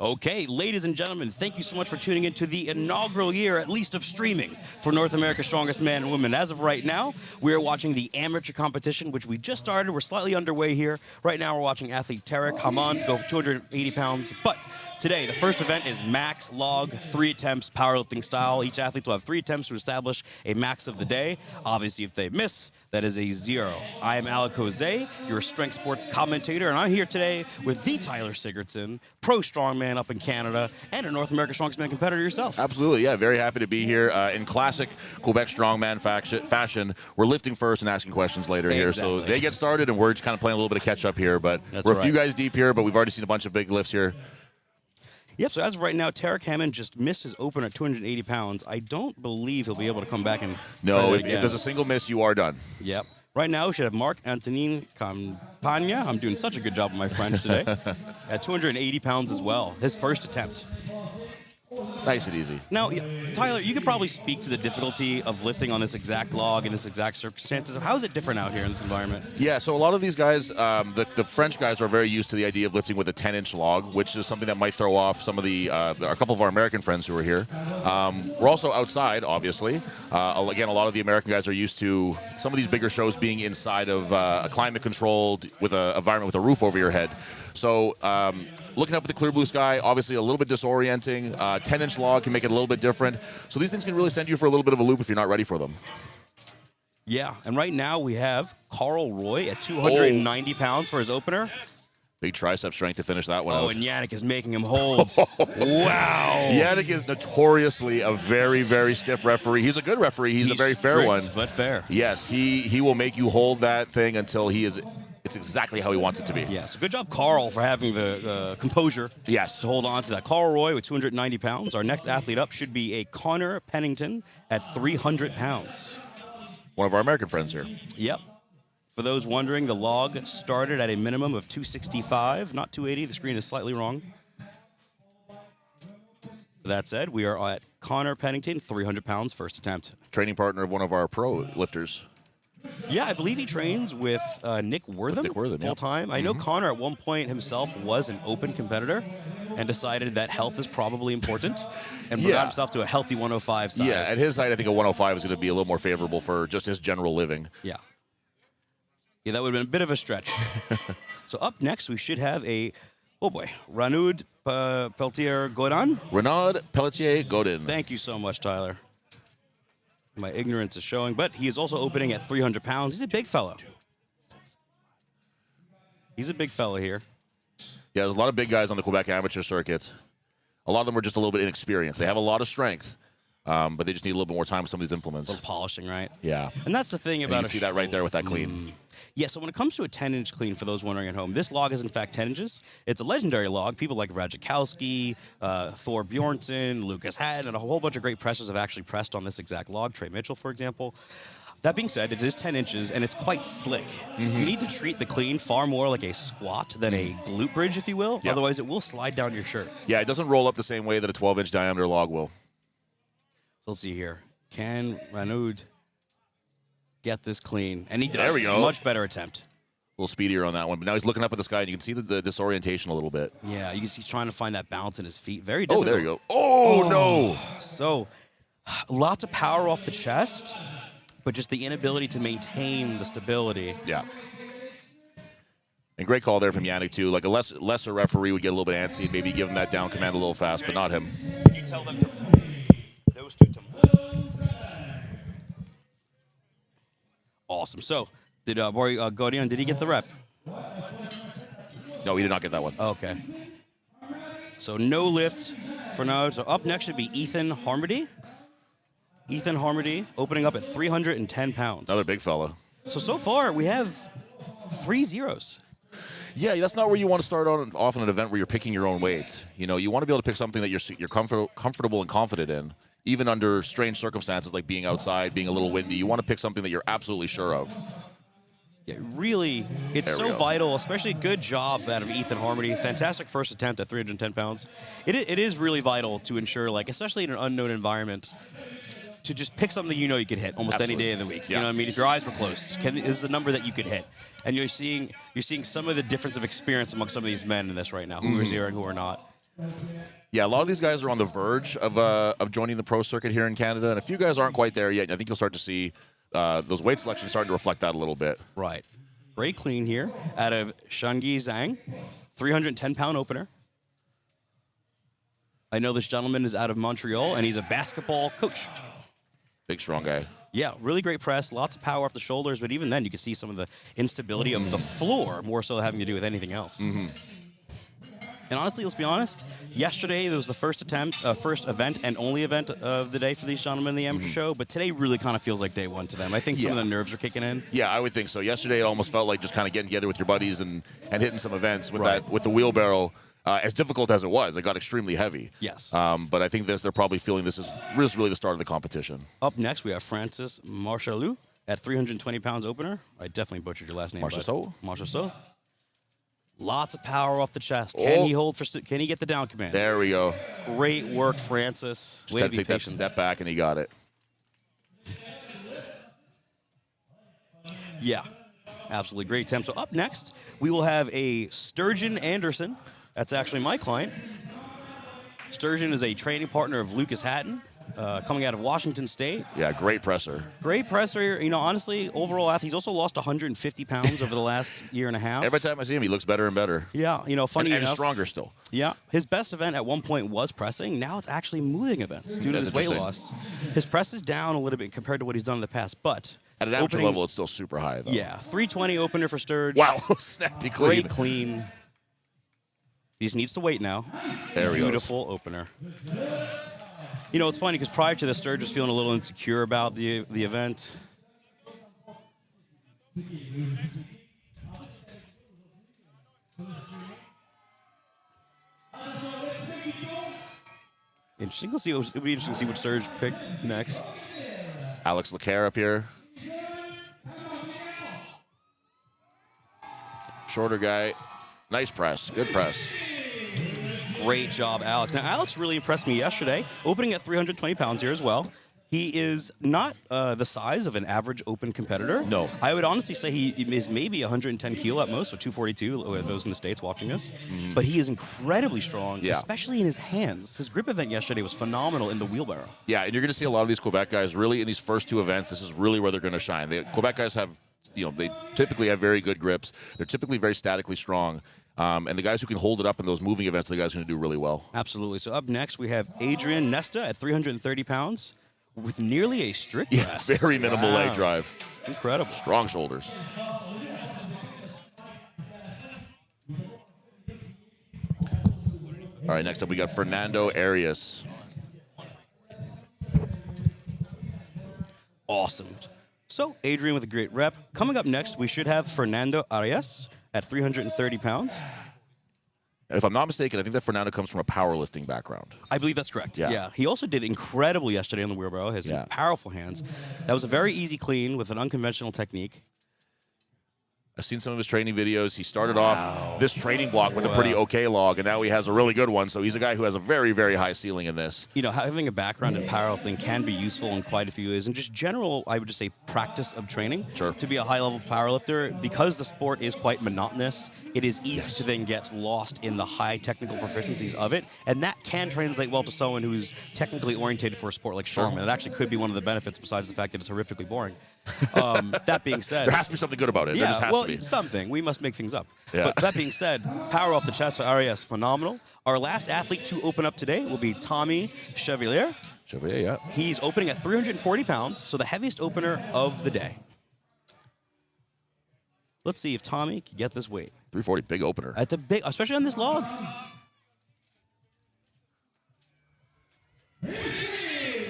Okay, ladies and gentlemen, thank you so much for tuning in to the inaugural year, at least, of streaming for North America's Strongest Man and Woman. As of right now, we are watching the amateur competition, which we just started. We're slightly underway here. Right now, we're watching athlete Tarek Haman go for 280 pounds. But today, the first event is max log, 3 attempts, powerlifting style. Each athlete will have 3 attempts to establish a max of the day. Obviously, if they miss, that is a 0. I am Alec Jose, your strength sports commentator, and I'm here today with the Tyler Sigurdsson, pro strongman up in Canada, and a North American Strongest Man competitor yourself. Absolutely, yeah. Very happy to be here. In classic Quebec strongman fashion, we're lifting first and asking questions later here. So they get started, and we're just kind of playing a little bit of catch up here. But we're a few guys deep here, but we've already seen a bunch of big lifts here. Yep, so as of right now, Tarek Hammond just missed his open at 280 pounds. I don't believe he'll be able to come back and No, if there's a single miss, you are done. Yep. Right now, we should have Marc-Antonin Campagna. I'm doing such a good job with my French today. At 280 pounds as well, his first attempt. Nice and easy. Now, Tyler, you could probably speak to the difficulty of lifting on this exact log in this exact circumstances. How is it different out here in this environment? Yeah, so a lot of these guys, the French guys are very used to the idea of lifting with a 10-inch log, which is something that might throw off some of a couple of our American friends who are here. We're also outside, obviously. Again, a lot of the American guys are used to some of these bigger shows being inside of a climate-controlled with an environment with a roof over your head. So looking up at the clear blue sky, obviously a little bit disorienting. 10-inch log can make it a little bit different. So these things can really send you for a little bit of a loop if you're not ready for them. Yeah, and right now we have Carl Roy at 290 pounds for his opener. Big tricep strength to finish that one out. Oh, and Yannick is making him hold. Wow. Yannick is notoriously a very, very stiff referee. He's a good referee. He's a very fair one. But fair. Yes, he will make you hold that thing until it's exactly how he wants it to be. Yes, good job, Carl, for having the composure to hold on to that. Carl Roy with 290 pounds. Our next athlete up should be a Connor Pennington at 300 pounds. One of our American friends here. Yep. For those wondering, the log started at a minimum of 265, not 280. The screen is slightly wrong. That said, we are at Connor Pennington, 300 pounds, first attempt. Training partner of one of our pro lifters. Yeah, I believe he trains with Nick Wortham full time. I know Connor at one point himself was an open competitor and decided that health is probably important and brought himself to a healthy 105 size. Yeah, at his height, I think a 105 is going to be a little more favorable for just his general living. Yeah. Yeah, that would have been a bit of a stretch. So up next, we should have Renaud Pelletier-Godin. Renaud Pelletier-Godin. Thank you so much, Tyler. My ignorance is showing, but he is also opening at 300 pounds. He's a big fellow. He's a big fellow here. Yeah, there's a lot of big guys on the Quebec amateur circuit. A lot of them are just a little bit inexperienced. They have a lot of strength, but they just need a little bit more time with some of these implements. A little polishing, right? Yeah. And that's the thing about you can see that right there with that clean. Yeah, so when it comes to a 10-inch clean, for those wondering at home, this log is in fact 10 inches. It's a legendary log. People like Radzikowski, Thor Bjornsson, Lucas Haddon, and a whole bunch of great pressers have actually pressed on this exact log. Trey Mitchell, for example. That being said, it is 10 inches, and it's quite slick. You need to treat the clean far more like a squat than a glute bridge, if you will. Yep. Otherwise, it will slide down your shirt. Yeah, it doesn't roll up the same way that a 12-inch diameter log will. So let's see here. Can Renaud get this clean? And he does. There we go. Much better attempt. A little speedier on that one, but now he's looking up at the sky, and you can see the disorientation a little bit. Yeah, you can see he's trying to find that balance in his feet. Very difficult. Oh, there you go. Oh, no. So, lots of power off the chest, but just the inability to maintain the stability. Yeah. And great call there from Yannick, too. Like a lesser referee would get a little bit antsy and maybe give him that down command a little fast, but not him. Can you tell them to move? Those two to move. Awesome. So, did Godion, did he get the rep? No, he did not get that one. Okay. So no lift for now. So up next should be Ethan Harmody. Ethan Harmody opening up at 310 pounds. Another big fella. So far we have 3 zeros. Yeah, that's not where you want to start off on an event where you're picking your own weight. You know, you want to be able to pick something that you're comfortable and confident in, even under strange circumstances like being outside, being a little windy. You want to pick something that you're absolutely sure of. Yeah, really, it's so vital, especially good job out of Ethan Harmony. Fantastic first attempt at 310 pounds. It is really vital to ensure, like, especially in an unknown environment, to just pick something you know you could hit almost any day of the week. You know what I mean? If your eyes were closed, is the number that you could hit. And you're seeing some of the difference of experience among some of these men in this right now, who are zero and who are not. Yeah, a lot of these guys are on the verge of joining the pro circuit here in Canada, and a few guys aren't quite there yet. I think you'll start to see those weight selections starting to reflect that a little bit. Right. Great clean here out of Shangi Zhang, 310-pound opener. I know this gentleman is out of Montreal, and he's a basketball coach. Big, strong guy. Yeah, really great press, lots of power off the shoulders, but even then you can see some of the instability of the floor, more so having to do with anything else. And honestly, let's be honest, yesterday there was the first event and only event of the day for these gentlemen in the amateur show, but today really kind of feels like day one to them. I think some of the nerves are kicking in. Yeah, I would think so. Yesterday it almost felt like just kind of getting together with your buddies and hitting some events with Right. with the wheelbarrow. As difficult as it was, it got extremely heavy. Yes. But I think they're probably feeling this is really the start of the competition. Up next, we have Francis Marchalou at 320 pounds opener. I definitely butchered your last name. Marchessault? Marchessault. Lots of power off the chest. Oh. Can he hold can he get the down command? There we go. Great work, Francis. Just Way had to to be take that patient. step back, and he got it. Yeah, absolutely great attempt. So up next, we will have a Sturgeon Anderson. That's actually my client. Sturgeon is a training partner of Lucas Hatton, coming out of Washington State. Yeah, great presser. Great presser. You know, honestly, overall athlete. He's also lost 150 pounds over the last year and a half. Every time I see him, he looks better and better. Yeah, you know, funny And enough. stronger still. Yeah, his best event at one point was pressing. Now it's actually moving events due to That's his weight interesting. loss. His press is down a little bit compared to what he's done in the past, but At an amateur level, it's still super high, though. yeah, 320 opener for Sturge. Wow, snappy clean. Great clean. He just needs to wait now. There he goes. Beautiful opener. You know, it's funny because prior to this, Sturge was feeling a little insecure about the event. Interesting. Let's see. It'll be interesting to see what Sturge picked next. Alex Lacaire up here. Shorter guy. Nice press. Good press. Great job, Alex. Now, Alex really impressed me yesterday, opening at 320 pounds here as well. He is not the size of an average open competitor. No. I would honestly say he is maybe 110 kilo at most, so 242, those in the States watching this. But he is incredibly strong, Yeah. especially in his hands. His grip event yesterday was phenomenal in the wheelbarrow. Yeah, and you're going to see a lot of these Quebec guys really in these first two events. This is really where they're going to shine. The Quebec guys have, they typically have very good grips. They're typically very statically strong. And the guys who can hold it up in those moving events are the guys who are going to do really well. Absolutely. So up next, we have Adrian Nesta at 330 pounds with nearly a strict Yeah, press. very minimal leg drive. Incredible. Strong shoulders. All right, next up we got Fernando Arias. Awesome. So, Adrian with a great rep. Coming up next, we should have Fernando Arias at 330 pounds. If I'm not mistaken, I think that Fernando comes from a powerlifting background. I believe that's correct. Yeah. He also did incredible yesterday on the wheelbarrow. Has Yeah. powerful hands. That was a very easy clean with an unconventional technique. I've seen some of his training videos. He started off this training block with a pretty okay log, and now he has a really good one. So he's a guy who has a very, very high ceiling in this. You know, having a background in powerlifting can be useful in quite a few ways. And just general, I would just say, practice of training. Sure. To be a high-level powerlifter, because the sport is quite monotonous, it is easy to then get lost in the high technical proficiencies of it. And that can translate well to someone who's technically orientated for a sport like Strongman. It actually could be one of the benefits besides the fact that it's horrifically boring. That being said... There has to be something good about it. There just has well, to be. something. We must make things up. Yeah. But that being said, power off the chest for Arias, phenomenal. Our last athlete to open up today will be Tommy Chevalier. Chevalier, yeah. He's opening at 340 pounds, so the heaviest opener of the day. Let's see if Tommy can get this weight. 340, big opener. That's a big, especially on this log.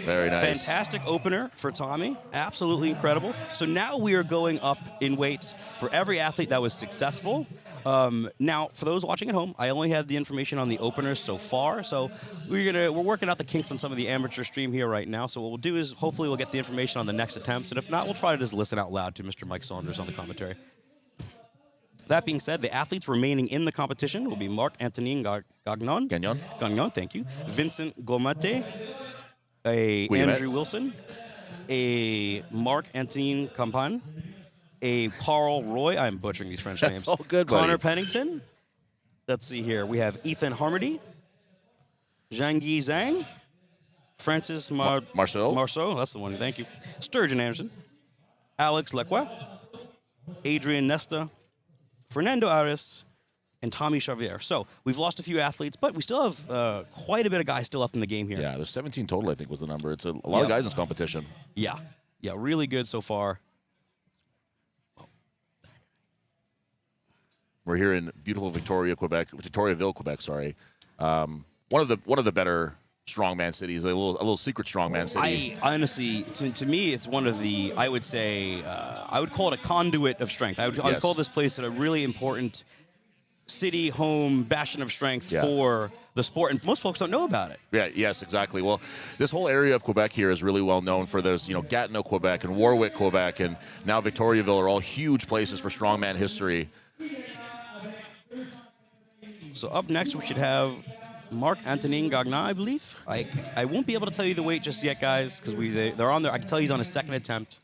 Very nice. Fantastic opener for Tommy. Absolutely incredible. So now we are going up in weight for every athlete that was successful. Now, for those watching at home, I only have the information on the openers so far. So we're working out the kinks on some of the amateur stream here right now. So what we'll do is hopefully we'll get the information on the next attempts. And if not, we'll try to just listen out loud to Mr. Mike Saunders on the commentary. That being said, the athletes remaining in the competition will be Marc-Antonin Gagnon. Gagnon, Thank you. Vincent Gomete. A Guillemet. Andrew Wilson, a Marc-Antonin Campan, a Carl Roy. I'm butchering these French names. That's all good, buddy. Connor Pennington. Let's see here. We have Ethan Harmody, Zhangyi Zhang, Francis Marceau. that's the one, thank you. Sturgeon Anderson, Alex Leque, Adrian Nesta, Fernando Arias, and Tommy Xavier. So we've lost a few athletes, but we still have quite a bit of guys still left in the game here. Yeah, there's 17 total, I think was the number. It's a lot of guys in this competition. Yeah, really good so far. We're here in beautiful Victoriaville, Quebec. Sorry, one of the better strongman cities. A little secret strongman city. I honestly, to me, it's one of the. I would say I would call it a conduit of strength. I would call this place a really important city, home, bastion of strength for the sport, and most folks don't know about it. Yeah, yes, exactly. Well, this whole area of Quebec here is really well known for those, Gatineau, Quebec, and Warwick, Quebec, and now Victoriaville are all huge places for strongman history. So up next, we should have Marc-Antonin Gagnon, I believe. I won't be able to tell you the weight just yet, guys, because they're on there. I can tell he's on his second attempt.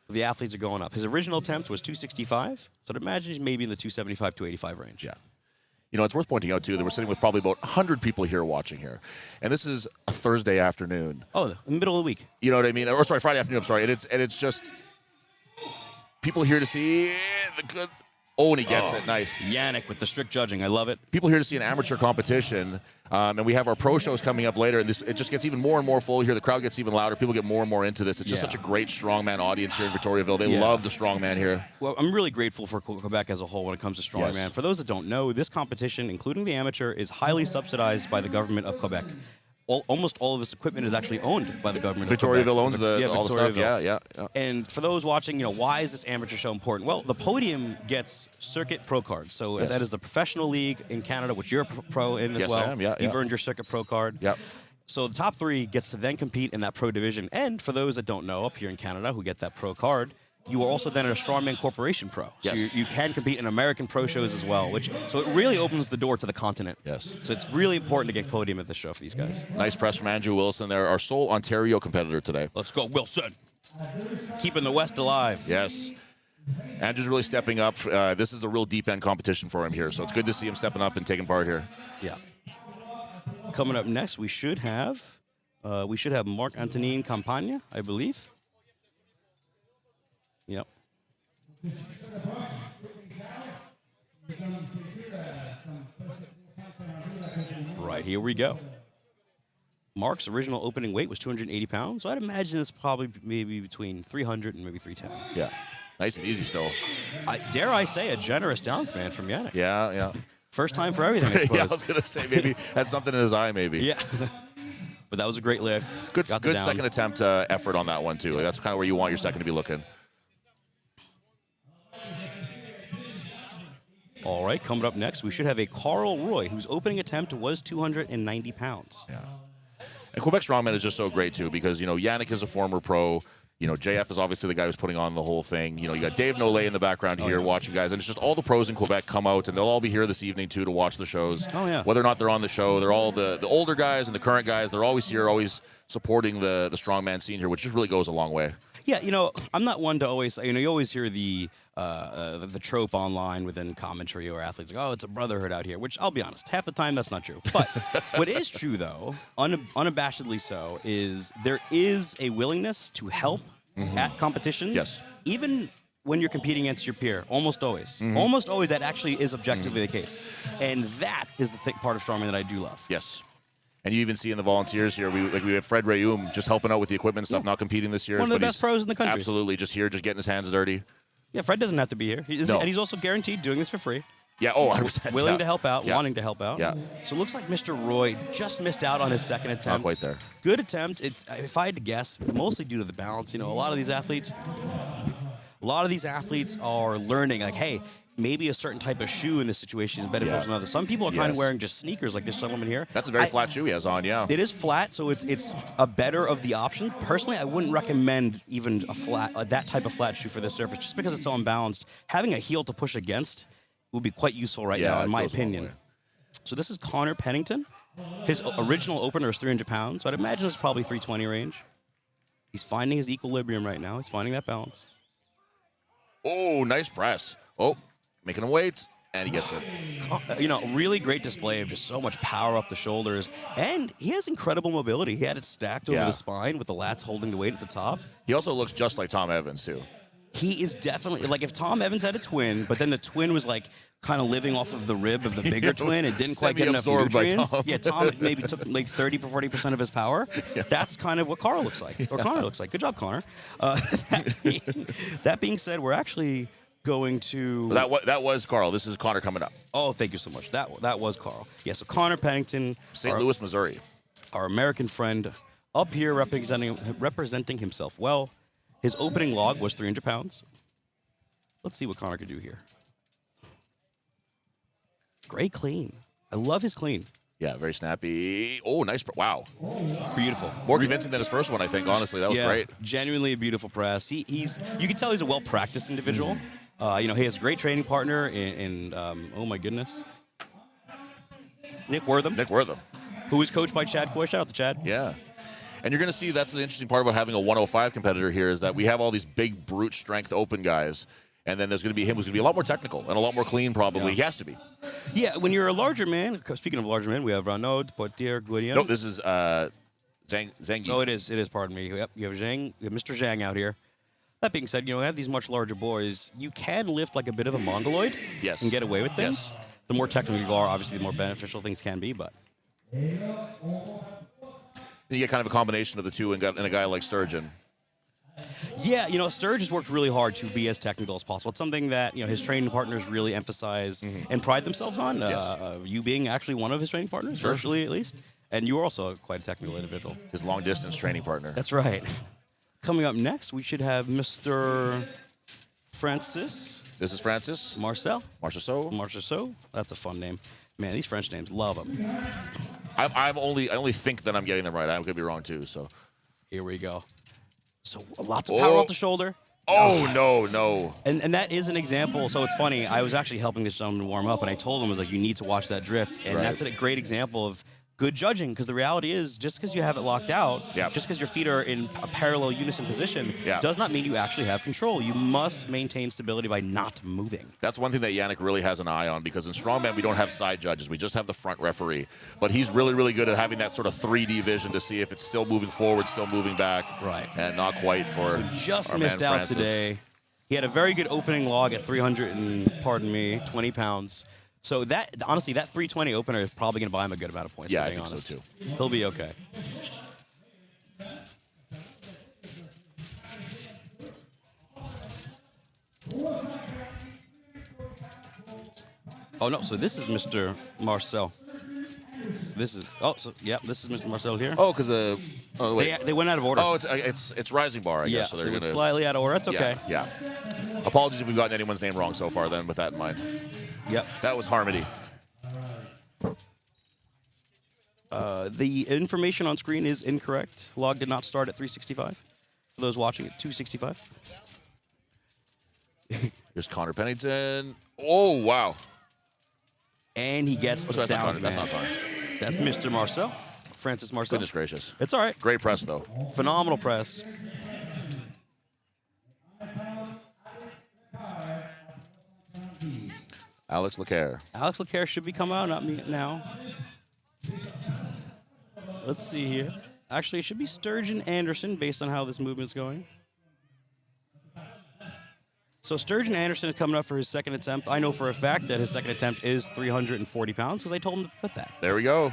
The athletes are going up. His original attempt was 265, so I'd imagine he's maybe in the 275, 285 range. Yeah. It's worth pointing out, too, that we're sitting with probably about 100 people here watching here. And this is a Thursday afternoon. Oh, in the middle of the week. You know what I mean? Or, sorry, Friday afternoon, I'm sorry. And it's just people here to see the good... Oh, and he gets it. Nice. Yannick with the strict judging. I love it. People here to see an amateur competition, and we have our pro shows coming up later, and it just gets even more and more full here. The crowd gets even louder. People get more and more into this. It's just such a great strongman audience here in Victoriaville. They love the strongman here. Well, I'm really grateful for Quebec as a whole when it comes to strongman. Yes. For those that don't know, this competition, including the amateur, is highly subsidized by the government of Quebec. Almost all of this equipment is actually owned by the government. Victoriaville owns all the stuff. Yeah. And for those watching, why is this amateur show important? Well, the podium gets circuit pro cards. So that is the professional league in Canada, which you're a pro in as well. Yes, I am. Yeah, You've earned your circuit pro card. Yep. So the top three gets to then compete in that pro division. And for those that don't know, up here in Canada who get that pro card, you are also then a Strongman Corporation pro. So you can compete in American pro shows as well, so it really opens the door to the continent. Yes. So it's really important to get podium at this show for these guys. Nice press from Andrew Wilson there, our sole Ontario competitor today. Let's go, Wilson. Keeping the West alive. Yes. Andrew's really stepping up. This is a real deep end competition for him here, so it's good to see him stepping up and taking part here. Yeah. Coming up next, we should have Marc-Antonin Campagna, I believe. Yep. Right, here we go. Mark's original opening weight was 280 pounds, so I'd imagine it's probably maybe between 300 and maybe 310. Yeah. Nice and easy still. Dare I say, a generous down command from Yannick. Yeah. First time for everything, I suppose. Yeah, I was going to say, maybe had something in his eye, maybe. Yeah. But that was a great lift. Good second attempt effort on that one, too. That's kind of where you want your second to be looking. All right, coming up next, we should have a Carl Roy, whose opening attempt was 290 pounds. Yeah. And Quebec Strongman is just so great, too, because, Yannick is a former pro. JF is obviously the guy who's putting on the whole thing. You got Dave Nolay in the background here watching guys. And it's just all the pros in Quebec come out, and they'll all be here this evening, too, to watch the shows. Oh, yeah. Whether or not they're on the show, they're all the older guys and the current guys. They're always here, always supporting the strongman scene here, which just really goes a long way. Yeah, I'm not one to always, you always hear the trope online within commentary or athletes like, oh, it's a brotherhood out here, which I'll be honest, half the time that's not true. But what is true, though, unabashedly so, is there is a willingness to help at competitions. Yes. Even when you're competing against your peer, almost always. Almost always that actually is objectively the case. And that is the thick part of strongman that I do love. Yes. And you even see in the volunteers here, we have Fred Rayum just helping out with the equipment stuff, not competing this year. One of the best pros in the country. Absolutely, just here, just getting his hands dirty. Yeah, Fred doesn't have to be here. And he's also guaranteed doing this for free. Yeah, 100%. Willing to help out, wanting to help out. Yeah. So it looks like Mr. Roy just missed out on his second attempt. Not quite there. Good attempt. It's, if I had to guess, mostly due to the balance. A lot of these athletes are learning, like, hey, maybe a certain type of shoe in this situation is beneficial than others. Some people are kind of wearing just sneakers like this gentleman here. That's a very flat shoe he has on, yeah. It is flat, so it's a better of the option. Personally, I wouldn't recommend even that type of flat shoe for this surface, just because it's so unbalanced. Having a heel to push against would be quite useful right now, in my opinion. So this is Connor Pennington. His original opener is 300 pounds, so I'd imagine it's probably 320 range. He's finding his equilibrium right now. He's finding that balance. Oh, nice press. Oh, making him wait. And he gets it. You know, really great display of just so much power off the shoulders. And he has incredible mobility. He had it stacked over the spine with the lats holding the weight at the top. He also looks just like Tom Evans, too. He is definitely, like, if Tom Evans had a twin, but then the twin was, like, kind of living off of the rib of the bigger twin and didn't quite get enough nutrients. Tom. Yeah, Tom maybe took, like, 30 or 40% of his power. Yeah. That's kind of what Carl looks like, or Connor looks like. Good job, Connor. That being said, we're actually going to... That was Carl. This is Connor coming up. Oh, thank you so much. That was Carl. Yeah, so Connor Pennington. St. Louis, Missouri. Our American friend up here representing himself well. His opening log was 300 pounds. Let's see what Connor could do here. Great clean. I love his clean. Yeah, very snappy. Oh, nice. Wow. Beautiful. More convincing than his first one, I think, honestly. That was great. Genuinely a beautiful press. You can tell he's a well-practiced individual. You know, he has a great training partner in oh my goodness, Nick Wortham. Nick Wortham. Who is coached by Chad Coy. Shout out to Chad. Yeah. And you're going to see that's the interesting part about having a 105 competitor here is that we have all these big brute strength open guys. And then there's going to be him who's going to be a lot more technical and a lot more clean, probably. Yeah. He has to be. Yeah, when you're a larger man, speaking of larger men, we have Renaud, Poitier, Guillaume. No, this is Zhang. Oh, it is, pardon me. Yep, you have Zhang, you have Mr. Zhang out here. That being said, you know, we have these much larger boys. You can lift like a bit of a mongoloid and get away with things. Yes. The more technical you are, obviously, the more beneficial things can be, but... You get kind of a combination of the two in a guy like Sturgeon. Yeah, you know, Sturge has worked really hard to be as technical as possible. It's something that, you know, his training partners really emphasize and pride themselves on. You being actually one of his training partners, virtually at least. And you are also quite a technical individual. His long-distance training partner. That's right. Coming up next, we should have Mr. Francis. This is Francis. Marcel. Marchessault. That's a fun name. Man, these French names, love them. I only think that I'm getting them right. I could be wrong, too. So here we go. So lots of power off the shoulder. Oh, no. And that is an example. So it's funny. I was actually helping this gentleman warm up, and I told him, I was like, you need to watch that drift. And that's a great example of good judging, because the reality is just because you have it locked out, just because your feet are in a parallel unison position, does not mean you actually have control. You must maintain stability by not moving. That's one thing that Yannick really has an eye on, because in Strongman we don't have side judges. We just have the front referee. But he's really, really good at having that sort of 3D vision to see if it's still moving forward, still moving back. Right. And not quite for So just our missed man out Francis. today. He had a very good opening log at 20 pounds. So that, honestly, that 320 opener is probably going to buy him a good amount of points. Yeah, I think honest. so too. He'll be okay. Oh no! So this is Mr. Marcel. This is this is Mr. Marcel here. Oh, because they went out of order. Oh, it's Rising Bar, I guess. So they're it's slightly out of order. That's okay. Yeah. Apologies if we've gotten anyone's name wrong so far. Then, with that in mind. Yep. That was Harmony. The information on screen is incorrect. Log did not start at 365. For those watching at 265. Here's Connor Pennington. Oh, wow. And he gets the down. That's not Connor. That's Mr. Marcel. Francis Marcel. Goodness gracious. It's all right. Great press, though. Phenomenal press. Alex Leclerc. Alex Leclerc should be coming out, not me now. Let's see here. Actually, it should be Sturgeon Anderson based on how this movement's going. So Sturgeon Anderson is coming up for his second attempt. I know for a fact that his second attempt is 340 pounds because I told him to put that. There we go.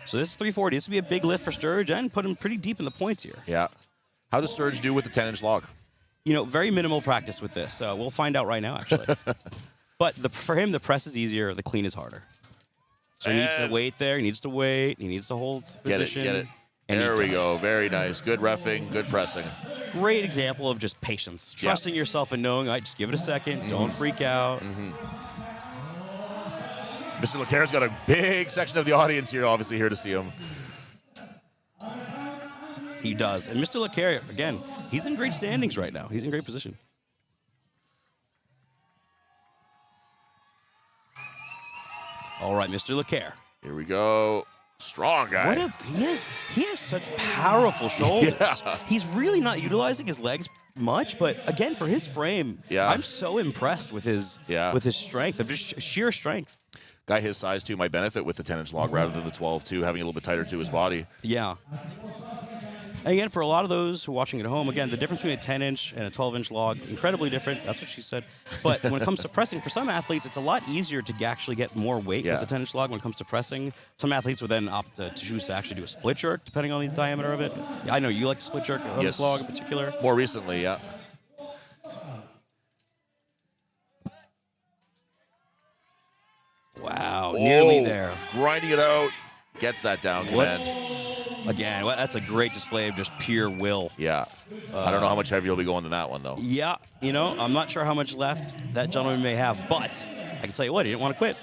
So this is 340. This would be a big lift for Sturge and put him pretty deep in the points here. Yeah. How does Sturge do with the 10-inch log? You know, very minimal practice with this. We'll find out right now, actually. But for him, the press is easier. The clean is harder. So he needs to wait there. He needs to wait. He needs to hold position. Get it. There we go. Very nice. Good reffing. Good pressing. Great example of just patience. Trusting yourself and knowing, all right, just give it a second. Don't freak out. Mr. Leclerc's got a big section of the audience here, obviously, here to see him. He does. And Mr. Leclerc, again, he's in great standings right now. He's in great position. All right, Mr. Leclerc. Here we go. Strong guy. He has such powerful shoulders. He's really not utilizing his legs much, but again, for his frame, Yeah. I'm so impressed with his strength, of just sheer strength. Guy his size, too, might benefit with the 10-inch log rather than the 12, too, having a little bit tighter to his body. Yeah. And again, for a lot of those who are watching at home, again, the difference between a 10-inch and a 12-inch log, incredibly different. That's what she said. But when it comes to pressing, for some athletes, it's a lot easier to actually get more weight with a 10-inch log when it comes to pressing. Some athletes would then opt to choose to actually do a split jerk, depending on the diameter of it. I know you like to split jerk on this log in particular. More recently, yeah. Wow, nearly there. Grinding it out. Gets that down, command. Again, that's a great display of just pure will. Yeah. I don't know how much heavier you'll be going than that one, though. Yeah, I'm not sure how much left that gentleman may have, but I can tell you what, he didn't want to quit.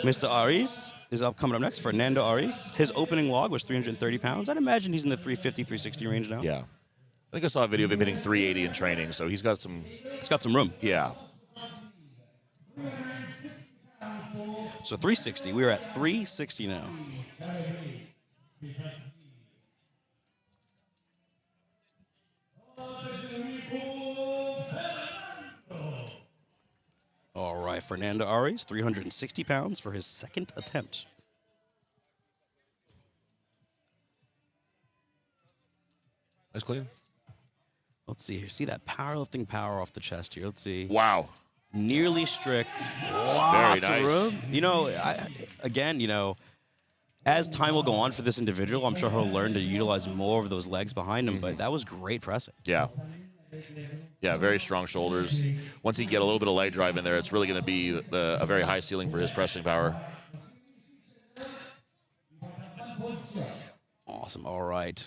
Mr. Aris is coming up next. Fernando Aris. His opening log was 330 pounds. I'd imagine he's in the 350, 360 range now. Yeah. I think I saw a video of him hitting 380 in training, so he's got some... He's got some room. Yeah. So 360. We are at 360 now. All right, Fernando Aris, 360 pounds for his second attempt. Nice clean. Let's see here. See that powerlifting power off the chest here. Let's see. Wow. Nearly strict. Lots Very nice. of room. As time will go on for this individual, I'm sure he'll learn to utilize more of those legs behind him, but that was great pressing. Yeah. Yeah, very strong shoulders. Once he get a little bit of leg drive in there, it's really going to be a very high ceiling for his pressing power. Awesome. All right.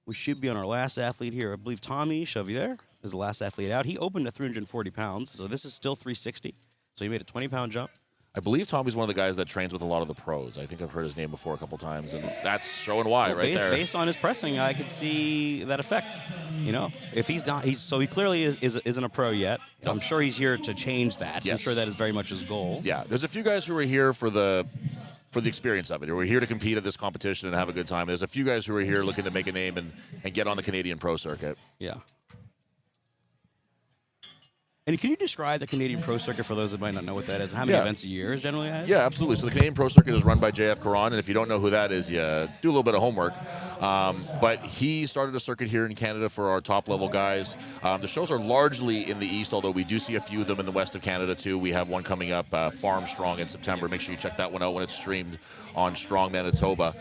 We should be on our last athlete here. I believe Tommy Chevier is the last athlete out. He opened at 340 pounds, so this is still 360. So he made a 20-pound jump. I believe Tommy's one of the guys that trains with a lot of the pros. I think I've heard his name before a couple times, and that's showing why right there. Based on his pressing, I could see that effect. If he's not, so he clearly isn't a pro yet. No. I'm sure he's here to change that. Yes. I'm sure that is very much his goal. Yeah, there's a few guys who are here for the experience of it. We're here to compete at this competition and have a good time. There's a few guys who are here looking to make a name and get on the Canadian pro circuit. Yeah. And can you describe the Canadian Pro Circuit for those that might not know what that is? How many events a year it generally has? Yeah, absolutely. So the Canadian Pro Circuit is run by JF Caron, and if you don't know who that is, you do a little bit of homework. But he started a circuit here in Canada for our top-level guys. The shows are largely in the East, although we do see a few of them in the West of Canada, too. We have one coming up, Farm Strong, in September. Make sure you check that one out when it's streamed on Strong Manitoba.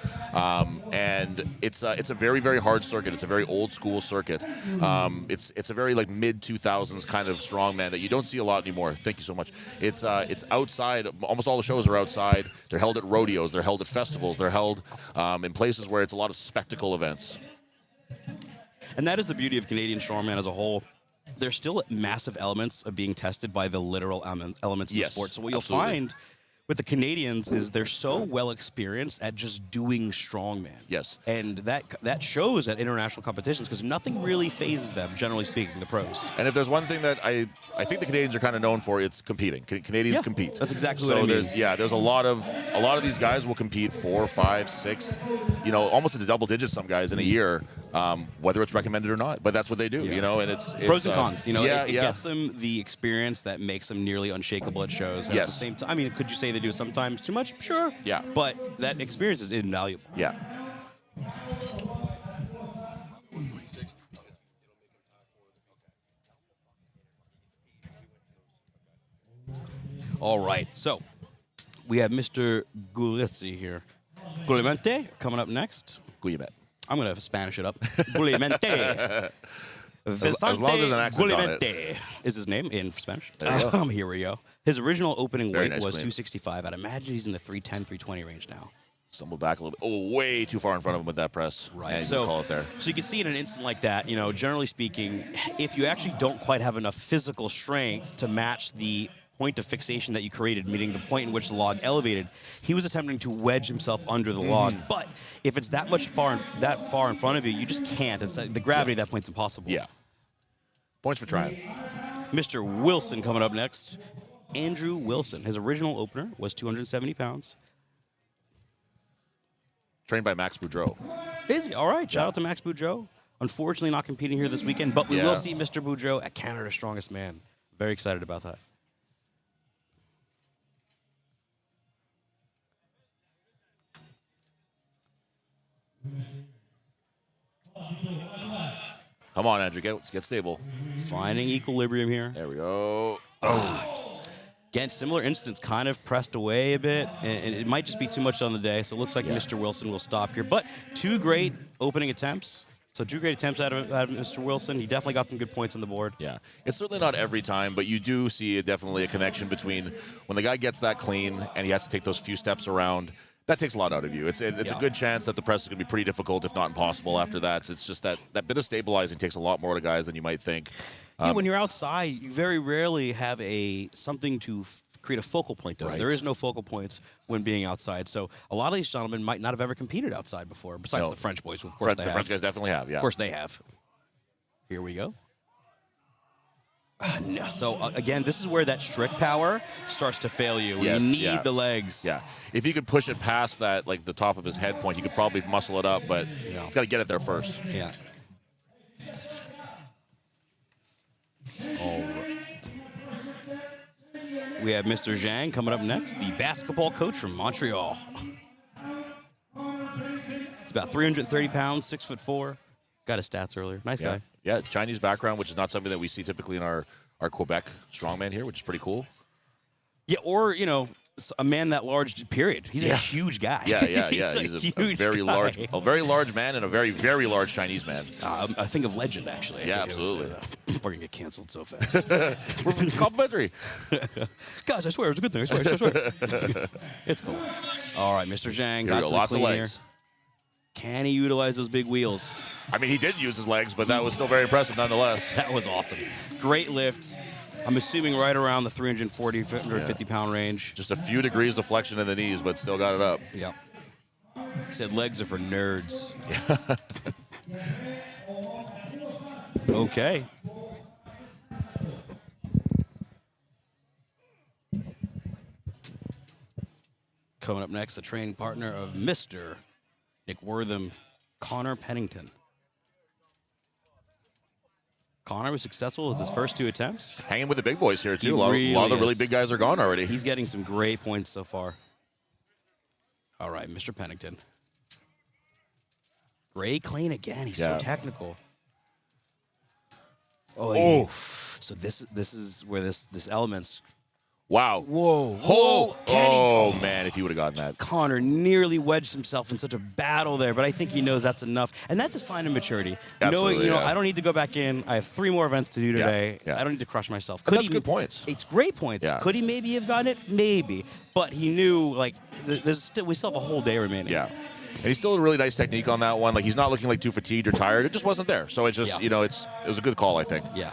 And it's a very, very hard circuit. It's a very old-school circuit. It's a very, mid-2000s kind of strongman that you don't see a lot anymore. Thank you so much. It's outside. Almost all the shows are outside. They're held at rodeos. They're held at festivals. They're held in places where it's a lot of spectacle events. And that is the beauty of Canadian strongman as a whole. There's still massive elements of being tested by the literal elements of the sport. So what you'll find with the Canadians is they're so well experienced at just doing strongman. Yes. And that shows at international competitions because nothing really phases them, generally speaking, the pros. And if there's one thing that I think the Canadians are kind of known for, it's competing. Canadians compete. That's exactly what I mean. There's a lot of these guys will compete 4, 5, 6, almost into double digits, some guys in a year, whether it's recommended or not. But that's what they do, and it's pros and cons. It yeah. gets them the experience that makes them nearly unshakable at shows. And at the same time, could you say they do sometimes too much? Sure. Yeah. But that experience is invaluable. Yeah. All right, so we have Mr. Gulizzi here. Gulimente coming up next. Gulimet. I'm going to Spanish it up. Gulimente. As long as there's an accent on it. Is his name in Spanish. There you go. Here we go. His original opening weight nice was clean. 265. I'd imagine he's in the 310, 320 range now. Stumbled back a little bit. Oh, way too far in front of him with that press. Right. And So you call it there. So you can see in an instant like that, generally speaking, if you actually don't quite have enough physical strength to match the point of fixation that you created, meaning the point in which the log elevated, he was attempting to wedge himself under the log. But if it's that far in front of you, you just can't. It's the gravity at that point's impossible. Yeah. Points for trying. Mr. Wilson coming up next. Andrew Wilson. His original opener was 270 pounds. Trained by Max Boudreau. Is he? All right. Shout out to Max Boudreau. Unfortunately, not competing here this weekend, but we Yeah. will see Mr. Boudreaux at Canada's Strongest Man. Very excited about that. Come on, Andrew, get stable. Finding equilibrium here. There we go. Again, similar instance, kind of pressed away a bit, and it might just be too much on the day, so it looks like Mr. Wilson will stop here. But 2 great opening attempts. So 2 great attempts out of Mr. Wilson. He definitely got some good points on the board. Yeah, it's certainly not every time, but you do see definitely a connection between when the guy gets that clean and he has to take those few steps around. That takes a lot out of you. It's a good chance that the press is going to be pretty difficult, if not impossible, after that. It's just that bit of stabilizing takes a lot more to guys than you might think. Yeah, when you're outside, you very rarely have something to create a focal point on. Right. There is no focal points when being outside. So a lot of these gentlemen might not have ever competed outside before, besides the French boys, who of course they have. The French guys definitely have, yeah. Of course they have. Here we go. No. So again, this is where that strict power starts to fail you. Yes, You need the legs. Yeah. If he could push it past that, like the top of his head point, he could probably muscle it up, but he's got to get it there first. Yeah. All right. We have Mr. Zhang coming up next, the basketball coach from Montreal. He's about 330 pounds, 6'4". Got his stats earlier. Nice guy. Yeah, Chinese background, which is not something that we see typically in our Quebec strongman here, which is pretty cool. Yeah, or, a man that large, period. He's a huge guy. Yeah. He's a very large man and a very, very large Chinese man. I think of legend, actually. Yeah, absolutely. We're going to get canceled so fast. It's complimentary. Guys, I swear, it's a good thing. I swear. It's cool. All right, Mr. Zhang. Here we go. Lots of legs. Here. Can he utilize those big wheels? I mean, he did use his legs, but that was still very impressive nonetheless. That was awesome. Great lifts. I'm assuming right around the 340, 350-pound range. Just a few degrees of flexion in the knees, but still got it up. Yep. He said legs are for nerds. Okay. Coming up next, the training partner of Mr. Nick Wortham, Connor Pennington. Connor was successful with his first 2 attempts. Hanging with the big boys here, too. A He lot of the really really is. big guys are gone already. He's getting some great points so far. All right, Mr. Pennington. Great clean again. He's so technical. Oh. So this is where this element's. Wow. Whoa. Man, if he would have gotten that. Connor nearly wedged himself in such a battle there, but I think he knows that's enough. And that's a sign of maturity. Absolutely, Knowing, I don't need to go back in. I have 3 more events to do today. Yeah. I don't need to crush myself. That's good points. It's great points. Yeah. Could he maybe have gotten it? Maybe. But he knew, we still have a whole day remaining. Yeah. And he's still a really nice technique on that one. Like, he's not looking like too fatigued or tired. It just wasn't there. So it's just, it was a good call, I think. Yeah.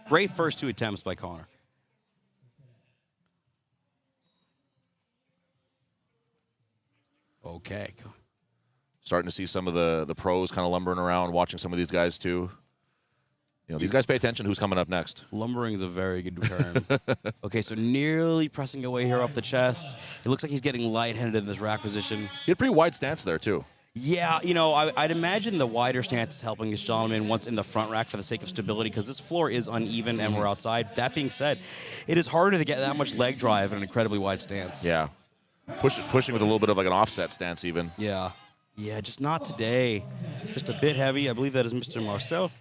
Great first 2 attempts by Connor. Okay. Starting to see some of the pros kind of lumbering around, watching some of these guys too. These guys pay attention to who's coming up next. Lumbering is a very good term. Okay, so nearly pressing away here off the chest. It looks like he's getting lightheaded in this rack position. He had a pretty wide stance there too. Yeah, I'd imagine the wider stance is helping this gentleman once in the front rack for the sake of stability, because this floor is uneven and we're outside. That being said, it is harder to get that much leg drive in an incredibly wide stance. Yeah. Pushing with a little bit of like an offset stance even. Yeah. Yeah, just not today. Just a bit heavy. I believe that is Mr. Marcel.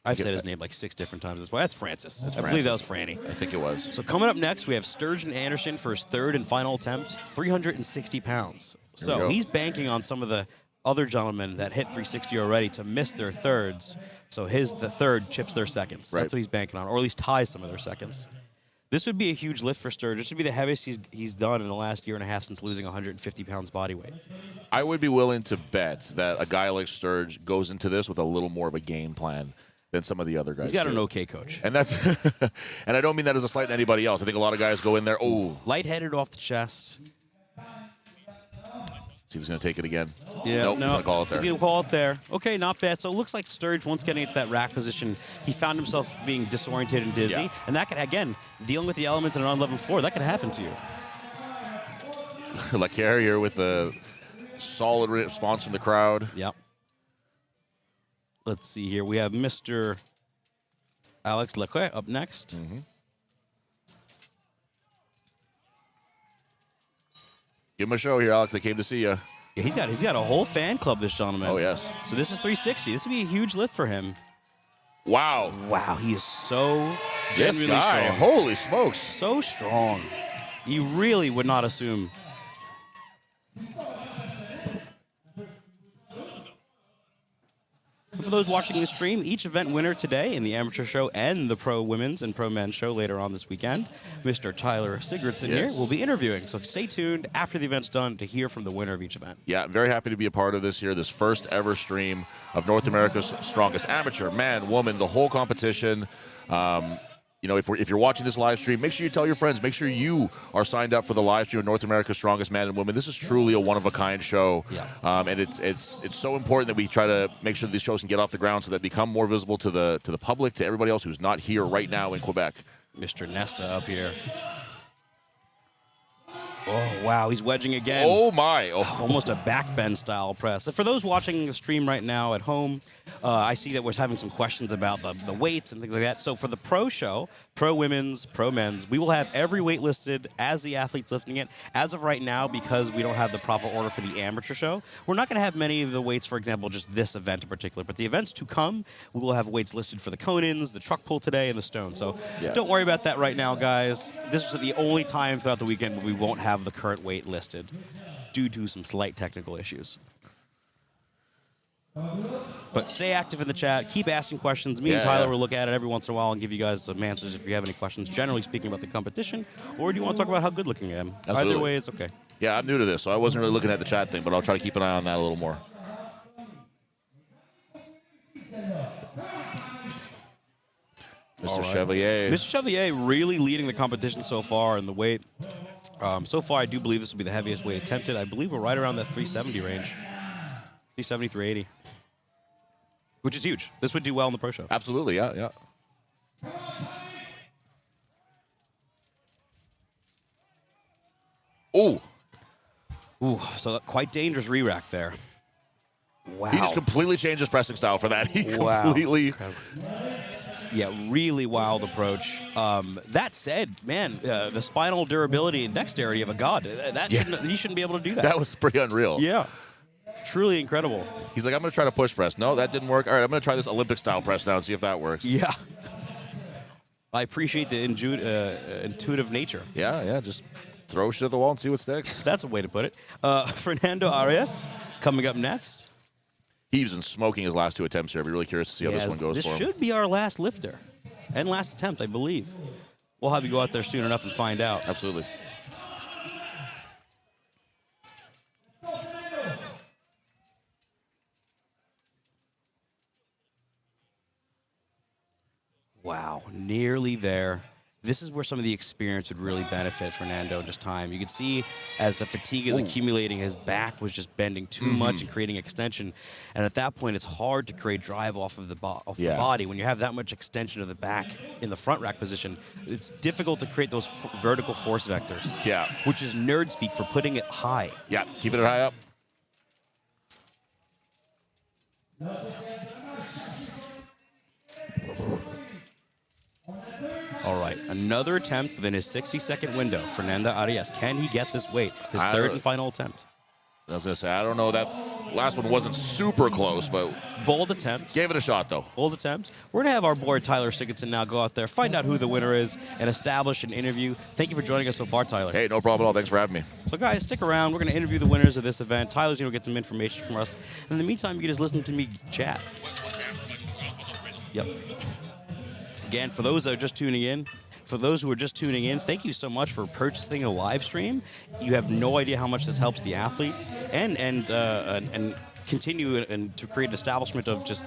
I've said his name like 6 different times. That's Francis. I believe that was Franny. I think it was. So coming up next, we have Sturgeon Anderson for his 3rd and final attempt, 360 pounds. So he's banking on some of the other gentlemen that hit 360 already to miss their thirds. So the third chips their seconds. Right. That's what he's banking on, or at least ties some of their seconds. This would be a huge lift for Sturge. This would be the heaviest he's done in the last year and a half since losing 150 pounds body weight. I would be willing to bet that a guy like Sturge goes into this with a little more of a game plan than some of the other guys. He's got an okay coach. And that's and I don't mean that as a slight to anybody else. I think a lot of guys go in there, lightheaded off the chest. See if he's going to take it again. Yeah, nope, he's going to call it there. He's going to call it there. Okay, not bad. So it looks like Sturge, once getting into that rack position, he found himself being disoriented and dizzy. Yeah. And that could, again, dealing with the elements on an unlevel floor, that could happen to you. Lacarrier with a solid response from the crowd. Yep. Let's see here. We have Mr. Alex Leclerc up next. Give him a show here, Alex. They came to see you. Yeah, he's got a whole fan club, this gentleman. Oh, yes. So this is 360. This would be a huge lift for him. Wow. Wow, he is so This genuinely guy, strong. holy smokes. So strong. You really would not assume. For those watching the stream, each event winner today in the amateur show and the pro women's and pro men's show later on this weekend, Mr. Tyler Sigurdson here will be interviewing. So stay tuned after the event's done to hear from the winner of each event. Yeah, I'm very happy to be a part of this here, this first ever stream of North America's Strongest Amateur, man, woman, the whole competition. You know, if you're watching this live stream, make sure you tell your friends. Make sure you are signed up for the live stream of North America's Strongest Man and Woman. This is truly a one-of-a-kind show, and it's so important that we try to make sure that these shows can get off the ground so that they become more visible to the public, to everybody else who's not here right now in Quebec. Mr. Nesta up here. Oh, wow, he's wedging again. Oh, my. Oh. Almost a backbend style press. For those watching the stream right now at home, I see that we're having some questions about the weights and things like that. So for the pro show, pro women's, pro men's, we will have every weight listed as the athlete's lifting it. As of right now, because we don't have the proper order for the amateur show, we're not going to have many of the weights, for example, just this event in particular. But the events to come, we will have weights listed for the Conans, the truck pull today, and the stone. So don't worry about that right now, guys. This is the only time throughout the weekend where we won't have the current weight listed due to some slight technical issues. But stay active in the chat. Keep asking questions. Me and Tyler will look at it every once in a while and give you guys some answers if you have any questions, generally speaking, about the competition, or do you want to talk about how good looking I am? Absolutely. Either way, it's okay. Yeah, I'm new to this, so I wasn't really looking at the chat thing, but I'll try to keep an eye on that a little more. Mr. Chevalier. Mr. Chevalier really leading the competition so far in the weight. So far, I do believe this will be the heaviest weight attempted. I believe we're right around that 370 range. 370, 380. Which is huge. This would do well in the pro show. Absolutely, yeah. Ooh, so quite dangerous re-rack there. Wow. he just completely changed his pressing style for that. He completely... Yeah, really wild approach. That said, man, the spinal durability and dexterity of a god. He shouldn't be able to do that. That was pretty unreal. Yeah. Truly incredible. He's like, I'm going to try to push press. No, that didn't work. All right, I'm going to try this Olympic-style press now and see if that works. Yeah. I appreciate the intuitive nature. Yeah, just throw shit at the wall and see what sticks. That's a way to put it. Fernando Arias coming up next. He's been smoking his last two attempts here. I'd be really curious to see how this one goes for him. This should be our last lifter and last attempt, I believe. We'll have you go out there soon enough and find out. Absolutely. Wow, nearly there. This is where some of the experience would really benefit Fernando in just time. You can see as the fatigue is accumulating, his back was just bending too much and creating extension. And at that point, it's hard to create drive off of the body. When you have that much extension of the back in the front rack position, it's difficult to create those vertical force vectors. Yeah. Which is nerd speak for putting it high. Yeah, keeping it high up. All right, another attempt within his 60-second window. Fernando Arias, can he get this weight? His third and final attempt. I was going to say, I don't know. That last one wasn't super close, but... Bold attempt. Gave it a shot, though. Bold attempt. We're going to have our boy Tyler Sigurdson now go out there, find out who the winner is, and establish an interview. Thank you for joining us so far, Tyler. Hey, no problem at all. Thanks for having me. So, guys, stick around. We're going to interview the winners of this event. Tyler's going to get some information from us. In the meantime, you can just listen to me chat. Yep. Again, for those that are just tuning in, thank you so much for purchasing a live stream. You have no idea how much this helps the athletes and continue and to create an establishment of just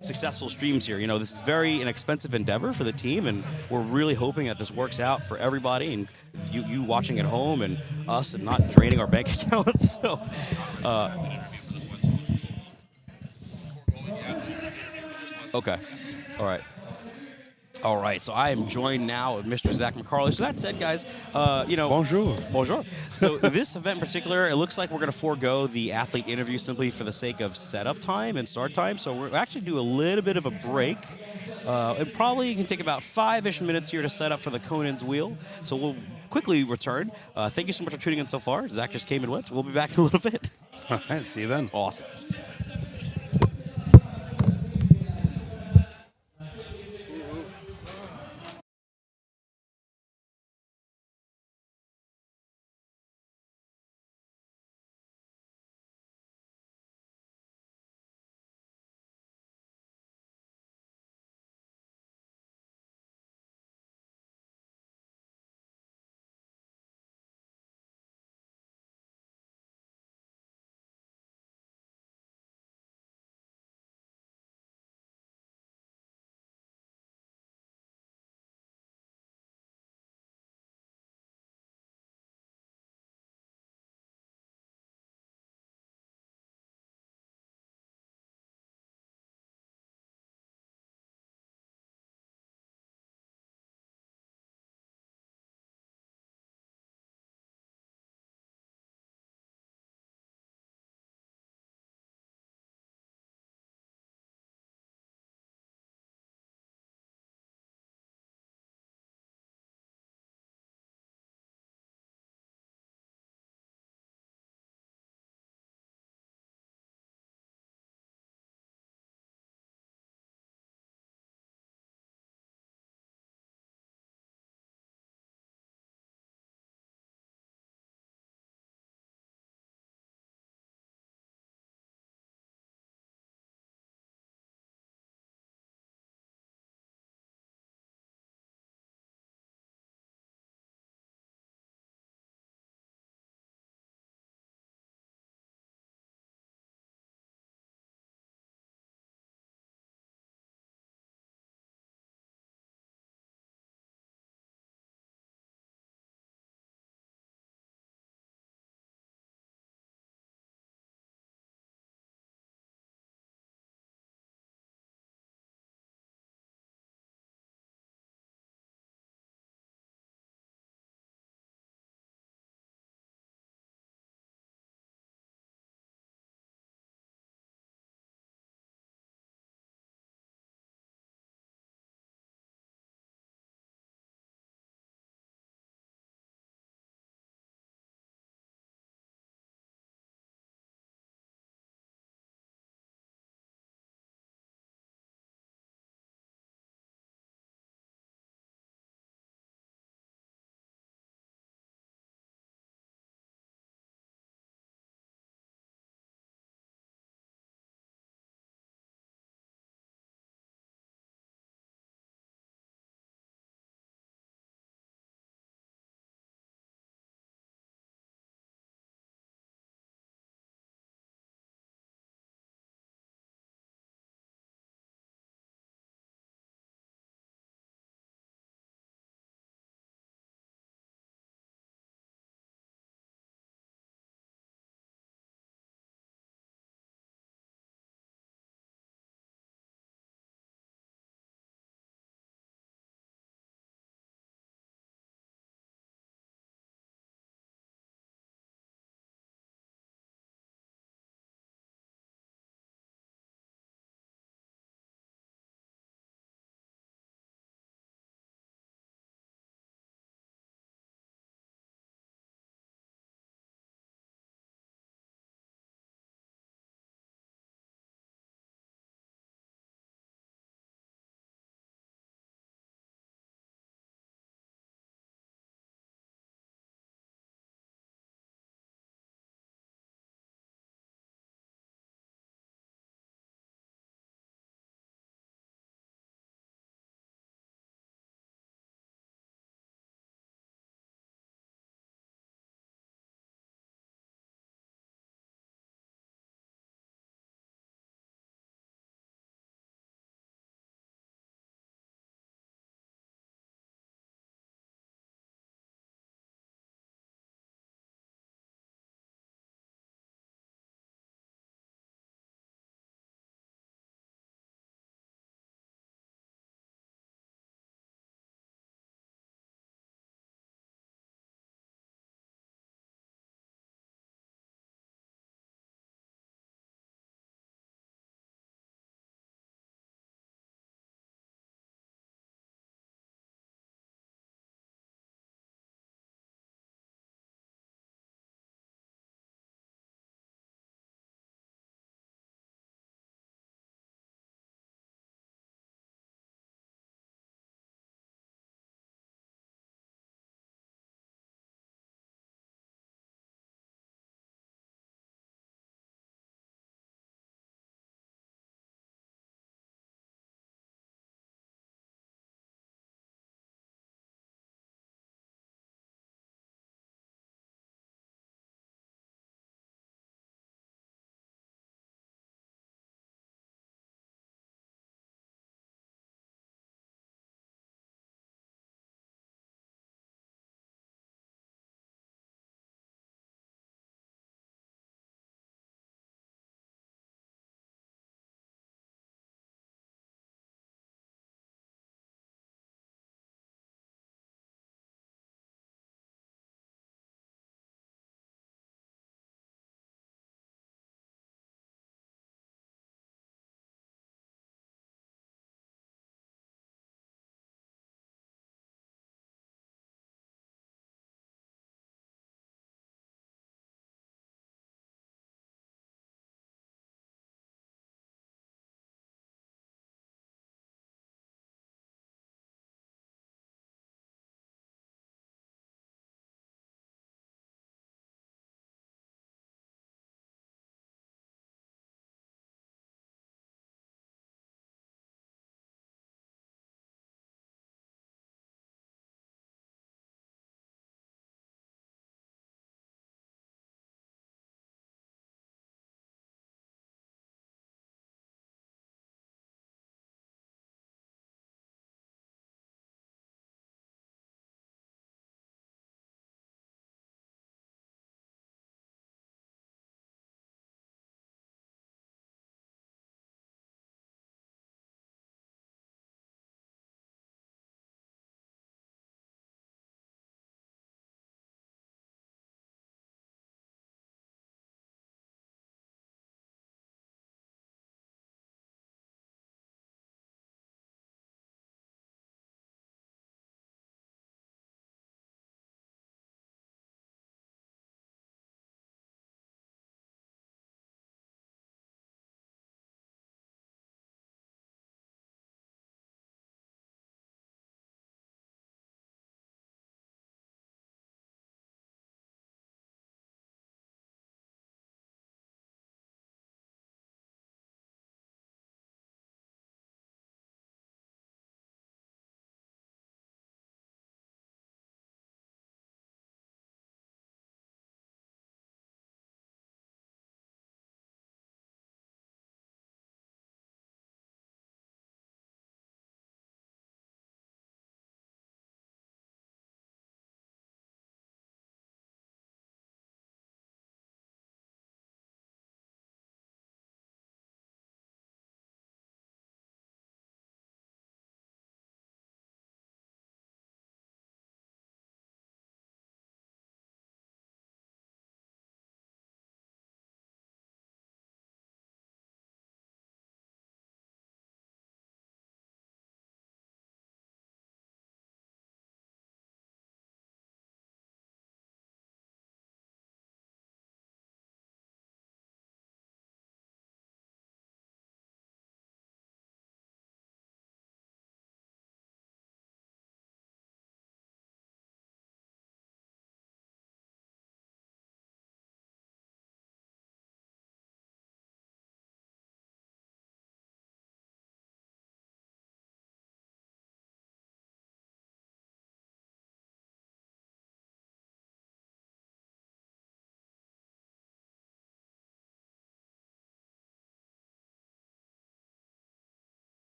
successful streams here. You know, this is very inexpensive endeavor for the team, and we're really hoping that this works out for everybody, and you watching at home and us, and not draining our bank accounts. So, okay, all right. All right, so I am joined now with Mr. Zach McCarley. So that said, guys, Bonjour. bonjour. So this event in particular, it looks like we're going to forego the athlete interview simply for the sake of setup time and start time. So we're actually do a little bit of a break. It probably can take about 5-ish minutes here to set up for the Conan's wheel. So we'll quickly return. Thank you so much for tuning in so far. Zach just came and went. We'll be back in a little bit. All right, see you then. Awesome.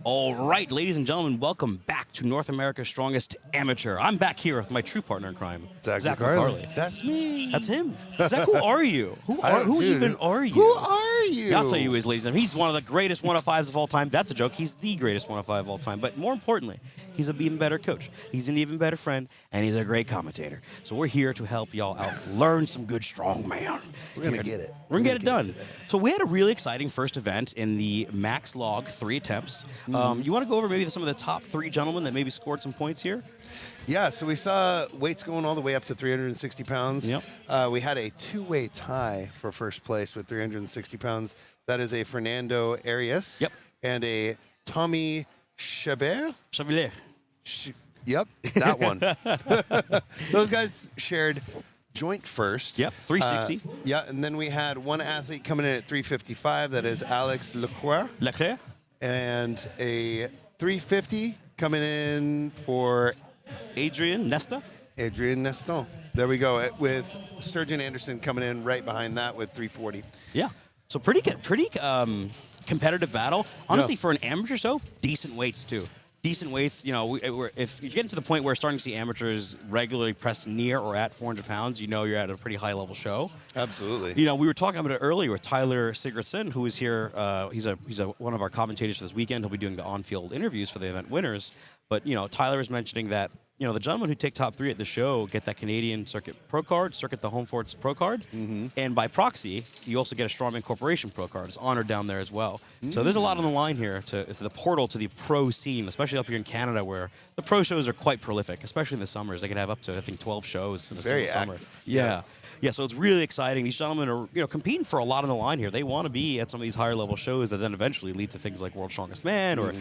All right, ladies and gentlemen, welcome back to North America's Strongest Amateur. I'm back here with my true partner in crime, Zach McCarley. That's me. That's him. Zach, who are you? Who even are you? Who are you? I'll tell you who he is, ladies and gentlemen. He's one of the greatest 105s of all time. That's a joke. He's the greatest 105 of all time. But more importantly, he's an even better coach. He's an even better friend, and he's a great commentator. So we're here to help y'all out learn some good strongman. We're going to get it. We're going to get it done. So we had a really exciting first event in the max log 3 attempts. You want to go over maybe some of the top 3 gentlemen that maybe scored some points here? Yeah, so we saw weights going all the way up to 360 pounds. Yep. We had a 2-way tie for first place with 360 pounds. That is a Fernando Arias. Yep. And a Tommy Chabert. Chevalier. Yep, that one. Those guys shared joint first. Yep, 360. Yeah, and then we had one athlete coming in at 355. That is Alex Leclerc. Leclerc. And a 350 coming in for Adrian Nesta. Adrian Neston. There we go. With Sturgeon Anderson coming in right behind that with 340. Yeah. So pretty competitive battle. Honestly, Yeah. for an amateur show, decent weights too. Decent weights. You know, if you get to the point where starting to see amateurs regularly press near or at 400 pounds, you know you're at a pretty high level show. Absolutely. You know, we were talking about it earlier with Tyler Sigurdsson, who is here. He's one of our commentators for this weekend. He'll be doing the on-field interviews for the event winners. But, you know, Tyler was mentioning that, you know, the gentlemen who take top 3 at the show get that Canadian Circuit Pro Card, Circuit the Home Forts Pro Card. And by proxy, you also get a Strongman Corporation Pro Card. It's honored down there as well. So there's a lot on the line here to the portal to the pro scene, especially up here in Canada where the pro shows are quite prolific, especially in the summers. They could have up to, I think, 12 shows in a single summer. Yeah. Yeah, so it's really exciting. These gentlemen are, you know, competing for a lot on the line here. They want to be at some of these higher level shows that then eventually lead to things like World's Strongest Man or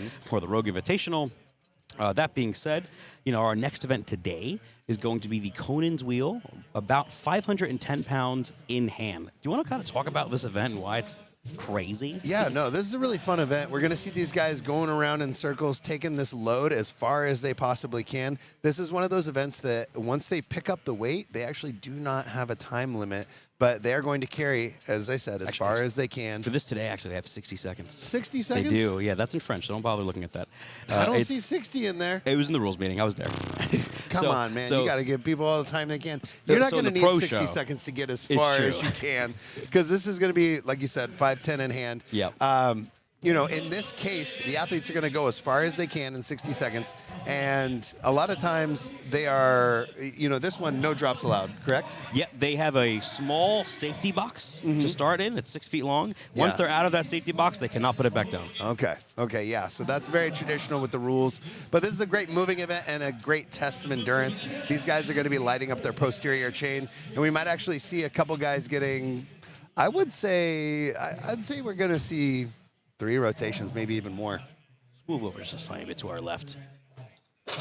the Rogue Invitational. That being said, you know, our next event today is going to be the Conan's Wheel, about 510 pounds in hand. Do you want to kind of talk about this event and why it's crazy? Yeah, no, this is a really fun event. We're going to see these guys going around in circles, taking this load as far as they possibly can. This is one of those events that once they pick up the weight, they actually do not have a time limit, but they are going to carry, as I said, as far as they can. For this today, actually, they have 60 seconds. 60 seconds? They do. Yeah, that's in French, so don't bother looking at that. I don't see 60 in there. It was in the rules meeting. I was there. Come on, man. You got to give people all the time they can. You're not going to need 60 seconds to get as far as you can because this is going to be, like you said, 5:10 in hand. Yeah. You know, in this case, the athletes are going to go as far as they can in 60 seconds. And a lot of times they are, you know, this one, no drops allowed, correct? Yeah, they have a small safety box to start in. It's 6 feet long. Once they're out of that safety box, they cannot put it back down. Okay, yeah. So that's very traditional with the rules. But this is a great moving event and a great test of endurance. These guys are going to be lighting up their posterior chain. And we might actually see a couple guys getting, I'd say we're going to see 3 rotations, maybe even more. Move over just a tiny bit to our left.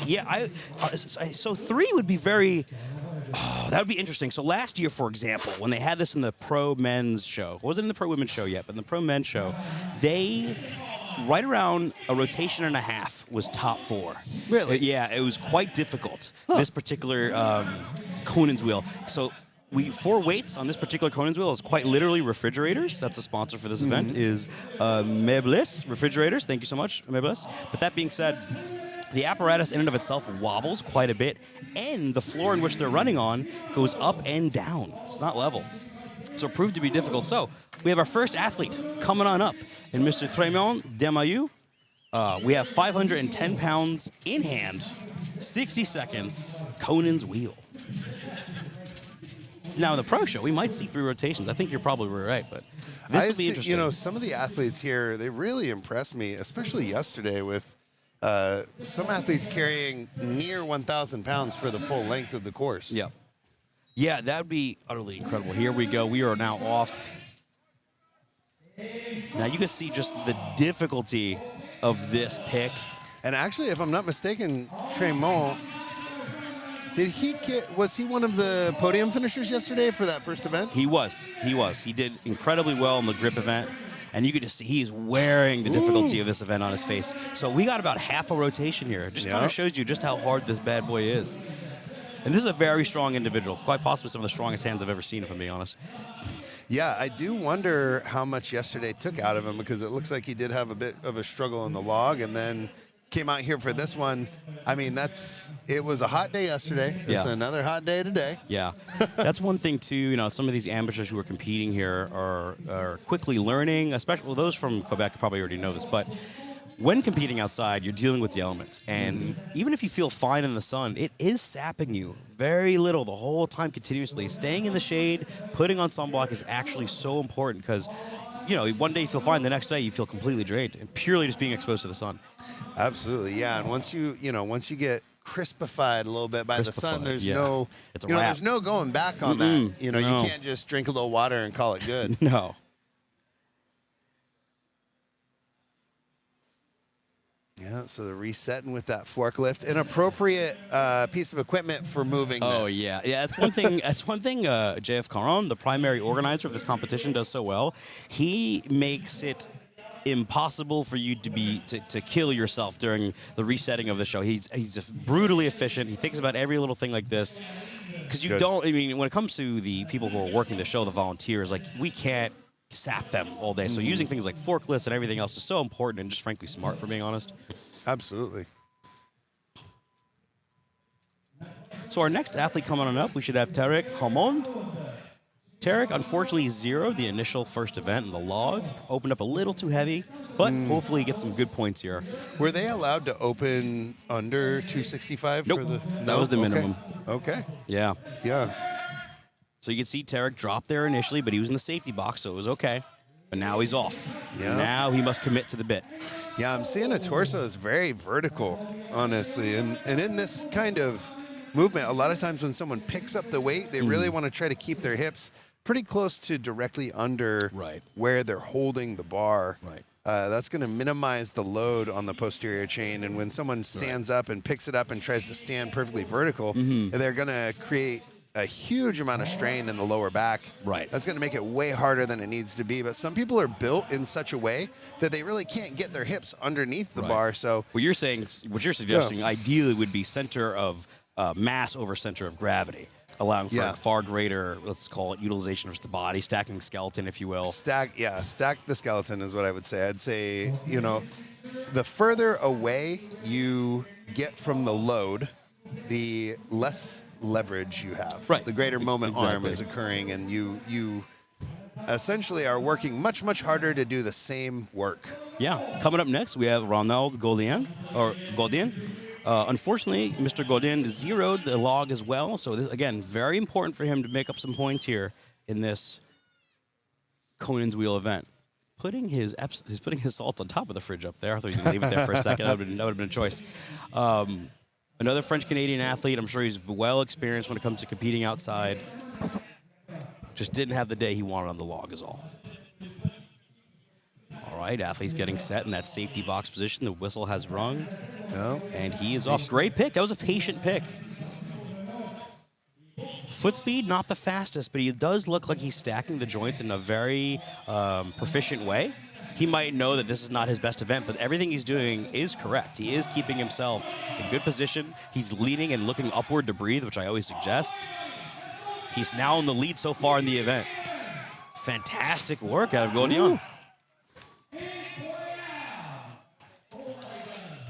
Yeah, so 3 would be very, that would be interesting. So last year, for example, when they had this in the pro men's show, it wasn't in the pro women's show yet, but in the pro men's show, they, right around a rotation and a half was top 4. Really? Yeah, it was quite difficult, this particular Conan's Wheel. So 4 weights on this particular Conan's Wheel is quite literally refrigerators. That's a sponsor for this event, is Meubles Refrigerators. Thank you so much, Meubles. But that being said, the apparatus in and of itself wobbles quite a bit, and the floor in which they're running on goes up and down. It's not level. So it proved to be difficult. So we have our first athlete coming on up. And Mr. Tremont Demayu, we have 510 pounds in hand, 60 seconds, Conan's wheel. Now, in the pro show, we might see 3 rotations. I think you're probably right, but this will be interesting. You know, some of the athletes here, they really impressed me, especially yesterday with some athletes carrying near 1,000 pounds for the full length of the course. Yeah. Yeah, that would be utterly incredible. Here we go. We are now off. Now, you can see just the difficulty of this pick. And actually, if I'm not mistaken, Tremont, was he one of the podium finishers yesterday for that first event? He was. He did incredibly well in the grip event. And you could just see he's wearing the difficulty of this event on his face. So we got about half a rotation here. It just kind of shows you just how hard this bad boy is. And this is a very strong individual. Quite possibly some of the strongest hands I've ever seen, if I'm being honest. Yeah, I do wonder how much yesterday took out of him, because it looks like he did have a bit of a struggle in the log and then came out here for this one. I mean, it was a hot day yesterday. It's another hot day today. Yeah. That's one thing, too. You know, some of these amateurs who are competing here are quickly learning, especially, well, those from Quebec probably already know this, but when competing outside, you're dealing with the elements. And even if you feel fine in the sun, it is sapping you very little the whole time continuously. Staying in the shade, putting on sunblock is actually so important because, you know, one day you feel fine, the next day you feel completely drained, and purely just being exposed to the sun. Absolutely, yeah. And once you get crispified a little bit by the sun, there's there's no going back on that. You know, you can't just drink a little water and call it good. No. Yeah, so the resetting with that forklift, an appropriate piece of equipment for moving this. Oh, yeah. Yeah, that's one thing. JF Caron, the primary organizer of this competition, does so well. He makes it impossible for you to kill yourself during the resetting of the show. He's brutally efficient. He thinks about every little thing like this. Because when it comes to the people who are working the show, the volunteers, like, we can't sap them all day. So using things like forklifts and everything else is so important and just frankly smart, for being honest. Absolutely. So our next athlete coming on up, we should have Tarek Hamond. Tarek, unfortunately, zeroed the initial first event in the log. Opened up a little too heavy, but hopefully get some good points here. Were they allowed to open under 265? Nope. That was the minimum. Okay. Yeah. Yeah. So you can see Tarek drop there initially, but he was in the safety box, so it was okay. But now he's off. Yeah. Now he must commit to the bit. Yeah, I'm seeing a torso that's very vertical, honestly. And in this kind of movement, a lot of times when someone picks up the weight, they really want to try to keep their hips pretty close to directly under where they're holding the bar. Right. That's going to minimize the load on the posterior chain. And when someone stands up and picks it up and tries to stand perfectly vertical, they're going to create a huge amount of strain in the lower back. Right. That's going to make it way harder than it needs to be. But some people are built in such a way that they really can't get their hips underneath the bar. So what you're suggesting, ideally would be center of mass over center of gravity, allowing for far greater, let's call it, utilization of the body, stacking the skeleton, if you will. Stack the skeleton is what I would say. I'd say, the further away you get from the load, the less leverage you have. Right. The greater moment arm is occurring, and you essentially are working much, much harder to do the same work. Yeah. Coming up next, we have Ronald Gaudin. Unfortunately, Mr. Gaudin zeroed the log as well. So this, again, very important for him to make up some points here in this Conan's Wheel event. He's putting his salt on top of the fridge up there. I thought he was going to leave it there for a second. That would have been a choice. Another French-Canadian athlete. I'm sure he's well experienced when it comes to competing outside. Just didn't have the day he wanted on the log is all. All right, athlete's getting set in that safety box position. The whistle has rung. No. And he is off. Great pick. That was a patient pick. Foot speed, not the fastest, but he does look like he's stacking the joints in a very proficient way. He might know that this is not his best event, but everything he's doing is correct. He is keeping himself in good position. He's leaning and looking upward to breathe, which I always suggest. He's now in the lead so far in the event. Fantastic work out of Gaudin.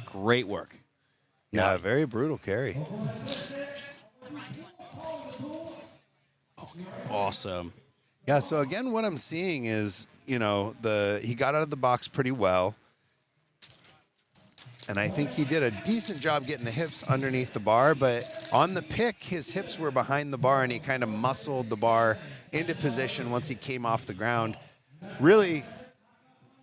Great work. Yeah, very brutal carry. Awesome. Yeah, so again, what I'm seeing is you know, he got out of the box pretty well. And I think he did a decent job getting the hips underneath the bar, but on the pick, his hips were behind the bar and he kind of muscled the bar into position once he came off the ground. Really,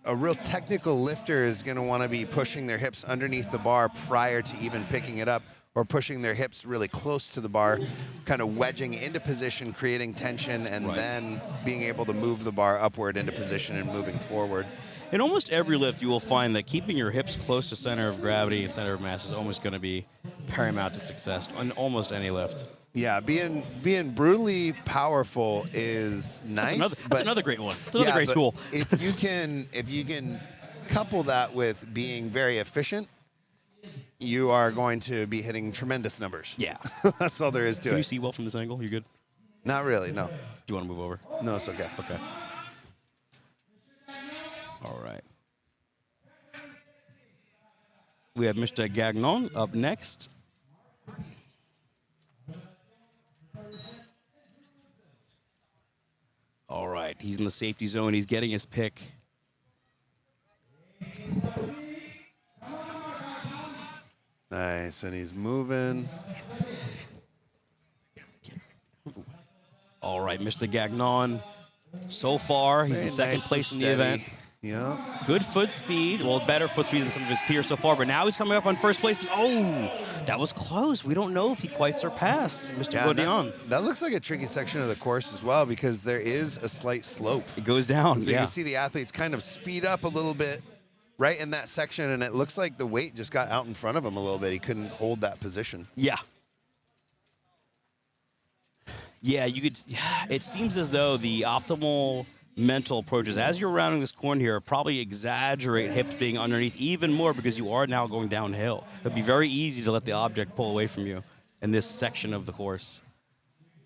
a real technical lifter is going to want to be pushing their hips underneath the bar prior to even picking it up, or pushing their hips really close to the bar, kind of wedging into position, creating tension, and then being able to move the bar upward into position and moving forward. In almost every lift, you will find that keeping your hips close to center of gravity and center of mass is almost going to be paramount to success on almost any lift. Yeah, being brutally powerful is nice. That's another great one. That's another great tool. if you can couple that with being very efficient, you are going to be hitting tremendous numbers. Yeah. That's all there is to it. Can you see well from this angle? You good? Not really, no. Do you want to move over? No, it's okay. Okay. All right. We have Mr. Gagnon up next. All right. He's in the safety zone. He's getting his pick. Nice, and he's moving. All right, Mr. Gagnon. So far, he's in second place in the event. Yeah. Good foot speed. Well, better foot speed than some of his peers so far, but now he's coming up on first place. Oh, that was close. We don't know if he quite surpassed Mr. Godion. That looks like a tricky section of the course as well, because there is a slight slope. It goes down, so you see the athletes kind of speed up a little bit right in that section, and it looks like the weight just got out in front of him a little bit. He couldn't hold that position. Yeah. Yeah, you could. It seems as though the optimal mental approaches as you're rounding this corner here probably exaggerate hips being underneath even more, because you are now going downhill. It'd be very easy to let the object pull away from you in this section of the course.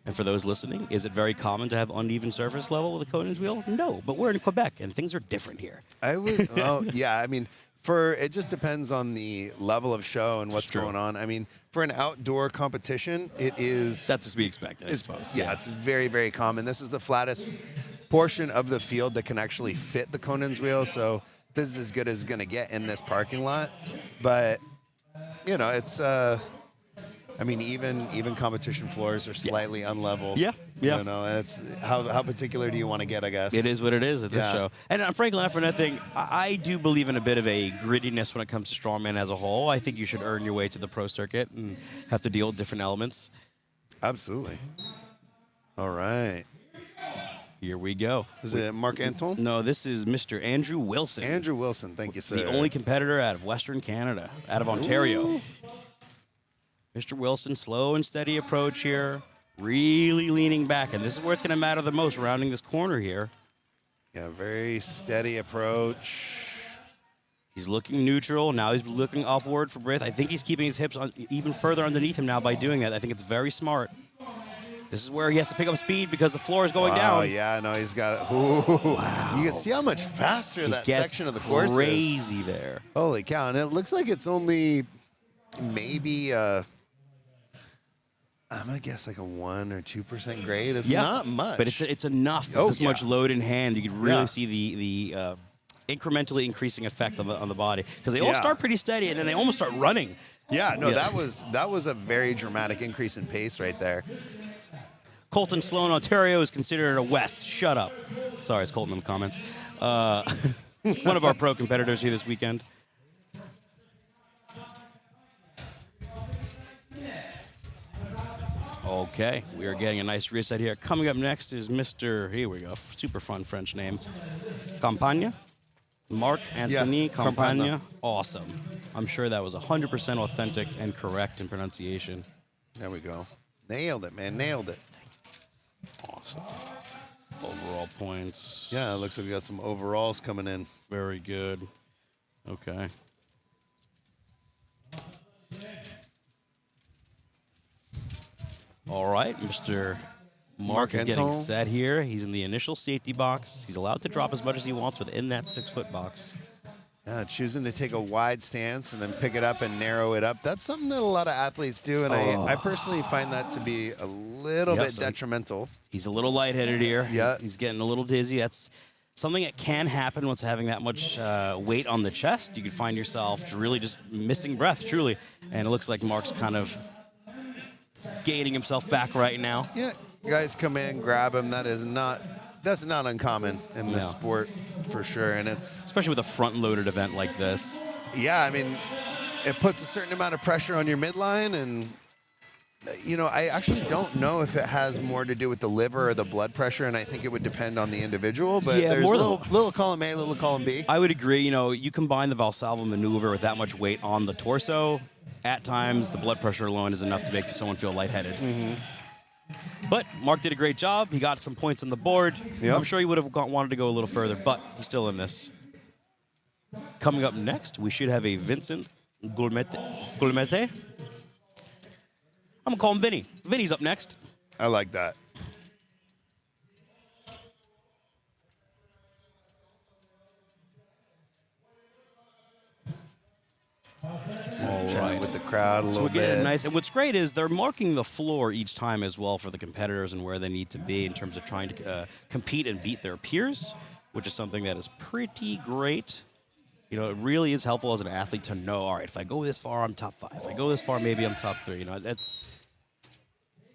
And for those listening, is it very common to have uneven surface level with a Conan's wheel? No, but we're in Quebec and things are different here. Yeah, I mean, it just depends on the level of show and what's going on. I mean, for an outdoor competition, that's to be expected, I suppose. Yeah, it's very, very common. This is the flattest portion of the field that can actually fit the Conan's wheel, so this is as good as it's going to get in this parking lot. But you know, it's I mean, even competition floors are slightly unlevel. Yeah. You know, and it's how particular do you want to get, I guess. It is what it is at this show. And frankly, not for nothing, I do believe in a bit of a grittiness when it comes to strongman as a whole. I think you should earn your way to the pro circuit and have to deal with different elements. Absolutely. All right. Here we go. Is it Marc Anton? No, this is Mr. Andrew Wilson. Andrew Wilson, thank you, sir. The only competitor out of Western Canada, out of Ontario. Ooh. Mr. Wilson, slow and steady approach here, really leaning back, and this is where it's going to matter the most, rounding this corner here. Yeah, very steady approach. He's looking neutral. Now he's looking upward for breath. I think he's keeping his hips even further underneath him now by doing that. I think it's very smart. This is where he has to pick up speed because the floor is going down. Oh, yeah, no, he's got it. Ooh. Wow. You can see how much faster that section of the course is. Crazy there. Holy cow. And it looks like it's only maybe, I'm going to guess like a 1 or 2% grade. It's not much. But it's enough with this much load in hand. You can really see the incrementally increasing effect on the body. Because they all start pretty steady, and then they almost start running. Yeah, no, that was a very dramatic increase in pace right there. Colton Sloan, Ontario is considered a West. Shut up. Sorry, it's Colton in the comments. One of our pro competitors here this weekend. Okay, we are getting a nice reset here. Coming up next is Mr. Here we go. Super fun French name. Campagne. Marc Anthony Campagne. Awesome. I'm sure that was 100% authentic and correct in pronunciation. There we go. Nailed it, man. Nailed it. Awesome. Overall points. Yeah, it looks like we got some overalls coming in. Very good. Okay. All right, Mr. Marc is getting set here. He's in the initial safety box. He's allowed to drop as much as he wants within that 6-foot box. Yeah, choosing to take a wide stance and then pick it up and narrow it up. That's something that a lot of athletes do, and I personally find that to be a little bit detrimental. He's a little lightheaded here. Yeah. He's getting a little dizzy. That's something that can happen once having that much weight on the chest. You could find yourself really just missing breath, truly. And it looks like Mark's kind of gaining himself back right now. Yeah, guys come in, grab him. That's not uncommon in this sport, for sure. And it's especially with a front-loaded event like this. Yeah, I mean, it puts a certain amount of pressure on your midline, and I actually don't know if it has more to do with the liver or the blood pressure, and I think it would depend on the individual. But Yeah, there's more little column A, little column B. I would agree. You combine the Valsalva maneuver with that much weight on the torso. At times, the blood pressure alone is enough to make someone feel lightheaded. But Mark did a great job. He got some points on the board. Yep. I'm sure he would have wanted to go a little further, but he's still in this. Coming up next, we should have a Vincent Gourmete. I'm going to call him Vinny. Vinny's up next. I like that. Chatting with the crowd a little We're getting bit. nice. And what's great is they're marking the floor each time as well for the competitors and where they need to be in terms of trying to compete and beat their peers, which is something that is pretty great. It really is helpful as an athlete to know, all right, if I go this far, I'm top 5. If I go this far, maybe I'm top 3. That's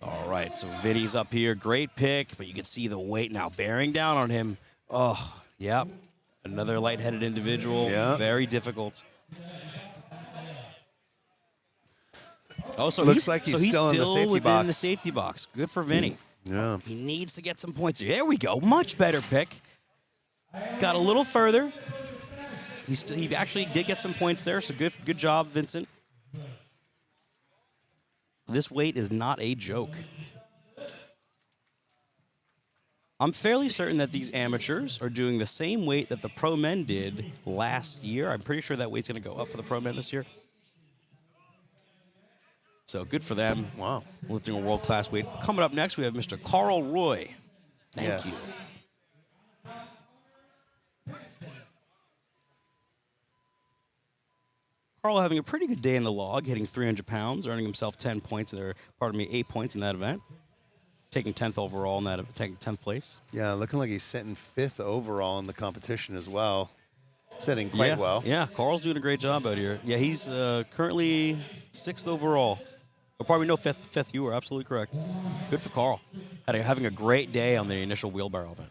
all right. So Vinny's up here. Great pick, but you can see the weight now bearing down on him. Oh, yeah. Another lightheaded individual. Yeah. Very difficult. Oh, so Looks like he's still in the safety within box. the safety box. Good for Vinny. Yeah. He needs to get some points here. There we go. Much better pick. Got a little further. He actually did get some points there, so good job, Vincent. This weight is not a joke. I'm fairly certain that these amateurs are doing the same weight that the pro men did last year. I'm pretty sure that weight's going to go up for the pro men this year. So good for them. Wow. Lifting a world-class weight. Coming up next, we have Mr. Carl Roy. Thank you. Carl having a pretty good day in the log, hitting 300 pounds, earning himself 10 points, 8 points in that event. Taking 10th overall in that, taking 10th place. Yeah, looking like he's sitting 5th overall in the competition as well. Sitting quite well. Yeah, Carl's doing a great job out here. Yeah, he's currently 6th overall. Or probably no 5th. You were absolutely correct. Good for Carl. Having a great day on the initial wheelbarrow event.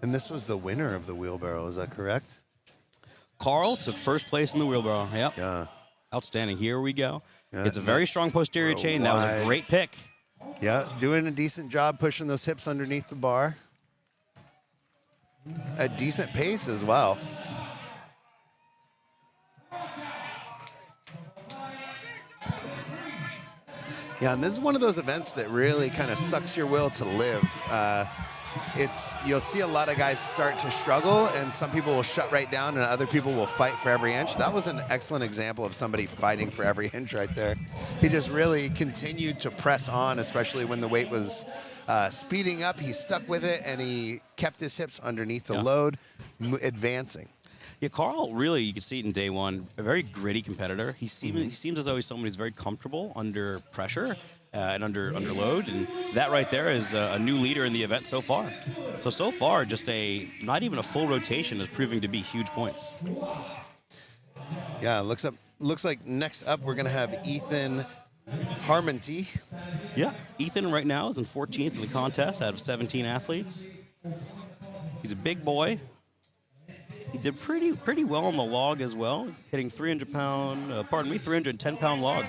And this was the winner of the wheelbarrow, is that correct? Carl took first place in the wheelbarrow. Yep. Yeah. Outstanding. Here we go. Yeah, It's a very strong posterior chain. That was a great pick. Yeah, doing a decent job pushing those hips underneath the bar. A decent pace as well. Yeah, and this is one of those events that really kind of sucks your will to live. You'll see a lot of guys start to struggle, and some people will shut right down, and other people will fight for every inch. That was an excellent example of somebody fighting for every inch right there. He just really continued to press on, especially when the weight was speeding up. He stuck with it, and he kept his hips underneath the load, advancing. Yeah, Carl, really, you can see it in day one, a very gritty competitor. He seems as though he's someone who's very comfortable under pressure and under load, and that right there is a new leader in the event so far. So far, just not even a full rotation is proving to be huge points. Yeah, looks like next up we're going to have Ethan Harmonty. Yeah, Ethan right now is in 14th in the contest out of 17 athletes. He's a big boy. He did pretty well on the log as well, hitting 310-pound log.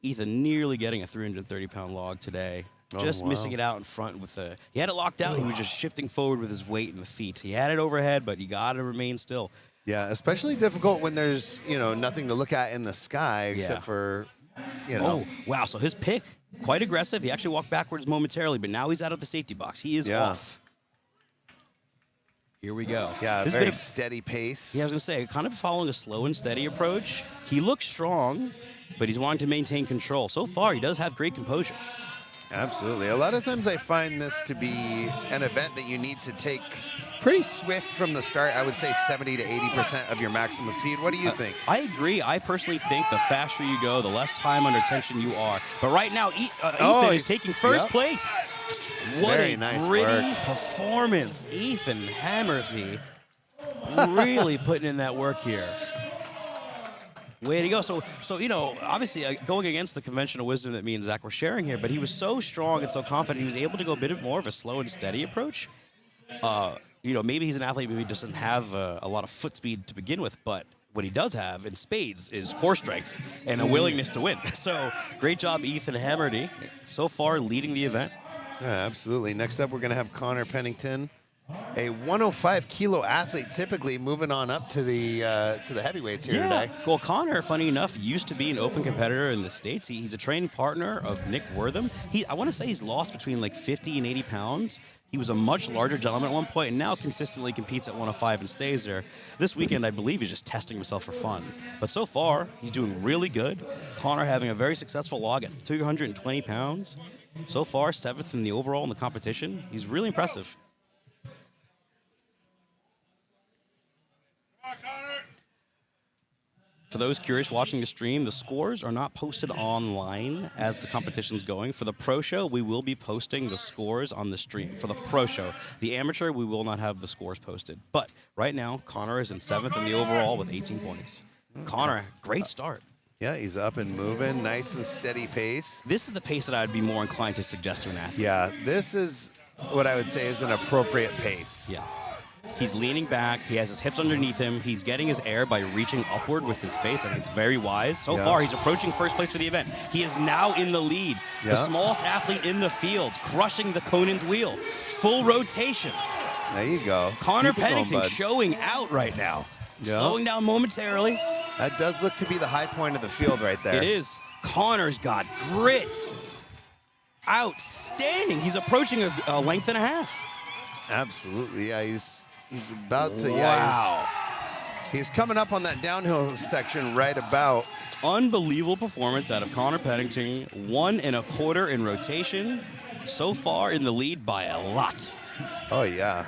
Ethan nearly getting a 330-pound log today. Just missing it out in front with he had it locked out. He was just shifting forward with his weight and the feet. He had it overhead, but you got to remain still. Yeah, especially difficult when there's, nothing to look at in the sky except for, Oh, wow. So his pick, quite aggressive. He actually walked backwards momentarily, but now he's out of the safety box. He is off. Here we go. Yeah, very steady pace. Yeah, I was going to say, kind of following a slow and steady approach. He looks strong, but he's wanting to maintain control. So far, he does have great composure. Absolutely. A lot of times I find this to be an event that you need to take pretty swift from the start. I would say 70 to 80% of your maximum speed. What do you think? I agree. I personally think the faster you go, the less time under tension you are. But right now, Ethan is taking first place. What Very a nice gritty work. performance. Ethan Hammerty really putting in that work here. Way to go. So obviously going against the conventional wisdom that me and Zach were sharing here, but he was so strong and so confident, he was able to go a bit more of a slow and steady approach. Maybe he's an athlete, maybe he doesn't have a lot of foot speed to begin with, but what he does have in spades is core strength and a willingness to win. So great job, Ethan Hammerty, so far leading the event. Yeah, absolutely. Next up, we're going to have Connor Pennington, a 105-kilo athlete, typically moving on up to the heavyweights here today. Well, Connor, funny enough, used to be an open competitor in the States. He's a training partner of Nick Wortham. I want to say he's lost between like 50 and 80 pounds. He was a much larger gentleman at one point and now consistently competes at 105 and stays there. This weekend, I believe, he's just testing himself for fun. But so far, he's doing really good. Connor having a very successful log at 220 pounds. So far, 7th in the overall in the competition. He's really impressive. For those curious watching the stream, the scores are not posted online as the competition's going. For the pro show, we will be posting the scores on the stream. For the pro show, the amateur, we will not have the scores posted. But right now, Connor is in 7th in the overall with 18 points. Connor, great start. Yeah, he's up and moving, nice and steady pace. This is the pace that I'd be more inclined to suggest to an athlete. Yeah, this is what I would say is an appropriate pace. Yeah. He's leaning back. He has his hips underneath him. He's getting his air by reaching upward with his face. I think it's very wise. So far, he's approaching first place for the event. He is now in the lead. The smallest athlete in the field, crushing the Conan's wheel. Full rotation. There you go. Connor Keep it going, Pennington bud. showing out right now. Slowing down momentarily. That does look to be the high point of the field right there. It is. Connor's got grit. Outstanding. He's approaching a length and a half. Absolutely. Yeah, he's about to. Wow. Yeah, he's coming up on that downhill section right about. Unbelievable performance out of Connor Pennington. 1 1/4 in rotation. So far in the lead by a lot. Oh, yeah.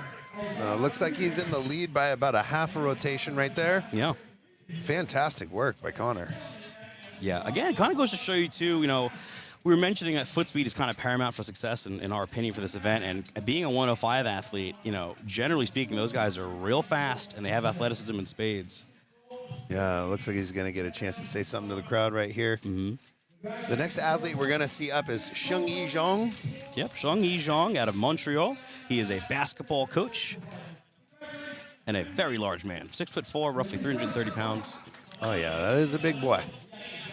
Looks like he's in the lead by about a half a rotation right there. Yeah. Fantastic work by Connor. Yeah. Again, it kind of goes to show you, too, we were mentioning that foot speed is kind of paramount for success, in our opinion, for this event. And being a 105 athlete, generally speaking, those guys are real fast and they have athleticism in spades. Yeah, looks like he's going to get a chance to say something to the crowd right here. Mm-hmm. The next athlete we're going to see up is Sheng-Yi Zhang. Yep, Sheng-Yi Zhang out of Montreal. He is a basketball coach and a very large man. 6'4", roughly 330 pounds. Oh, yeah, that is a big boy.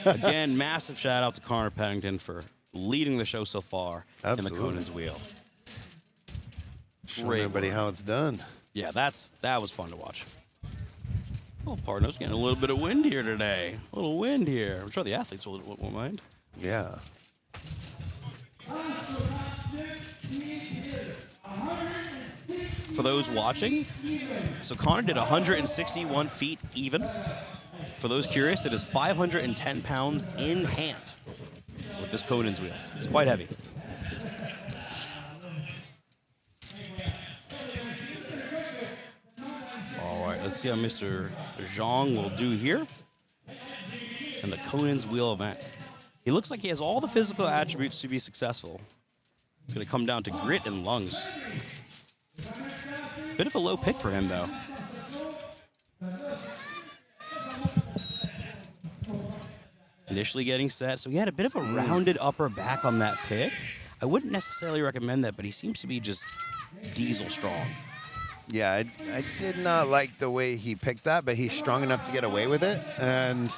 Again, massive shout out to Connor Pennington for leading the show so far in the Conan's wheel. Showing everybody how it's done. Yeah, that was fun to watch. Oh, partners, getting a little bit of wind here today. A little wind here. I'm sure the athletes won't mind. Yeah. For those watching, so Connor did 161 feet even. For those curious, that is 510 pounds in hand with this Conan's wheel. It's quite heavy. All right, let's see how Mr. Zhang will do here in the Conan's wheel event. He looks like he has all the physical attributes to be successful. It's going to come down to grit and lungs. Bit of a low pick for him, though. Initially getting set, so he had a bit of a rounded upper back on that pick. I wouldn't necessarily recommend that, but he seems to be just diesel strong. Yeah, I did not like the way he picked that, but he's strong enough to get away with it. And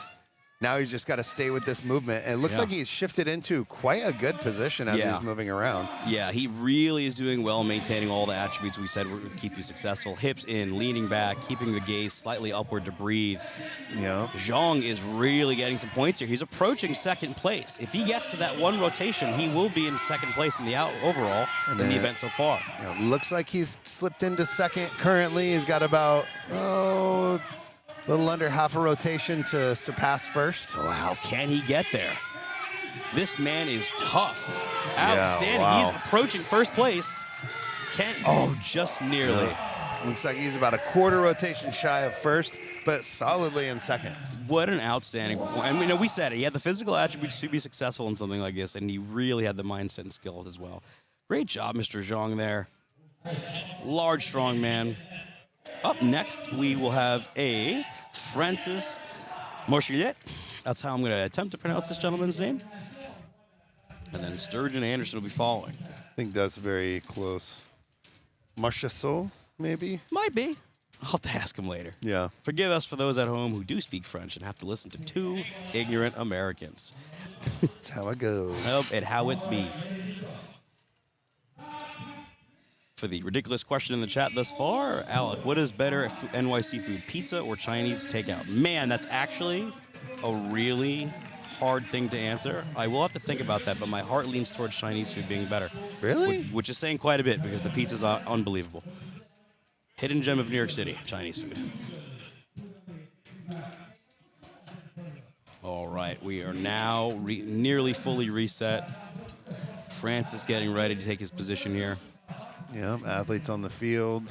now he's just got to stay with this movement. It looks like he's shifted into quite a good position as he's moving around. Yeah, he really is doing well, maintaining all the attributes we said would keep you successful. Hips in, leaning back, keeping the gaze slightly upward to breathe. Yeah. Zhang is really getting some points here. He's approaching second place. If he gets to that one rotation, he will be in second place in the overall in the event so far. Looks like he's slipped into second currently. He's got about, a little under half a rotation to surpass first. So how can he get there? This man is tough. Outstanding. wow. He's approaching first place. Just nearly. Yeah. Looks like he's about a quarter rotation shy of first, but solidly in second. What an outstanding performance. And we said it. He had the physical attributes to be successful in something like this, and he really had the mindset and skill as well. Great job, Mr. Zhang there. Large, strong man. Up next, we will have a Francis Morchillet. That's how I'm going to attempt to pronounce this gentleman's name. And then Sturgeon Anderson will be following. I think that's very close. Marchessault, maybe? Might be. I'll have to ask him later. Yeah. Forgive us for those at home who do speak French and have to listen to two ignorant Americans. That's how it goes. And how it be. For the ridiculous question in the chat thus far, Alec, what is better, NYC food, pizza or Chinese takeout? Man, that's actually a really hard thing to answer. I will have to think about that, but my heart leans towards Chinese food being better. Really? Which is saying quite a bit because the pizza's unbelievable. Hidden gem of New York City, Chinese food. All right, we are now nearly fully reset. Francis getting ready to take his position here. Yeah, athletes on the field.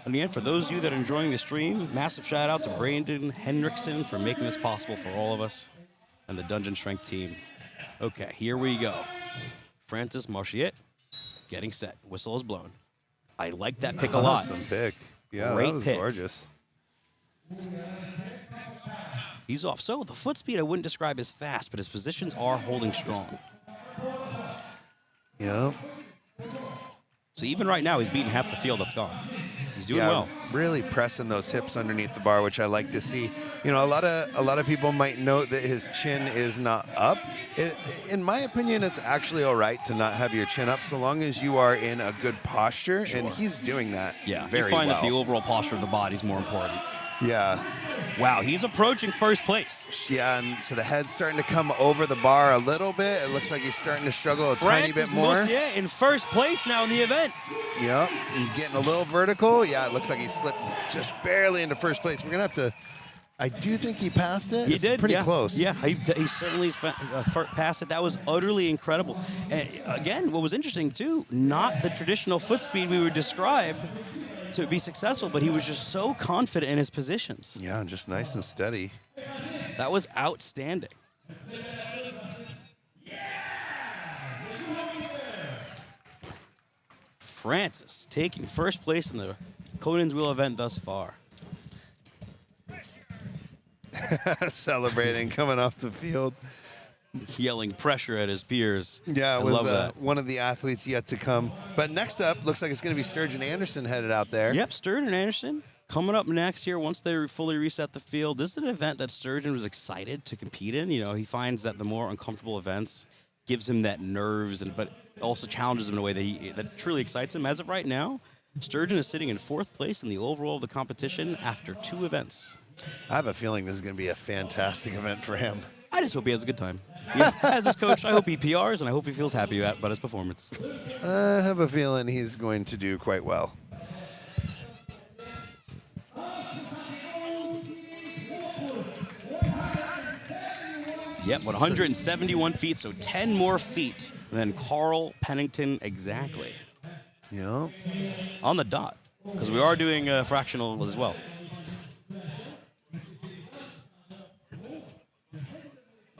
And again, for those of you that are enjoying the stream, massive shout out to Brandon Henriksen for making this possible for all of us and the Dungeon Strength team. Okay, here we go. Francis Morchillet getting set. Whistle is blown. I like that pick a lot. Awesome pick. Yeah, Great that was pick. gorgeous. He's off. So the foot speed I wouldn't describe as fast, but his positions are holding strong. Yeah. So even right now, he's beating half the field that's gone. He's doing Yeah, well. really pressing those hips underneath the bar, which I like to see. You know, a lot of people might note that his chin is not up. In my opinion, it's actually all right to not have your chin up so long as you are in a good posture, and he's doing that Yeah, very you find well. that the overall posture of the body is more important. Yeah. Wow, he's approaching first place. Yeah, and so the head's starting to come over the bar a little bit. It looks like he's starting to struggle a tiny bit more. Morchillet in first place now in the event. Yep, and getting a little vertical. Yeah, it looks like he slipped just barely into first place. We're going to have to, I do think he passed it. He It's did, pretty yeah. close. Yeah, he certainly passed it. That was utterly incredible. And again, what was interesting too, not the traditional foot speed we would describe to be successful, but he was just so confident in his positions. Yeah, just nice and steady. That was outstanding. Francis taking first place in the Conan's Wheel event thus far. Celebrating, coming off the field. Yelling pressure at his peers. Yeah, I with love that. one of the athletes yet to come. But next up, looks like it's going to be Sturgeon Anderson headed out there. Yep, Sturgeon Anderson coming up next year once they fully reset the field. This is an event that Sturgeon was excited to compete in. You know, he finds that the more uncomfortable events gives him that nerves, but also challenges him in a way that truly excites him. As of right now, Sturgeon is sitting in fourth place in the overall of the competition after 2 events. I have a feeling this is going to be a fantastic event for him. I just hope he has a good time. Yeah, as his coach, I hope he PRs, and I hope he feels happy about his performance. I have a feeling he's going to do quite well. Yep, 171 feet, so 10 more feet than Carl Pennington exactly. Yeah. On the dot, because we are doing fractional as well.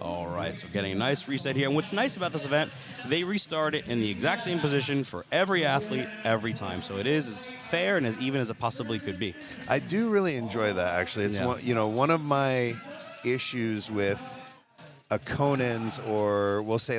All right, so getting a nice reset here. And what's nice about this event, they restart it in the exact same position for every athlete every time. So it is as fair and as even as it possibly could be. I do really enjoy that, actually. It's one of my issues with a Conan's, or we'll say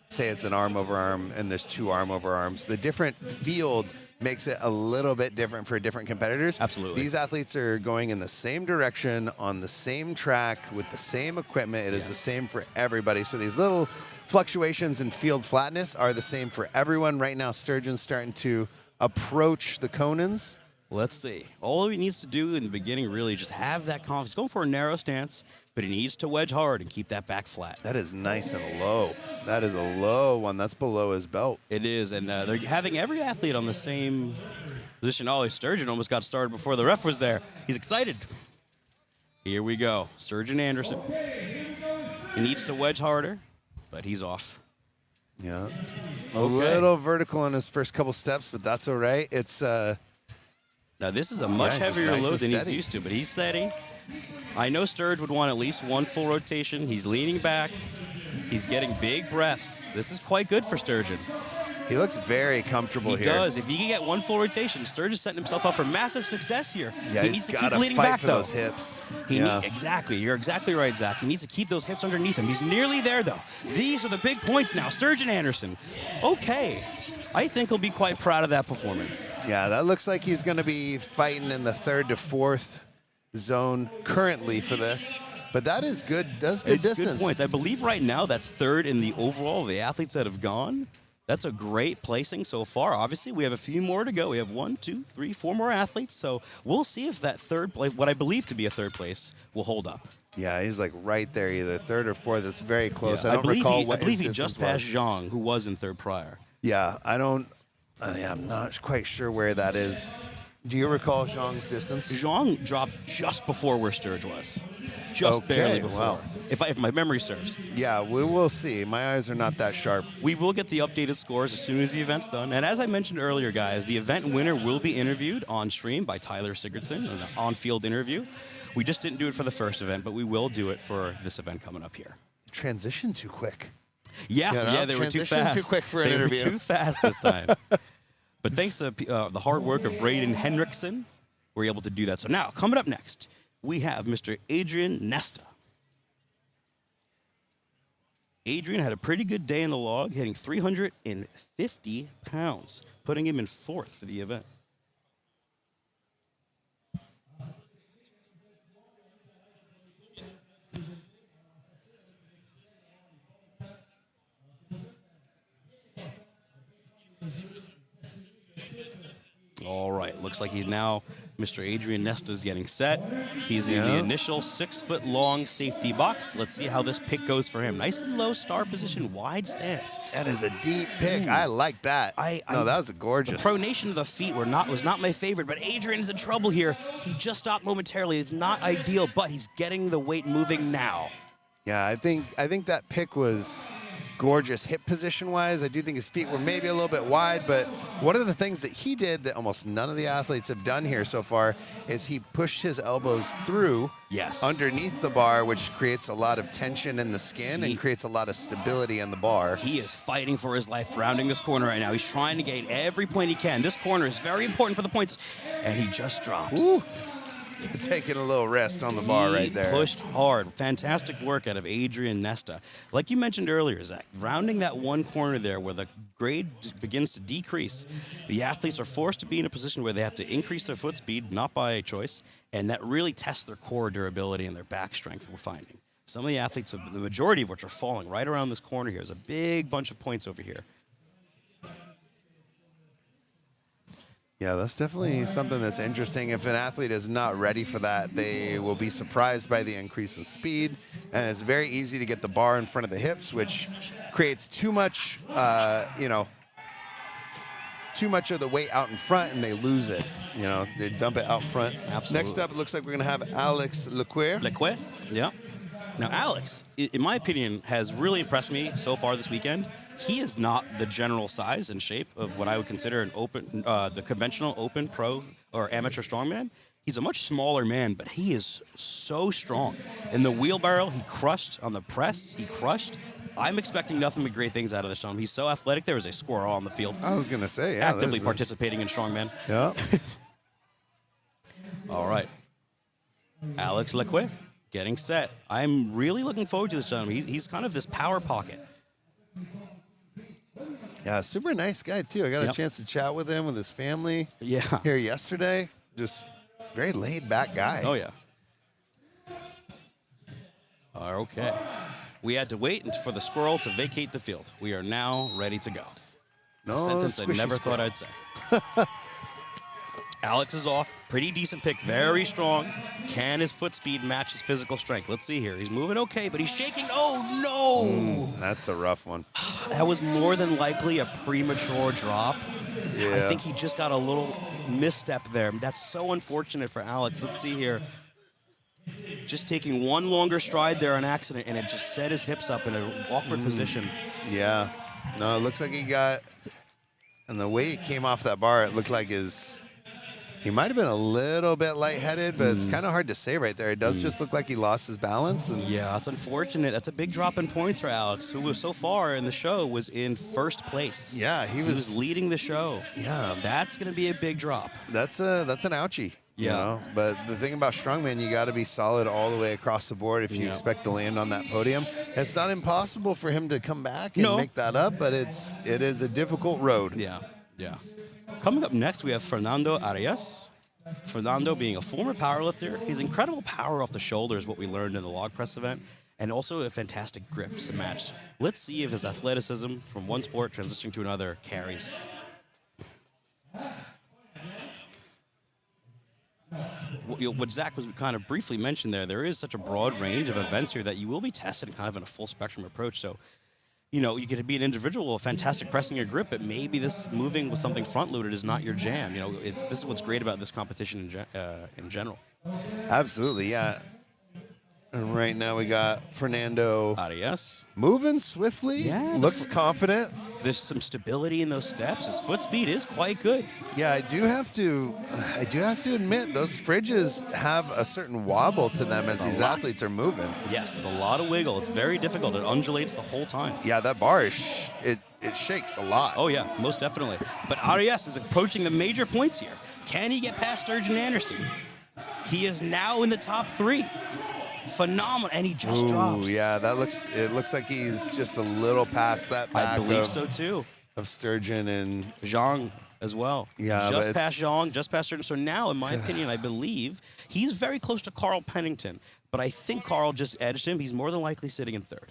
it's an arm over arm and there's 2 arm over arms. The different field makes it a little bit different for different competitors. Absolutely. These athletes are going in the same direction on the same track with the same equipment. It is the same for everybody. So these little fluctuations in field flatness are the same for everyone. Right now, Sturgeon's starting to approach the Conans. Let's see. All he needs to do in the beginning, really, just have that confidence. He's going for a narrow stance, but he needs to wedge hard and keep that back flat. That is nice and low. That is a low one. That's below his belt. It is, and they're having every athlete on the same position. Oh, Sturgeon almost got started before the ref was there. He's excited. Here we go. Sturgeon Anderson. He needs to wedge harder, but he's off. Yeah. A little vertical on his first couple steps, but that's all right. It's Now, this is a much heavier nice load and than he's steady. used to, but he's steady. I know Sturge would want at least one full rotation. He's leaning back. He's getting big breaths. This is quite good for Sturgeon. he looks very comfortable He here. does. If he can get one full rotation, Sturge is setting himself up for massive success here. Yeah, he he's needs to got keep to leaning fight back, for though. those hips. Exactly. You're exactly right, Zach. He needs to keep those hips underneath him. He's nearly there, though. These are the big points now. Sturgeon Anderson. Okay. I think he'll be quite proud of that performance. Yeah, that looks like he's going to be fighting in the 3rd to 4th zone currently for this. But that is good. That's good It's distance. good points. I believe right now that's 3rd in the overall of the athletes that have gone. That's a great placing so far. Obviously, we have a few more to go. We have 1, 2, 3, 4 more athletes. So we'll see if that third place, what I believe to be a 3rd place, will hold up. Yeah, he's like right there, either 3rd or 4th. It's very close. Yeah, I don't recall he, what I believe his he just distance passed was. Zhang, who was in 3rd prior. Yeah, I'm not quite sure where that is. Do you recall Zhang's distance? Zhang dropped just before where Sturge was. Just barely before. wow. If my memory serves. Yeah, we will see. My eyes are not that sharp. We will get the updated scores as soon as the event's done. And as I mentioned earlier, guys, the event winner will be interviewed on stream by Tyler Sigurdsson, an on-field interview. We just didn't do it for the first event, but we will do it for this event coming up here. Transition too quick. Yeah, You know, they were too transition fast. too quick for an they interview. were too fast this time. But thanks to the hard work of Braden Henriksen, we're able to do that. So now, coming up next, we have Mr. Adrian Nesta. Adrian had a pretty good day in the log, hitting 350 pounds, putting him in 4th for the event. All right, looks like he's now, Mr. Adrian Nesta's getting set. He's in the initial 6-foot-long safety box. Let's see how this pick goes for him. Nice and low start position, wide stance. That is a deep pick. I like that. No, that was gorgeous. The pronation of the feet was not my favorite, but Adrian's in trouble here. He just stopped momentarily. It's not ideal, but he's getting the weight moving now. Yeah, I think that pick was gorgeous hip position wise. I do think his feet were maybe a little bit wide, but one of the things that he did that almost none of the athletes have done here so far is he pushed his elbows through underneath the bar, which creates a lot of tension in the skin and creates a lot of stability in the bar. He is fighting for his life rounding this corner right now. He's trying to gain every point he can. This corner is very important for the points, and he just drops. Ooh. Taking a little rest on the bar right there. Pushed hard. Fantastic work out of Adrian Nesta. Like you mentioned earlier, Zach, rounding that one corner there where the grade begins to decrease, the athletes are forced to be in a position where they have to increase their foot speed, not by choice, and that really tests their core durability and their back strength, we're finding. Some of the athletes, the majority of which are falling right around this corner here. There's a big bunch of points over here. Yeah, that's definitely something that's interesting. If an athlete is not ready for that, they will be surprised by the increase in speed. And it's very easy to get the bar in front of the hips, which creates too much, too much of the weight out in front, and they lose it. You know, they dump it out front. Absolutely. Next up, it looks like we're going to have Alex Lequer. Lequer, yeah. Now, Alex, in my opinion, has really impressed me so far this weekend. He is not the general size and shape of what I would consider an open, the conventional open pro or amateur strongman. He's a much smaller man, but he is so strong. In the wheelbarrow, he crushed. On the press, he crushed. I'm expecting nothing but great things out of this gentleman. He's so athletic. There was a squirrel on the field. I was going to say, yeah. Actively participating in strongman. Yeah. All right. Alex Lequer getting set. I'm really looking forward to this gentleman. He's kind of this power pocket. Yeah, super nice guy, too. I got a chance to chat with him, with his family here yesterday. Just very laid-back guy. Oh, yeah. Okay. We had to wait for the squirrel to vacate the field. We are now ready to go. No A sentence I never squirrel. thought I'd say. Alex is off. Pretty decent pick. Very strong. Can his foot speed match his physical strength? Let's see here. He's moving okay, but he's shaking. Oh, no. That's a rough one. That was more than likely a premature drop. Yeah. I think he just got a little misstep there. That's so unfortunate for Alex. Let's see here. just taking one longer stride there on accident, and it just set his hips up in an awkward position. Yeah. No, it looks like he got, and the way he came off that bar, it looked like he might have been a little bit lightheaded, but it's kind of hard to say right there. It does just look like he lost his balance. And Yeah, it's unfortunate. That's a big drop in points for Alex, who was so far in the show was in first place. yeah, He was leading the show. Yeah. That's going to be a big drop. That's an ouchie. Yeah. You know? But the thing about Strongman, you got to be solid all the way across the board if you Yeah. expect to land on that podium. It's not impossible for him to come back and No. make that up, but it is a difficult road. Yeah, yeah. Coming up next, we have Fernando Arias. Fernando being a former powerlifter, his incredible power off the shoulder is what we learned in the log press event, and also a fantastic grips to match. Let's see if his athleticism from one sport transitioning to another carries. What Zach was kind of briefly mentioned there is such a broad range of events here that you will be tested kind of in a full spectrum approach. So, you know, you could be an individual, a fantastic pressing your grip, but maybe this moving with something front-loaded is not your jam. You know, this is what's great about this competition in general. Absolutely, yeah. And right now we got Fernando Arias. moving swiftly, Yeah, looks confident. There's some stability in those steps. His foot speed is quite good. Yeah, I do have to admit those fridges have a certain wobble to them as these athletes are moving. Yes, there's a lot of wiggle. It's very difficult. It undulates the whole time. Yeah, that bar it shakes a lot. Oh, yeah, most definitely. But Arias is approaching the major points here. Can he get past Sturgeon Anderson? He is now in the top 3. Phenomenal, and he just drops. Yeah, it looks like he's just a little past that back I believe so too. of Sturgeon and Zhang as well. Yeah, just but past Zhang, just past Sturgeon. So now, in my opinion, I believe he's very close to Carl Pennington, but I think Carl just edged him. He's more than likely sitting in 3rd.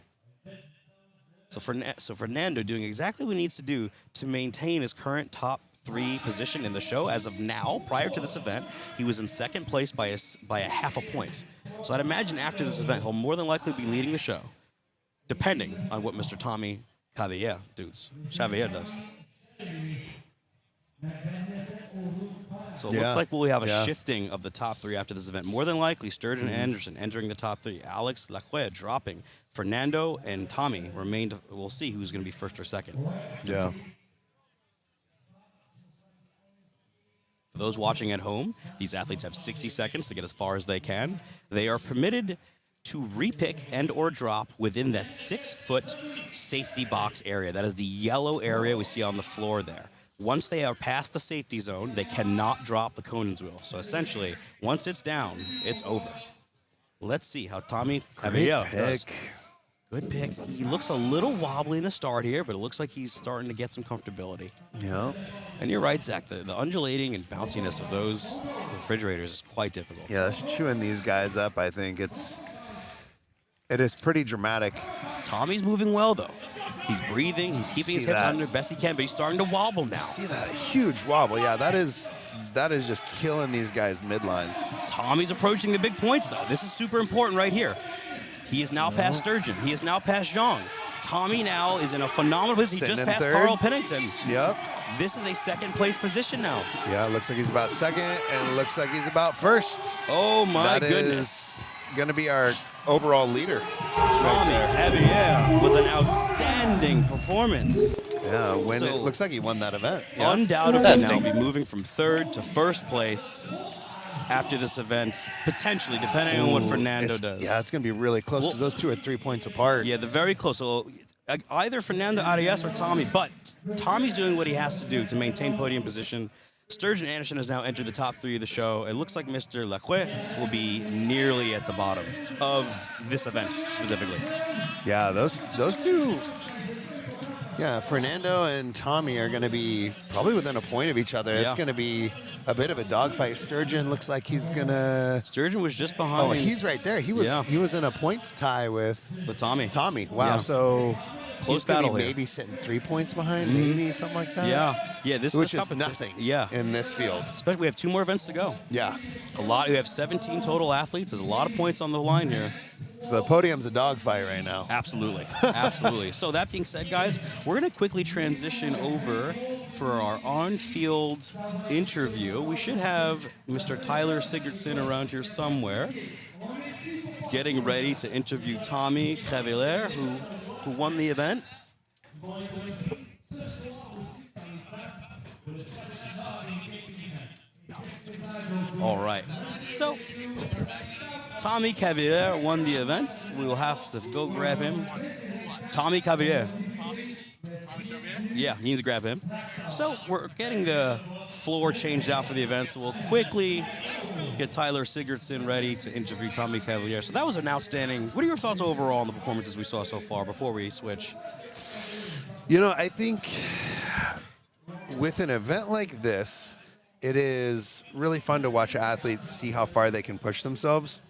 So Fernando doing exactly what he needs to do to maintain his current top 3 position in the show. As of now, prior to this event, he was in 2nd place by a half a point. So I'd imagine after this event, he'll more than likely be leading the show, depending on what Mr. Tommy Xavier does. So it looks like we'll have a shifting of the top 3 after this event. More than likely, Sturgeon Anderson entering the top 3. Alex Lacroix dropping. Fernando and Tommy remained. We'll see who's going to be 1st or 2nd. yeah. For those watching at home, these athletes have 60 seconds to get as far as they can. They are permitted to repick and or drop within that 6-foot safety box area. That is the yellow area we see on the floor there. Once they are past the safety zone, they cannot drop the Conan's wheel. So essentially, once it's down, it's over. Let's see how Tommy Cabello does. Good pick. He looks a little wobbly in the start here, but it looks like he's starting to get some comfortability. Yeah. And you're right, Zach. The undulating and bounciness of those refrigerators is quite difficult. Yeah, that's chewing these guys up. I think it is pretty dramatic. Tommy's moving well, though. He's breathing. He's keeping his hips that? under best he can, but he's starting to wobble now. See that huge wobble? Yeah, that is just killing these guys midlines. Tommy's approaching the big points, though. This is super important right here. He is now past Sturgeon. He is now past Zhang. Tommy now is in a phenomenal position. He Sitting just in passed 3rd. Carl Pennington. Yep. This is a 2nd place position now. Yeah, it looks like he's about 2nd, and it looks like he's about 1st. Oh, my That goodness. is going to be our overall leader. Tommy Xavier with an outstanding performance. Yeah, it So- looks like he won that event. Yeah. Undoubtedly now be moving from 3rd to 1st place after this event, potentially, depending on what Fernando does. Yeah, it's going to be really close because those two are 3 points apart. Yeah, they're very close. So either Fernando Arias or Tommy, but Tommy's doing what he has to do to maintain podium position. Sturgeon Anderson has now entered the top 3 of the show. It looks like Mr. Lacroix will be nearly at the bottom of this event specifically. Yeah, those two. Yeah, Fernando and Tommy are going to be probably within a point of each other. Yeah. It's going to be a bit of a dogfight. Sturgeon looks like he's going to. Sturgeon was just behind. Oh, he's right there. He was in a points tie with Tommy. Tommy. Wow. Yeah. So Close he's going to battle be here. maybe sitting 3 points behind, maybe something like that. Yeah. This Which is competition- nothing. Yeah. In this field. Especially we have 2 more events to go. Yeah. We have 17 total athletes. There's a lot of points on the line here. So the podium's a dogfight right now. Absolutely. Absolutely. So that being said, guys, we're going to quickly transition over for our on-field interview. We should have Mr. Tyler Sigurdsson around here somewhere. getting ready to interview Tommy Cavalier, who won the event. All right. So, Tommy Cavalier won the event. We will have to go grab him. Tommy Cavalier. Yeah, you need to grab him. So, we're getting the floor changed out for the event, so we'll quickly get Tyler Sigurdsson ready to interview Tommy Cavalier. So that was an outstanding. What are your thoughts overall on the performances we saw so far before we switch? You know, I think with an event like this, it is really fun to watch athletes see how far they can push themselves.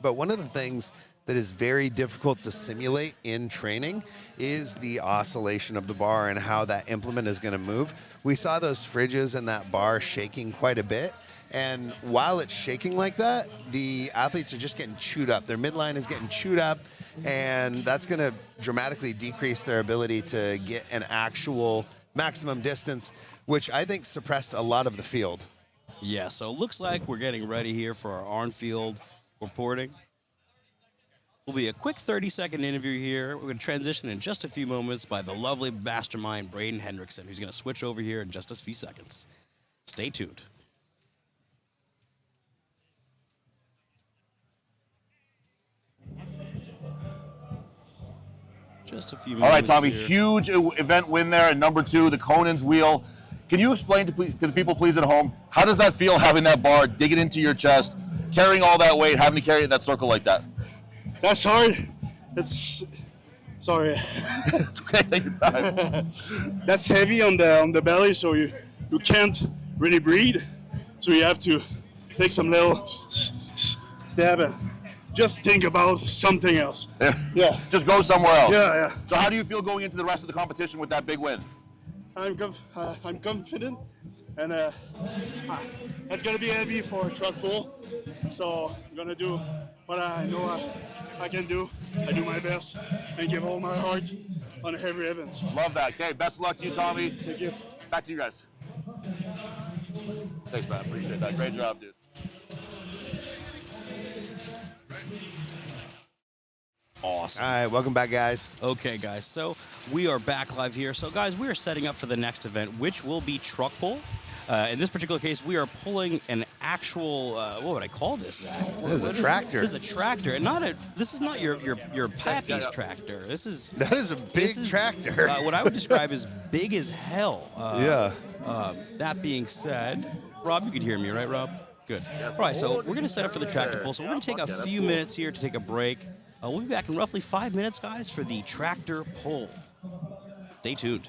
But one of the things that is very difficult to simulate in training is the oscillation of the bar and how that implement is going to move. We saw those fridges and that bar shaking quite a bit. And while it's shaking like that, the athletes are just getting chewed up. Their midline is getting chewed up, and that's going to dramatically decrease their ability to get an actual maximum distance, which I think suppressed a lot of the field. Yeah, so it looks like we're getting ready here for our on-field reporting. Will be a quick 30-second interview here. We're going to transition in just a few moments by the lovely mastermind Braden Hendrickson, who's going to switch over here in just a few seconds. Stay tuned. Just a few minutes. All right, Tommy, here. huge event win there at number 2, the Conan's Wheel. Can you explain to the people, please, at home, how does that feel having that bar, digging into your chest, carrying all that weight, having to carry it in that circle like that? That's hard. That's sorry. It's okay, take your time. That's heavy on the belly, so you can't really breathe. So you have to take some little stab and just think about something else. Yeah. Just go somewhere else. Yeah. So how do you feel going into the rest of the competition with that big win? I'm confident, and it's gonna be heavy for a truck pull. So I'm gonna do what I know I can do. I do my best and give all my heart on every event. Love that. Okay, best of luck to you, Tommy. Thank you. Back to you guys. Thanks, man. Appreciate that. Great job, dude. Awesome. All right, welcome back, guys. Okay, guys, so we are back live here. So, guys, we are setting up for the next event, which will be truck pull. In this particular case, we are pulling an actual, what would I call this, Zach? This is a tractor. This is a tractor, and this is not your pappy's tractor. That is a big tractor. What I would describe as big as hell. Yeah. That being said, Rob, you could hear me, right, Rob? Good. All right, so we're going to set up for the tractor pull. So we're going to take a few minutes here to take a break. We'll be back in roughly 5 minutes, guys, for the tractor pull. Stay tuned.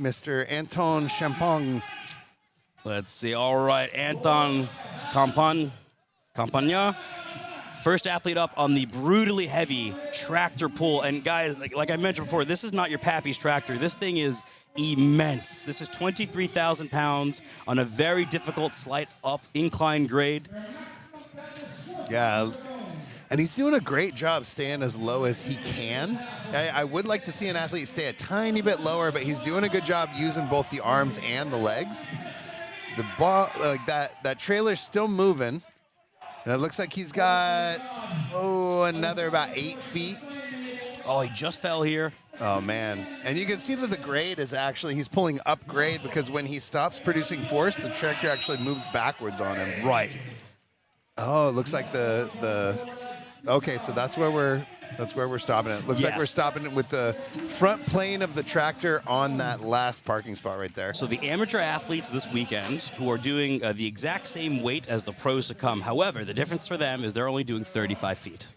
Mr. Anton Champagne. Let's see. All right, Anton Campagna. First athlete up on the brutally heavy tractor pull. And guys, like I mentioned before, this is not your pappy's tractor. This thing is immense. This is 23,000 pounds on a very difficult slight up incline grade. Yeah, and he's doing a great job staying as low as he can. I would like to see an athlete stay a tiny bit lower, but he's doing a good job using both the arms and the legs. The ball, like that trailer's still moving, and it looks like he's got another about 8 feet. Oh, he just fell here. Oh man, and you can see that the grade is actually, he's pulling up grade because when he stops producing force, the tractor actually moves backwards on him. Right. Oh, it looks like okay, so that's where we're stopping it. Looks like we're stopping it with the front plane of the tractor on that last parking spot right there. So the amateur athletes this weekend who are doing the exact same weight as the pros to come. However, the difference for them is they're only doing 35 feet.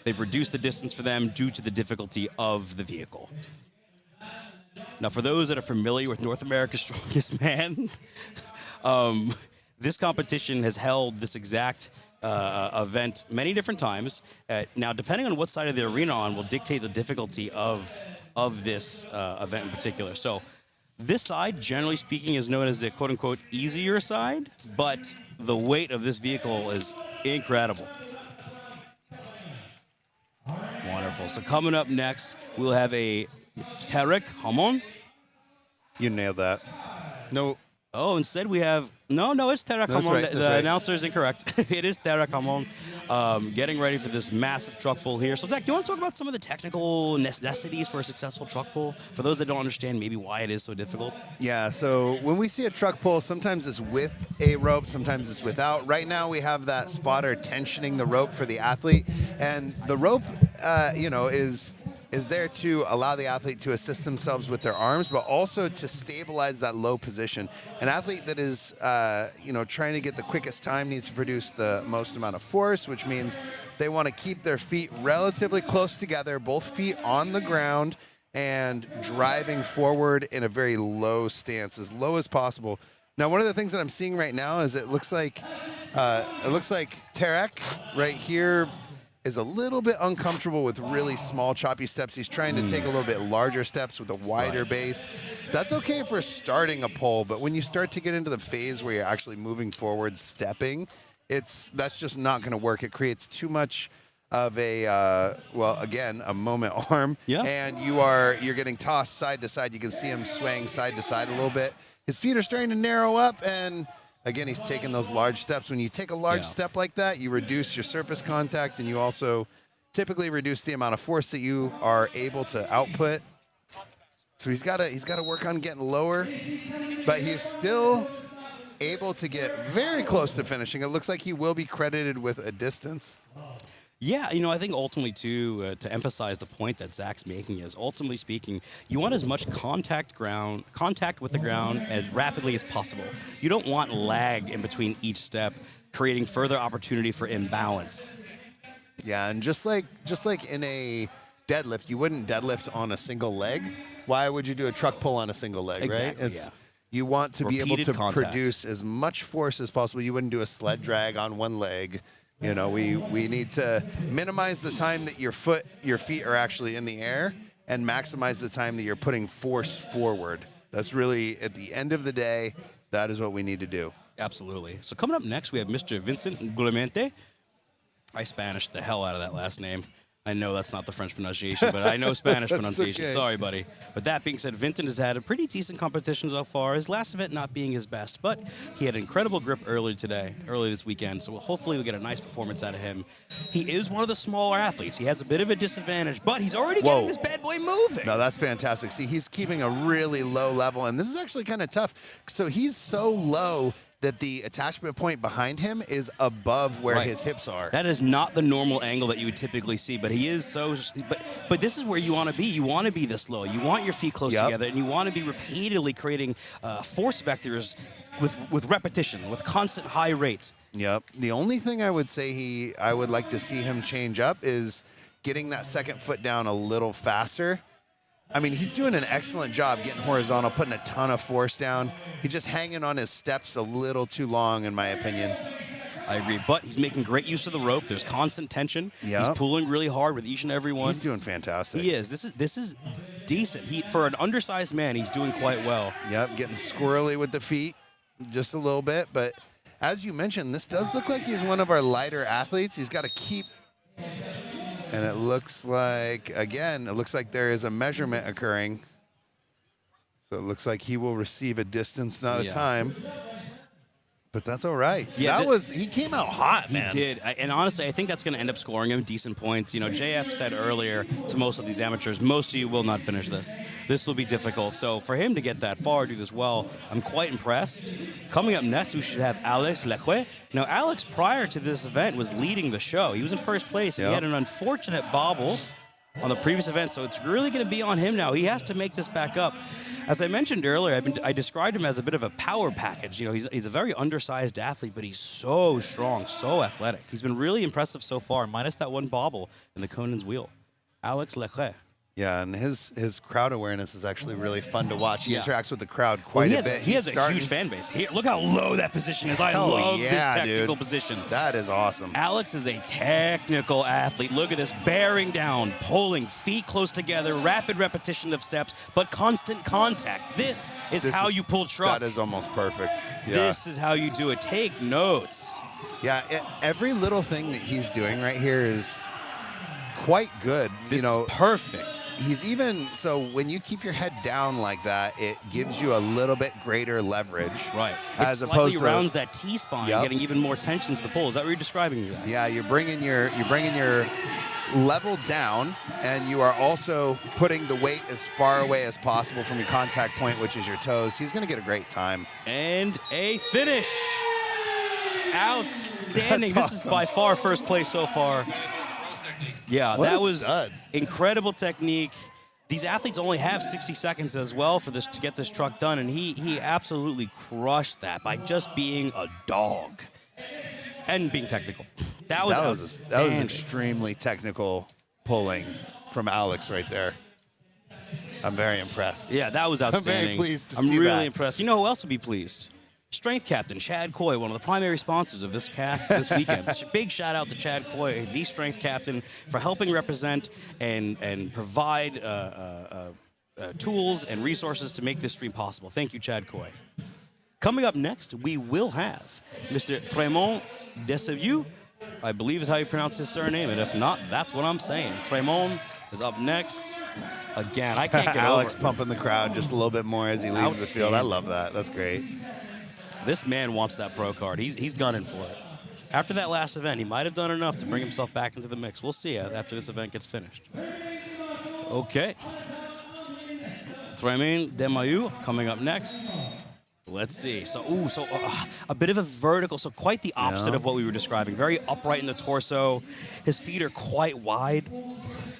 They've reduced the distance for them due to the difficulty of the vehicle. Now, for those that are familiar with North America's Strongest Man, this competition has held this exact event many different times. Now, depending on what side of the arena on will dictate the difficulty of this event in particular. So this side, generally speaking, is known as the quote-unquote easier side, but the weight of this vehicle is incredible. Wonderful. So coming up next, we'll have a Tarek Hamon. You nailed that. No. Oh, instead we have no. It's Tarek Hamon. Right, the announcer is incorrect. It is Tarek Hamon, getting ready for this massive truck pull here. So, Zach, do you want to talk about some of the technical necessities for a successful truck pull? For those that don't understand, maybe why it is so difficult. Yeah. So when we see a truck pull, sometimes it's with a rope, sometimes it's without. Right now we have that spotter tensioning the rope for the athlete, and the rope, is there to allow the athlete to assist themselves with their arms, but also to stabilize that low position. An athlete that is, trying to get the quickest time needs to produce the most amount of force, which means they want to keep their feet relatively close together, both feet on the ground, and driving forward in a very low stance, as low as possible. Now, one of the things that I'm seeing right now is it looks like Tarek right here is a little bit uncomfortable with really small, choppy steps. He's trying to take a little bit larger steps with a wider base. That's okay for starting a pull, but when you start to get into the phase where you're actually moving forward, stepping, that's just not going to work. It creates too much of a moment arm, and you're getting tossed side to side. You can see him swaying side to side a little bit. His feet are starting to narrow up, and again, he's taking those large steps. When you take a large step like that, you reduce your surface contact, and you also typically reduce the amount of force that you are able to output. So he's got to work on getting lower, but he's still able to get very close to finishing. It looks like he will be credited with a distance. Yeah, I think ultimately, too, to emphasize the point that Zach's making is, ultimately speaking, you want as much contact with the ground as rapidly as possible. You don't want lag in between each step, creating further opportunity for imbalance. Yeah, and just like in a deadlift, you wouldn't deadlift on a single leg. Why would you do a truck pull on a single leg, exactly, right? You want to Repeated be able to contact. produce as much force as possible. You wouldn't do a sled drag on one leg. We need to minimize the time that your feet are actually in the air and maximize the time that you're putting force forward. That's really, at the end of the day, that is what we need to do. Absolutely. So coming up next, we have Mr. Vincent Gulemente. I Spanished the hell out of that last name. I know that's not the French pronunciation, but I know Spanish pronunciation. Okay. Sorry, buddy. But that being said, Vincent has had a pretty decent competition so far. His last event not being his best, but he had incredible grip early this weekend. So hopefully we'll get a nice performance out of him. He is one of the smaller athletes. He has a bit of a disadvantage, but he's already getting this bad boy moving. No, that's fantastic. See, he's keeping a really low level, and this is actually kind of tough. So he's so low that the attachment point behind him is above where his hips are. That is not the normal angle that you would typically see, but he is so. But this is where you want to be. You want to be this low. You want your feet close together, and you want to be repeatedly creating force vectors with repetition, with constant high rates. Yep. The only thing I would say I would like to see him change up is getting that second foot down a little faster. I mean, he's doing an excellent job getting horizontal, putting a ton of force down. He's just hanging on his steps a little too long, in my opinion. I agree, but he's making great use of the rope. There's constant tension. Yep. He's pulling really hard with each and every one. He's doing fantastic. He is. This is decent. For an undersized man, he's doing quite well. Yep, getting squirrely with the feet just a little bit. But as you mentioned, this does look like he's one of our lighter athletes. He's got to keep... And it looks like, again, it looks like there is a measurement occurring. So it looks like he will receive a distance, not a time. But that's all right. Yeah, he came out hot, man. He did. And honestly, I think that's going to end up scoring him decent points. You know, JF said earlier to most of these amateurs, most of you will not finish this. This will be difficult. So for him to get that far, do this well, I'm quite impressed. Coming up next, we should have Alex Lecque. Now, Alex, prior to this event, was leading the show. He was in first place, and he had an unfortunate bobble on the previous event, so it's really going to be on him now. He has to make this back up. As I mentioned earlier, I described him as a bit of a power package. You know, he's a very undersized athlete, but he's so strong, so athletic. He's been really impressive so far, minus that one bobble in the Conan's wheel. Alex Lecque. Yeah, and his crowd awareness is actually really fun to watch. He interacts with the crowd quite a bit. He has a huge fan base. Look how low that position is. I love this technical position. That is awesome. Alex is a technical athlete. Look at this, bearing down, pulling, feet close together, rapid repetition of steps, but constant contact. This is how you pull truck. That is almost perfect. Yeah. This is how you do it. Take notes. Yeah, every little thing that he's doing right here is quite good. This is perfect. He's even, so when you keep your head down like that, it gives you a little bit greater leverage. Right. As it opposed slightly to rounds that T-spine, getting even more tension to the pull. Is that what you're describing? Yeah, you're bringing your level down, and you are also putting the weight as far away as possible from your contact point, which is your toes. He's going to get a great time. And a finish. Outstanding. That's This is awesome. by far first place so far. Yeah, What that a was stud. incredible technique. These athletes only have 60 seconds as well for this to get this truck done, and he absolutely crushed that by just being a dog and being technical. That was extremely technical pulling from Alex right there. I'm very impressed. Yeah, that was outstanding. I'm very pleased to I'm see really that. impressed. You know who else would be pleased? Strength Captain Chad Coy, one of the primary sponsors of this cast this weekend. Big shout out to Chad Coy, the Strength Captain, for helping represent and provide tools and resources to make this stream possible. Thank you, Chad Coy. Coming up next, we will have Mr. Tremont Desavu, I believe is how you pronounce his surname, and if not, that's what I'm saying. Tremont is up next. Again, I can't get Alex over it. pumping the crowd just a little bit more as he leaves the field. I love that. That's great. This man wants that pro card. He's gunning for it. After that last event, he might have done enough to bring himself back into the mix. We'll see after this event gets finished. Okay. Tremaine Demayu coming up next. Let's see. So a bit of a vertical, so quite the opposite of what we were describing. Very upright in the torso. His feet are quite wide.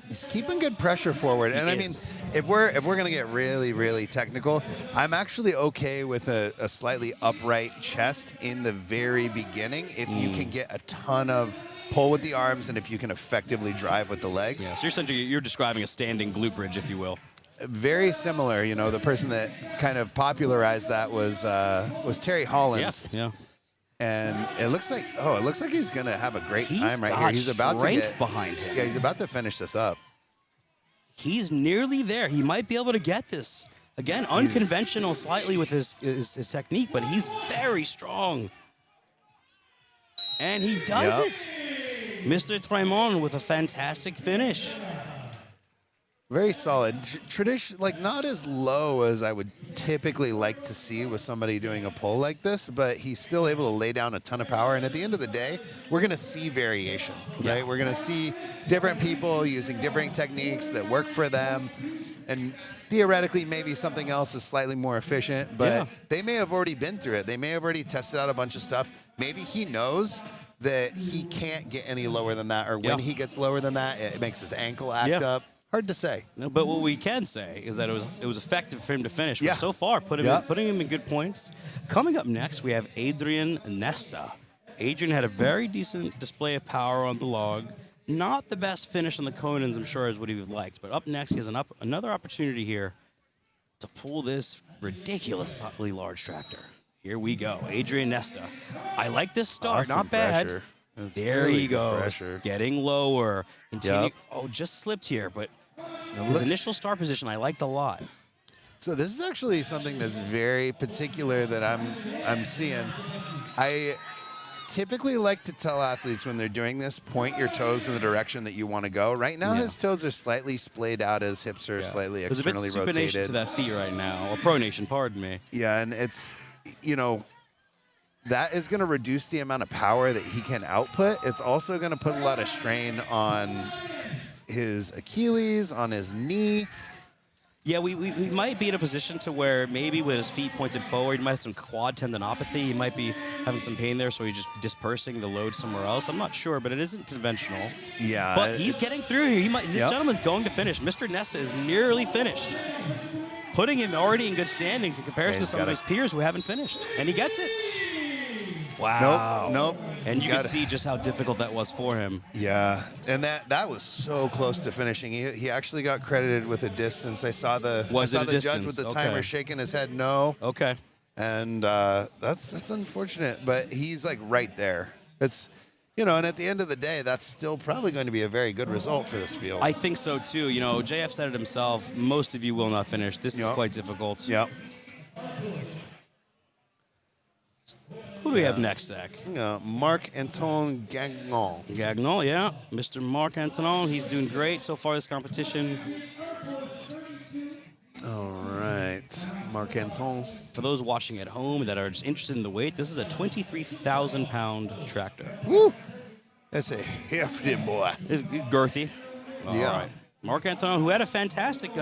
He's keeping good pressure forward. And I mean, if we're going to get really, really technical, I'm actually okay with a slightly upright chest in the very beginning if you can get a ton of pull with the arms and if you can effectively drive with the legs. Yeah, so you're describing a standing glute bridge, if you will. Very similar. You know, the person that kind of popularized that was Terry Hollins. Yeah. And it looks like he's going to have a great time right here. He's about to get behind him. Yeah, he's about to finish this up. He's nearly there. He might be able to get this. Again, unconventional slightly with his technique, but he's very strong. And he does it. Mr. Tremont with a fantastic finish. Very solid. Tradition, like not as low as I would typically like to see with somebody doing a pull like this, but he's still able to lay down a ton of power. And at the end of the day, we're going to see variation, right? We're going to see different people using different techniques that work for them. And theoretically, maybe something else is slightly more efficient, but they may have already been through it. They may have already tested out a bunch of stuff. Maybe he knows that he can't get any lower than that, or when he gets lower than that, it makes his ankle act up. Hard to say. No, but what we can say is that it was effective for him to finish. Yeah. So far, putting him in good points. Coming up next, we have Adrian Nesta. Adrian had a very decent display of power on the log. Not the best finish on the Conans, I'm sure, is what he would like. But up next, he has another opportunity here to pull this ridiculously large tractor. Here we go. Adrian Nesta. I like this start. Awesome Not bad. pressure. That's There really he good goes. pressure. Getting lower. Continue. Yep. Oh, just slipped here, but It his looks- initial start position I liked a lot. So this is actually something that's very particular that I'm seeing. I typically like to tell athletes when they're doing this, point your toes in the direction that you want to go. Right now, Yeah. his toes are slightly splayed out, his hips are slightly There's a bit externally of supination rotated. to that feet right now, or pronation, pardon me. Yeah, and it's, you know, that is going to reduce the amount of power that he can output. It's also going to put a lot of strain on his Achilles, on his knee. Yeah, we might be in a position to where maybe with his feet pointed forward, he might have some quad tendinopathy. He might be having some pain there, so he's just dispersing the load somewhere else. I'm not sure, but it isn't conventional. Yeah. But he's getting through here. This Yep. gentleman's going to finish. Mr. Nessa is nearly finished, putting him already in good standings in comparison Yeah, to he's some of got his peers who haven't finished. And he gets it. Wow. Nope. And you can Got it. see just how difficult that was for him. Yeah, and that was so close to finishing. He actually got credited with a distance. I saw the Was I it saw a the judge distance? with the Okay. timer shaking his head no, Okay. and that's unfortunate. But he's like right there. It's, you know, and at the end of the day, that's still probably going to be a very good result for this field. I think so too. You know, JF said it himself. Most of you will not finish. This is Yep. quite difficult. Yep. Who do we have next, Zach? Marc-Antoine Gagnon. Gagnon, yeah. Mr. Marc Antonon, he's doing great so far this competition. All right, Marc-Antoine. For those watching at home that are just interested in the weight, this is a 23,000-pound tractor. Woo! That's a hefty boy. It's girthy. Yeah. All right. Marc Antonon, who had a fantastic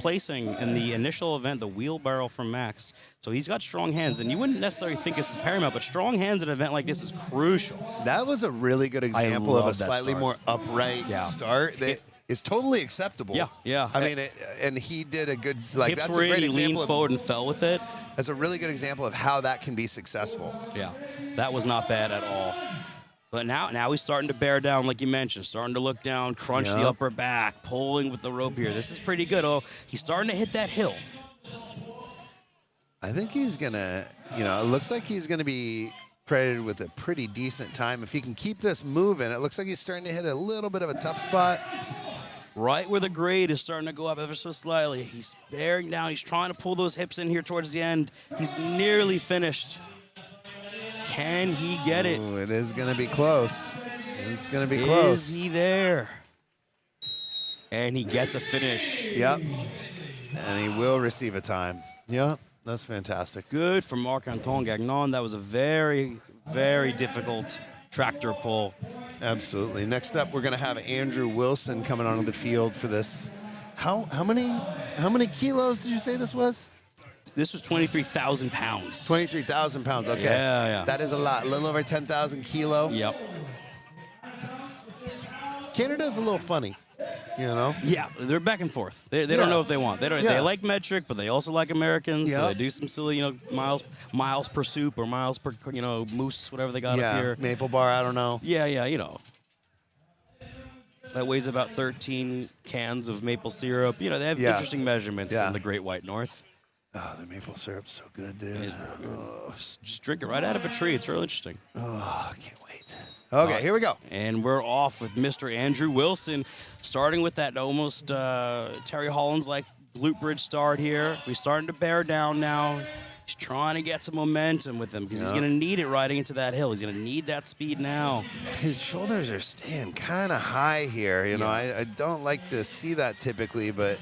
placing in the initial event, the wheelbarrow from Max. So he's got strong hands, and you wouldn't necessarily think this is paramount, but strong hands at an event like this is crucial. That was a really good example of a love that slightly start. more upright Yeah. start that is totally acceptable. Yeah, yeah. I mean, and he did a good, like, Hips that's were a in, great he leaned example. forward and fell with it. That's a really good example of how that can be successful. Yeah, that was not bad at all. But now he's starting to bear down, like you mentioned, starting to look down, crunch the Yeah. upper back, pulling with the rope here. This is pretty good. Oh, he's starting to hit that hill. I think he's gonna, you know, it looks like he's gonna be credited with a pretty decent time. If he can keep this moving, it looks like he's starting to hit a little bit of a tough spot. Right where the grade is starting to go up ever so slightly. He's bearing down. He's trying to pull those hips in here towards the end. He's nearly finished. Can he get it? Ooh, it is gonna be close. It's gonna be close. Is he there? And he gets a finish. Yep. And he will receive a time. Yep. That's fantastic. Good for Marc-Antoine Gagnon. That was a very, very difficult tractor pull. Absolutely. Next up, we're going to have Andrew Wilson coming onto the field for this. How many kilos did you say this was? This was 23,000 pounds. 23,000 pounds. Okay. Yeah. That is a lot. A little over 10,000 kilo. Yep. Canada's a little funny, you know? Yeah, they're back and forth. They Yeah. don't know what they want. They Yeah. like metric, but they also like Americans. So Yeah. they do some silly, miles per soup or miles per, moose, whatever they got up here. Maple bar, I don't know. Yeah, That weighs about 13 cans of maple syrup. They have Yeah. interesting measurements Yeah. in the Great White North. Oh, the maple syrup's so good, dude. Just drink it right out of a tree. It's real interesting. Oh, I can't wait. Okay, here we go. And we're off with Mr. Andrew Wilson, starting with that almost Terry Hollins-like glute bridge start here. We're starting to bear down now. He's trying to get some momentum with him because he's going to need it riding into that hill. He's going to need that speed now. His shoulders are staying kind of high here. You know, I don't like to see that typically, but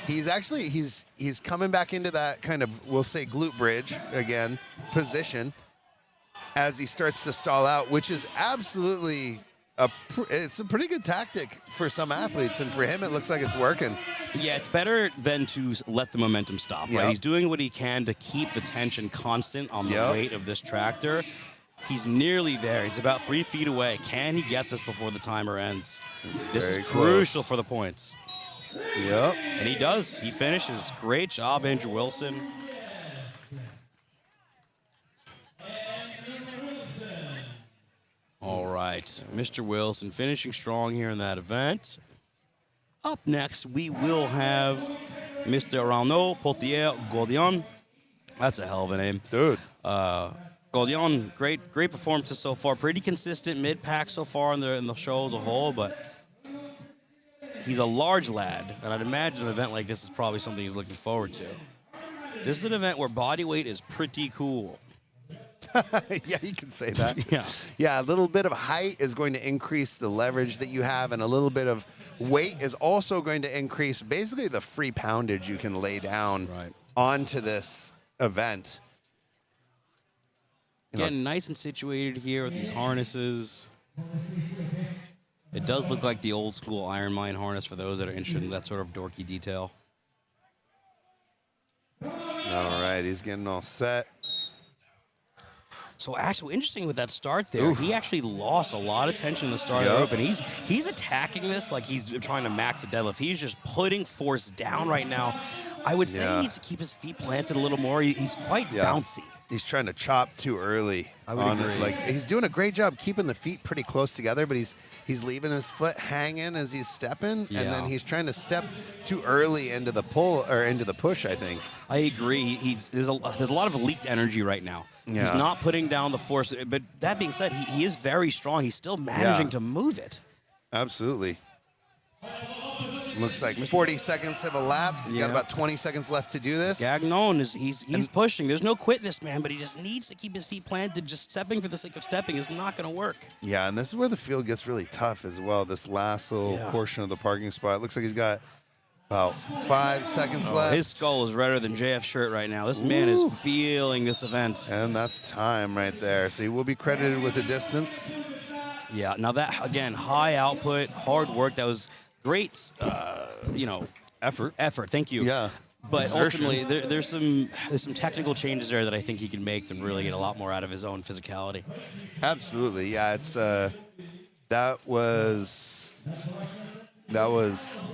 he's actually he's coming back into that kind of, we'll say, glute bridge again position as he starts to stall out, which is absolutely it's a pretty good tactic for some athletes, and for him it looks like it's working. Yeah, it's better than to let the momentum stop. Right? Yep. He's doing what he can to keep the tension constant on the Yep. weight of this tractor. He's nearly there. He's about 3 feet away. Can he get this before the timer ends? This very is crucial close. for the points. Yep. And he does. He finishes. Great job, Andrew Wilson. All right. right, Mr. Wilson finishing strong here in that event. Up next, we will have Mr. Arnaud Potier-Gaudion. That's a hell of a name. Dude. Gaudion, great performances so far. Pretty consistent mid-pack so far in the show as a whole, but he's a large lad, and I'd imagine an event like this is probably something he's looking forward to. This is an event where body weight is pretty cool. Yeah, you can say that. Yeah. Yeah, a little bit of height is going to increase the leverage that you have, and a little bit of weight is also going to increase basically the free poundage you can lay down onto this event. Getting nice and situated here with these harnesses. It does look like the old school Iron Mine harness for those that are interested in that sort of dorky detail. All right, he's getting all set. So actually, interesting with that start there, he actually lost a lot of tension in the start of the rope, and he's attacking this like he's trying to max a deadlift. He's just putting force down right now. I would say he needs to keep his feet planted a little more. He's quite bouncy. He's trying to chop too early. I would agree. Like, he's doing a great job keeping the feet pretty close together, but he's leaving his foot hanging as he's stepping, and then he's trying to step too early into the pull or into the push, I think. I agree. There's a lot of leaked energy right now. Yeah. He's not putting down the force. But that being said, he is very strong. He's still managing to move it. Absolutely. Looks like 40 seconds have elapsed. He's got about 20 seconds left to do this. Gagnon he's pushing. There's no quit this man, but he just needs to keep his feet planted. Just stepping for the sake of stepping is not going to work. Yeah, and this is where the field gets really tough as well. This last little portion of the parking spot. Looks like he's got about 5 seconds left. His skull is redder than JF's shirt right now. This man is feeling this event. And that's time right there. So he will be credited with the distance. Yeah, now that, again, high output, hard work. That was great, Effort. Thank you. Yeah. But Exertion. ultimately, there's some technical changes there that I think he can make to really get a lot more out of his own physicality. Absolutely. Yeah, it's that was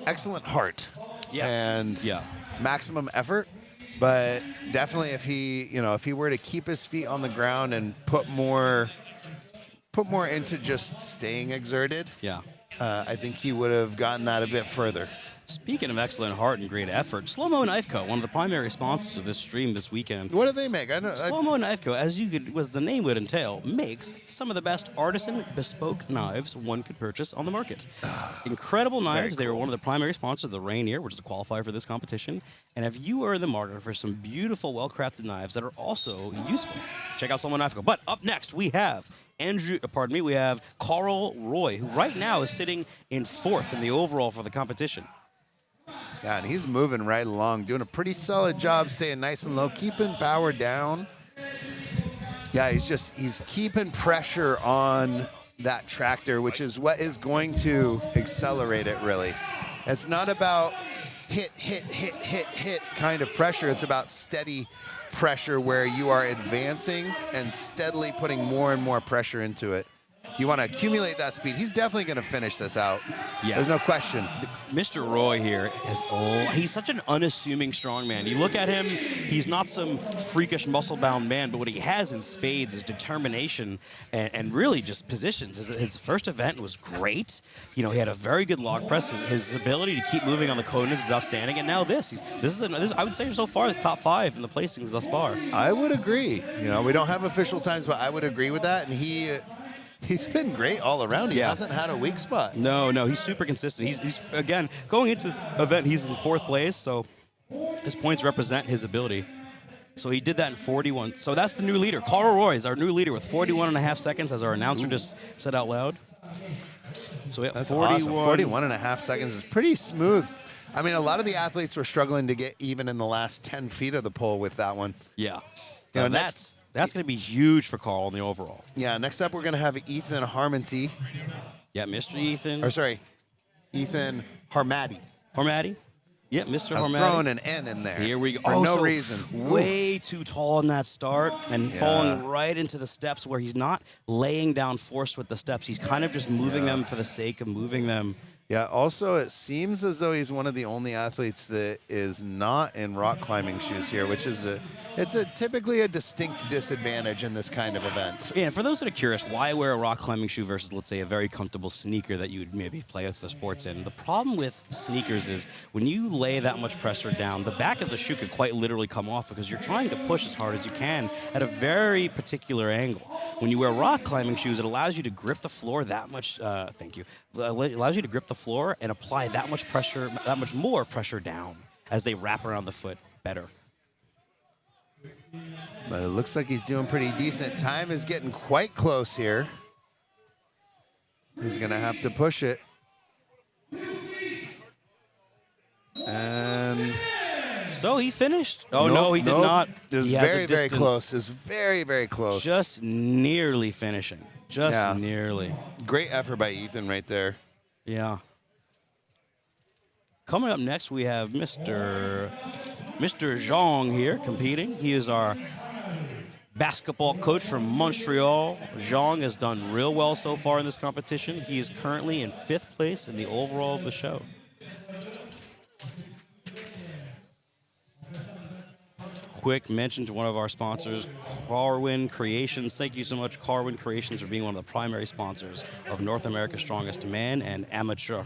excellent heart. Yeah. And maximum effort. But definitely if he were to keep his feet on the ground and put more into just staying exerted. Yeah. I think he would have gotten that a bit further. Speaking of excellent heart and great effort, Slow Mo Knife Co., one of the primary sponsors of this stream this weekend. What do they make? Slow Mo Knife Co., as the name would entail, makes some of the best artisan bespoke knives one could purchase on the market. Incredible knives. They were one of the primary sponsors of the Rainier, which is a qualifier for this competition. And if you are in the market for some beautiful, well-crafted knives that are also useful, check out Slow Mo Knife Co. But up next, we have we have Carl Roy, who right now is sitting in 4th in the overall for the competition. Yeah, and he's moving right along, doing a pretty solid job staying nice and low, keeping power down. Yeah, he's keeping pressure on that tractor, which is what is going to accelerate it, really. It's not about hit kind of pressure. It's about steady pressure where you are advancing and steadily putting more and more pressure into it. You want to accumulate that speed. He's definitely going to finish this out. Yeah. There's no question. Mr. Roy here he's such an unassuming strongman. You look at him, he's not some freakish muscle-bound man, but what he has in spades is determination and really just positions. His first event was great. He had a very good log press. His ability to keep moving on the cones is outstanding. And now this I would say so far, his top 5 in the placings thus far. I would agree. We don't have official times, but I would agree with that. And he's been great all around. He hasn't had a weak spot. No, he's super consistent. He's again, going into this event, he's in 4th place, so his points represent his ability. So he did that in 41. So that's the new leader. Carl Roy is our new leader with 41.5 seconds, as our announcer just said out loud. So yeah, that's 41.5 seconds is pretty smooth. I mean, a lot of the athletes were struggling to get even in the last 10 feet of the pole with that one. Yeah. That's going to be huge for Carl in the overall. Yeah, next up we're going to have Ethan Harmonty. Yeah, Mr. Ethan. Ethan Harmati. Harmati? Yeah, Mr. Harmati. I was throwing an N in there. Here we go. For no reason. Way too tall in that start and falling right into the steps where he's not laying down force with the steps. He's kind of just moving them for the sake of moving them. Yeah, also, it seems as though he's one of the only athletes that is not in rock climbing shoes here, which is typically a distinct disadvantage in this kind of event. Yeah, and for those that are curious, why wear a rock climbing shoe versus, let's say, a very comfortable sneaker that you would maybe play with the sports in? The problem with sneakers is when you lay that much pressure down, the back of the shoe could quite literally come off because you're trying to push as hard as you can at a very particular angle. When you wear rock climbing shoes, it allows you to grip the floor that much. Thank you. It allows you to grip the floor and apply that much pressure, that much more pressure down as they wrap around the foot better. But it looks like he's doing pretty decent. Time is getting quite close here. He's going to have to push it. And so he finished. Oh, no, he did not. It was He has a very, very distance. close. It was very, very close. Just nearly finishing. Just nearly. Great effort by Ethan right there. Yeah. Coming up next, we have Mr. Zhang here competing. He is our basketball coach from Montreal. Zhang has done real well so far in this competition. He is currently in 5th place in the overall of the show. Quick mention to one of our sponsors, Carwin Creations. Thank you so much, Carwin Creations, for being one of the primary sponsors of North America's Strongest Man and Amateur.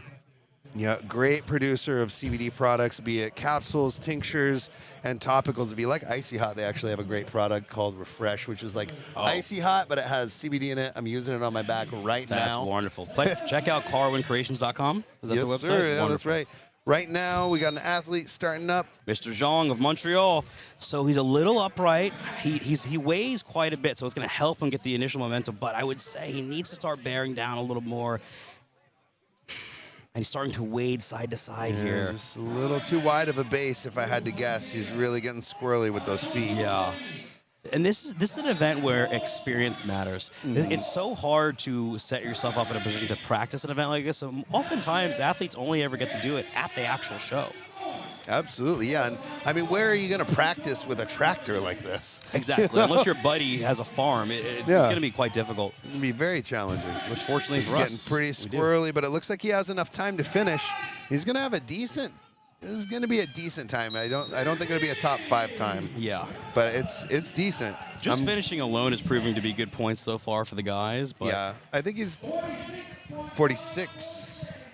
Yeah, great producer of CBD products, be it capsules, tinctures, and topicals. If you like Icy Hot, they actually have a great product called Refresh, which is like Icy Hot, but it has CBD in it. I'm using it on my back right now. That's wonderful. Check out carwincreations.com. Is that yes, the website? sir. Yeah, Wonderful. that's right. Right now, we got an athlete starting up. Mr. Zhang of Montreal. So he's a little upright. He weighs quite a bit, so it's going to help him get the initial momentum. But I would say he needs to start bearing down a little more. And he's starting to wade side to side here. Just a little too wide of a base, if I had to guess. He's really getting squirrely with those feet. Yeah. And this is an event where experience matters. It's so hard to set yourself up in a position to practice an event like this. So oftentimes, athletes only ever get to do it at the actual show. Absolutely, yeah. And I mean, where are you going to practice with a tractor like this? Exactly. Unless your buddy has a farm, it's going to be quite difficult. It's going to be very challenging. Which fortunately He's for getting us, pretty squirrely, but it looks like he has enough time to finish. He's going to have a decent. This is going to be a decent time. I don't think it'll be a top 5 time. Yeah. But it's decent. Just finishing alone is proving to be good points so far for the guys. But yeah, I think he's 46.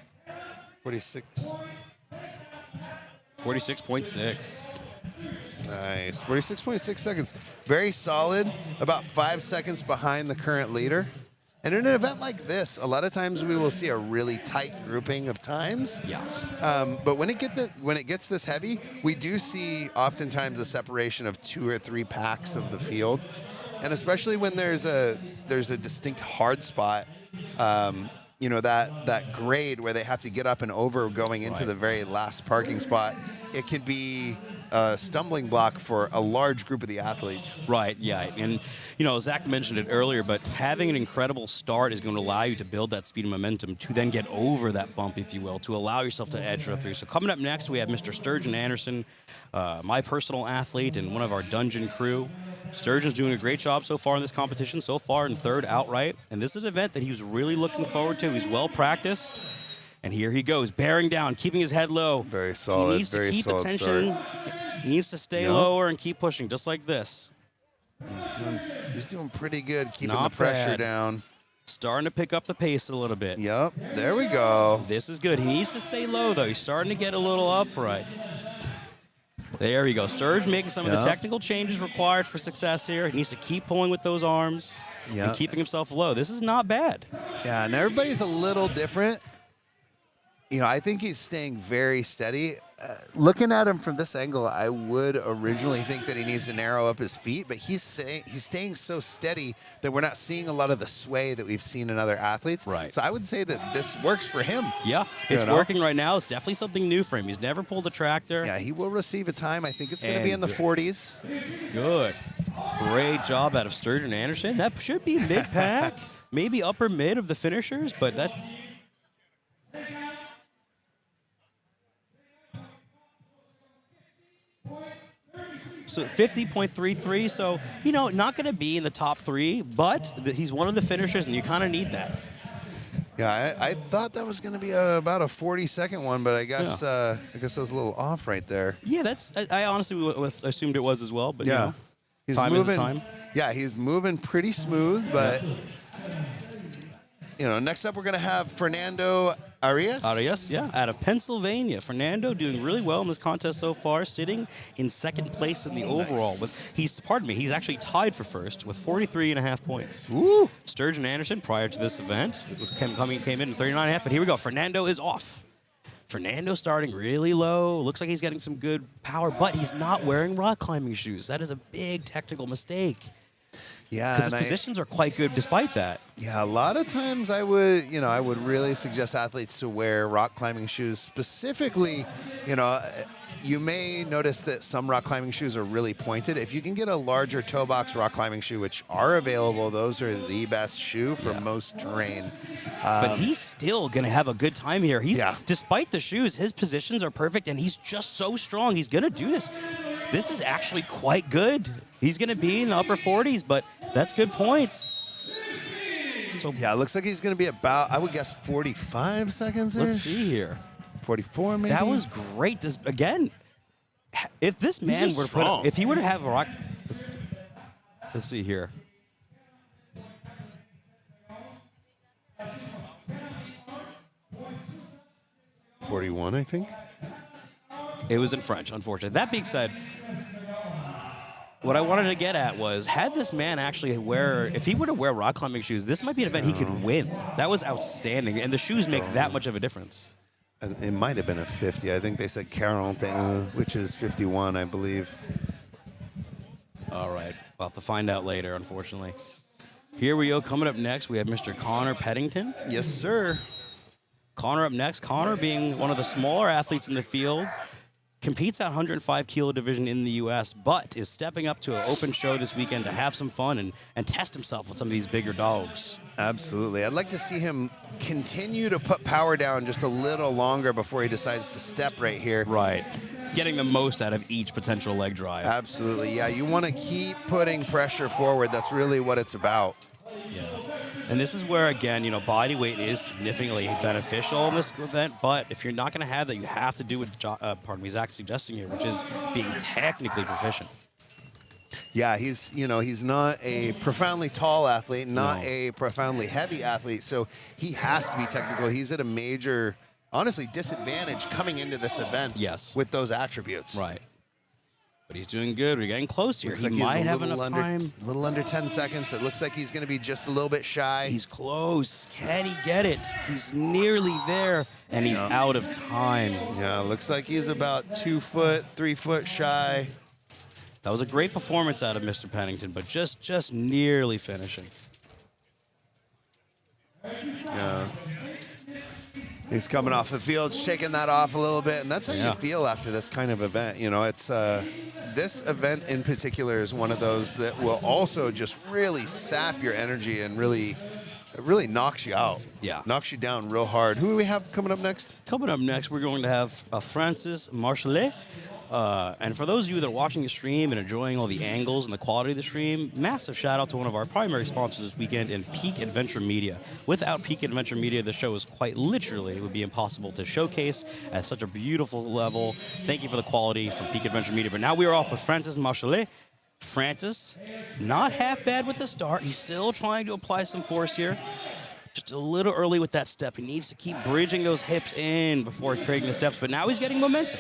46. 46.6. Nice. 46.6 seconds. Very solid. About 5 seconds behind the current leader. And in an event like this, a lot of times we will see a really tight grouping of times. Yeah. But when it gets this heavy, we do see oftentimes a separation of 2 or 3 packs of the field, and especially when there's a distinct hard spot. That grade where they have to get up and over going into the very last parking spot, it can be a stumbling block for a large group of the athletes. Right, yeah. And, Zach mentioned it earlier, but having an incredible start is going to allow you to build that speed and momentum to then get over that bump, if you will, to allow yourself to edge through. So coming up next, we have Mr. Sturgeon Anderson, my personal athlete and one of our dungeon crew. Sturgeon's doing a great job so far in this competition, so far in 3rd outright. And this is an event that he was really looking forward to. He's well practiced. And here he goes, bearing down, keeping his head low. Very solid. He needs to keep the tension. He needs to stay lower and keep pushing, just like this. He's doing pretty good, keeping Not the pressure bad. down. Starting to pick up the pace a little bit. Yep, there we go. This is good. He needs to stay low, though. He's starting to get a little upright. There we go. Sturge making some of the technical changes required for success here. He needs to keep pulling with those arms and keeping himself low. This is not bad. Yeah, and everybody's a little different. I think he's staying very steady. Looking at him from this angle, I would originally think that he needs to narrow up his feet, but he's staying so steady that we're not seeing a lot of the sway that we've seen in other athletes. Right. So I would say that this works for him. Yeah, it's working right now. It's definitely something new for him. He's never pulled a tractor. Yeah, he will receive a time. I think it's going to be in the 40s. Good. Great job out of Sturgeon Anderson. That should be mid-pack, maybe upper mid of the finishers, but that... So 50.33, so, not going to be in the top 3, but he's one of the finishers, and you kind of need that. Yeah, I thought that was going to be about a 40-second one, but I guess I was a little off right there. Yeah, I honestly assumed it was as well, but you know, he's time moving. is the time. Yeah, he's moving pretty smooth, but next up we're going to have Fernando Arias. Arias, yeah, out of Pennsylvania. Fernando doing really well in this contest so far, sitting in second place in the overall. He's actually tied for first with 43.5 points. Ooh. Sturgeon Anderson, prior to this event, came in at 39.5, but here we go. Fernando is off. Fernando starting really low. Looks like he's getting some good power, but he's not wearing rock climbing shoes. That is a big technical mistake. Yeah, because his positions are quite good despite that. Yeah, a lot of times I would really suggest athletes to wear rock climbing shoes. Specifically, you may notice that some rock climbing shoes are really pointed. If you can get a larger toe box rock climbing shoe, which are available, those are the best shoe for most terrain. But he's still going to have a good time here. Despite the shoes, his positions are perfect, and he's just so strong. He's going to do this. This is actually quite good. He's going to be in the upper 40s, but that's good points. So yeah, it looks like he's going to be about, I would guess, 45 seconds. Let's see here. 44 maybe. That was great. This again. If this man were to if he were to have a rock, let's see here. $41, I think. It was in French, unfortunately. That being said, what I wanted to get at was, had this man actually if he were to wear rock climbing shoes, this might be an event he could win. That was outstanding, and the shoes make that much of a difference. And it might have been a 50. I think they said 41, which is 51, I believe. All right. We'll have to find out later, unfortunately. Here we go. Coming up next, we have Mr. Connor Peddington. Yes, sir. Connor up next. Connor, being one of the smaller athletes in the field, competes at 105 kilo division in the U.S., but is stepping up to an open show this weekend to have some fun and test himself with some of these bigger dogs. Absolutely. I'd like to see him continue to put power down just a little longer before he decides to step right here. Right. Getting the most out of each potential leg drive. Absolutely. Yeah, you want to keep putting pressure forward. That's really what it's about. Yeah. And this is where, again, body weight is significantly beneficial in this event, but if you're not going to have that, you have to do what Zach's suggesting here, which is being technically proficient. Yeah, he's not a profoundly tall athlete, not a profoundly heavy athlete, so he has to be technical. He's at a major, honestly, disadvantage coming into this event with those attributes. Right. But he's doing good. We're getting close here. Looks he like might have enough time. A little under 10 seconds. It looks like he's going to be just a little bit shy. He's close. Can he get it? He's nearly there, and he's out of time. Yeah, looks like he's about 2 foot, 3 foot shy. That was a great performance out of Mr. Pennington, but just nearly finishing. Yeah. He's coming off the field, shaking that off a little bit, and that's how you feel after this kind of event. It's this event in particular is one of those that will also just really sap your energy and really knocks you out. Yeah. Knocks you down real hard. Who do we have coming up next? Coming up next, we're going to have Francis Marchelet. And for those of you that are watching the stream and enjoying all the angles and the quality of the stream, massive shout out to one of our primary sponsors this weekend in Peak Adventure Media. Without Peak Adventure Media, the show is quite literally, it would be impossible to showcase at such a beautiful level. Thank you for the quality from Peak Adventure Media. But now we are off with Francis Marchelet. Francis, not half bad with the start. He's still trying to apply some force here. Just a little early with that step. He needs to keep bridging those hips in before creating the steps, but now he's getting momentum.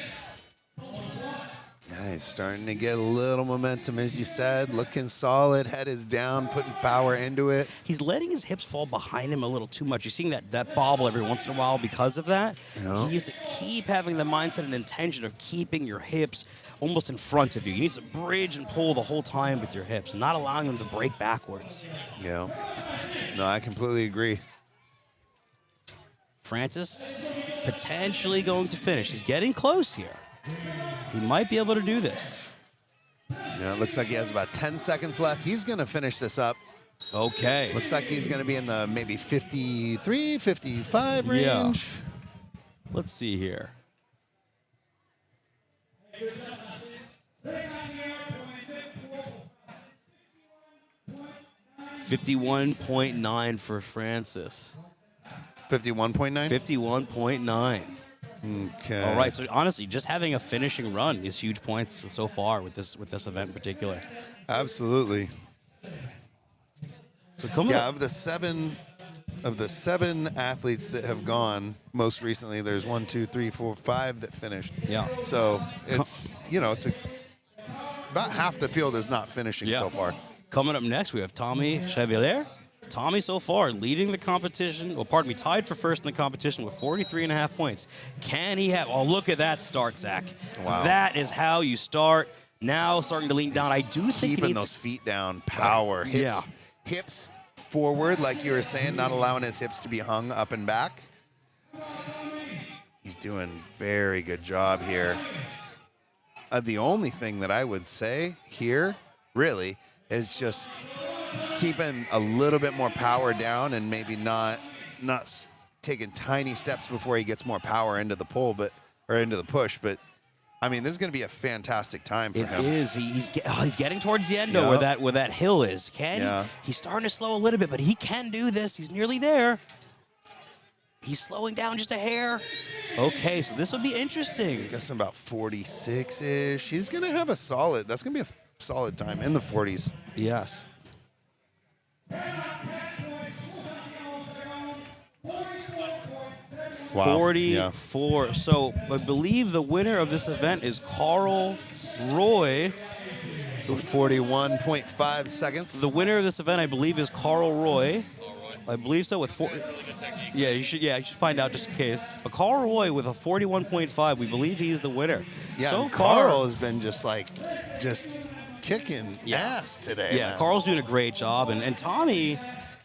Yeah, he's starting to get a little momentum, as you said. Looking solid, head is down, putting power into it. He's letting his hips fall behind him a little too much. You're seeing that bobble every once in a while because of that. Yeah. He needs to keep having the mindset and intention of keeping your hips almost in front of you. You need to bridge and pull the whole time with your hips and not allowing them to break backwards. Yeah. No, I completely agree. Francis potentially going to finish. He's getting close here. He might be able to do this. Yeah, it looks like he has about 10 seconds left. He's going to finish this up. Okay. Looks like he's going to be in the maybe 53, 55 range. Yeah. Let's see here. $51.9 for Francis. 51.9? 51.9. Okay. All right. So honestly, just having a finishing run is huge points so far with this event in particular. Absolutely. So come Yeah, on. of the seven athletes that have gone most recently, there's 1, 2, 3, 4, 5 that finished. Yeah. So it's about half the field is not finishing Yeah. so far. Coming up next, we have Tommy Chevalier. Tommy so far leading the competition. Well, pardon me, tied for first in the competition with 43.5 points. Can he have? Oh, look at that start, Zach. Wow. That is how you start. Now starting to lean down. I do think he Keeping needs those feet down, power. Hips, Yeah. hips forward, like you were saying, not allowing his hips to be hung up and back. He's doing very good job here. The only thing that I would say here, really, is just keeping a little bit more power down and maybe not taking tiny steps before he gets more power into the pull, or into the push. But I mean, this is going to be a fantastic time for It him. is. He's getting towards the end though, Yeah. where that hill is. Can Yeah. he's starting to slow a little bit, but he can do this. He's nearly there. He's slowing down just a hair. Okay, so this will be interesting. I guess about 46-ish. He's going to have that's going to be a solid time in the 40s. Yes. Wow. 44. So I believe the winner of this event is Carl Roy. 41.5 seconds. The winner of this event, I believe, is Carl Roy. I believe so with four. Yeah, you should find out just in case. But Carl Roy with a 41.5, we believe he's the winner. Yeah, so and far, Carl has been just kicking ass today. yeah, man. Carl's doing a great job, and Tommy,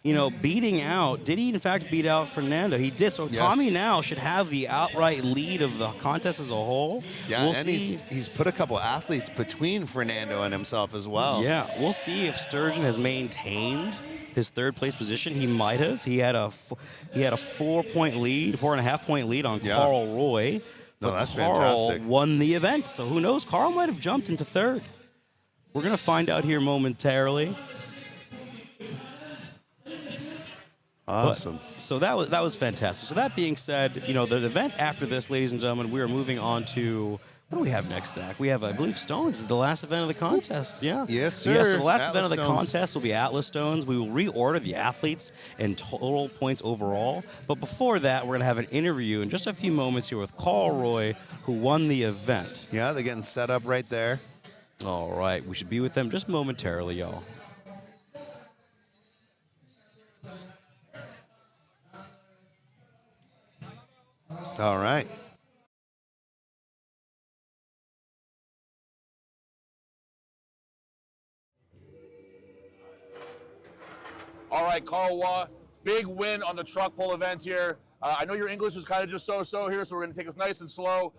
beating out. Did he in fact beat out Fernando? He did. So Yes. Tommy now should have the outright lead of the contest as a whole. Yeah, we'll and see. he's put a couple athletes between Fernando and himself as well. Yeah, we'll see if Sturgeon has maintained his third place position. He might have. He had a 4-point lead, 4.5-point lead on Yeah. Carl Roy. No, But that's Carl fantastic. won the event, so who knows? Carl might have jumped into third. We're gonna find out here momentarily. Awesome. So that was fantastic. So that being said, the event after this, ladies and gentlemen, we are moving on to. What do we have next, Zach? We have, I believe, Stones is the last event of the contest. Yeah. Yes, Yeah, so sir. the last Atlas event of the Stones. contest will be Atlas Stones. We will reorder the athletes and total points overall. But before that, we're going to have an interview in just a few moments here with Carl Roy, who won the event. Yeah, they're getting set up right there. All right. We should be with them just momentarily, y'all. All right. All right, Carl Waugh, big win on the truck pull event here. I know your English was kind of just so-so here, so we're going to take this nice and slow.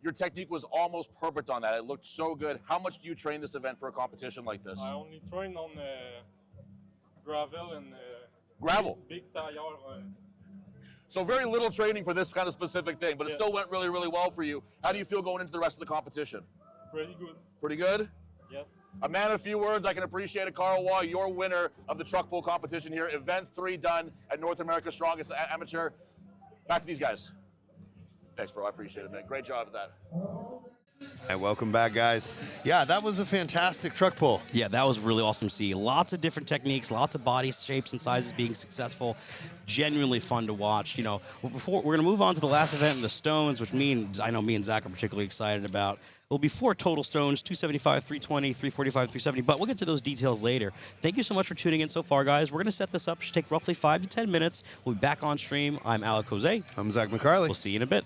Your technique was almost perfect on that. It looked so good. How much do you train this event for a competition like this? I only train on gravel and Gravel. big tire. So very little training for this kind of specific thing, but it Yes. still went really, really well for you. How do you feel going into the rest of the competition? Pretty good. Pretty good? Yes. A man of few words, I can appreciate it. Carl Waugh, your winner of the truck pull competition here. Event 3 done at North America's Strongest Amateur. Back to these guys. Thanks, bro. I appreciate it, man. Great job at that. Hey, welcome back, guys. Yeah, that was a fantastic truck pull. Yeah, that was really awesome to see. Lots of different techniques, lots of body shapes and sizes being successful. Genuinely fun to watch. Before we're gonna move on to the last event in the Stones, which I know me and Zach are particularly excited about. It'll be 4 total Stones: 275, 320, 345, 370. But we'll get to those details later. Thank you so much for tuning in so far, guys. We're gonna set this up. Should take roughly 5 to 10 minutes. We'll be back on stream. I'm Alec Jose. I'm Zach McCarley. We'll see you in a bit.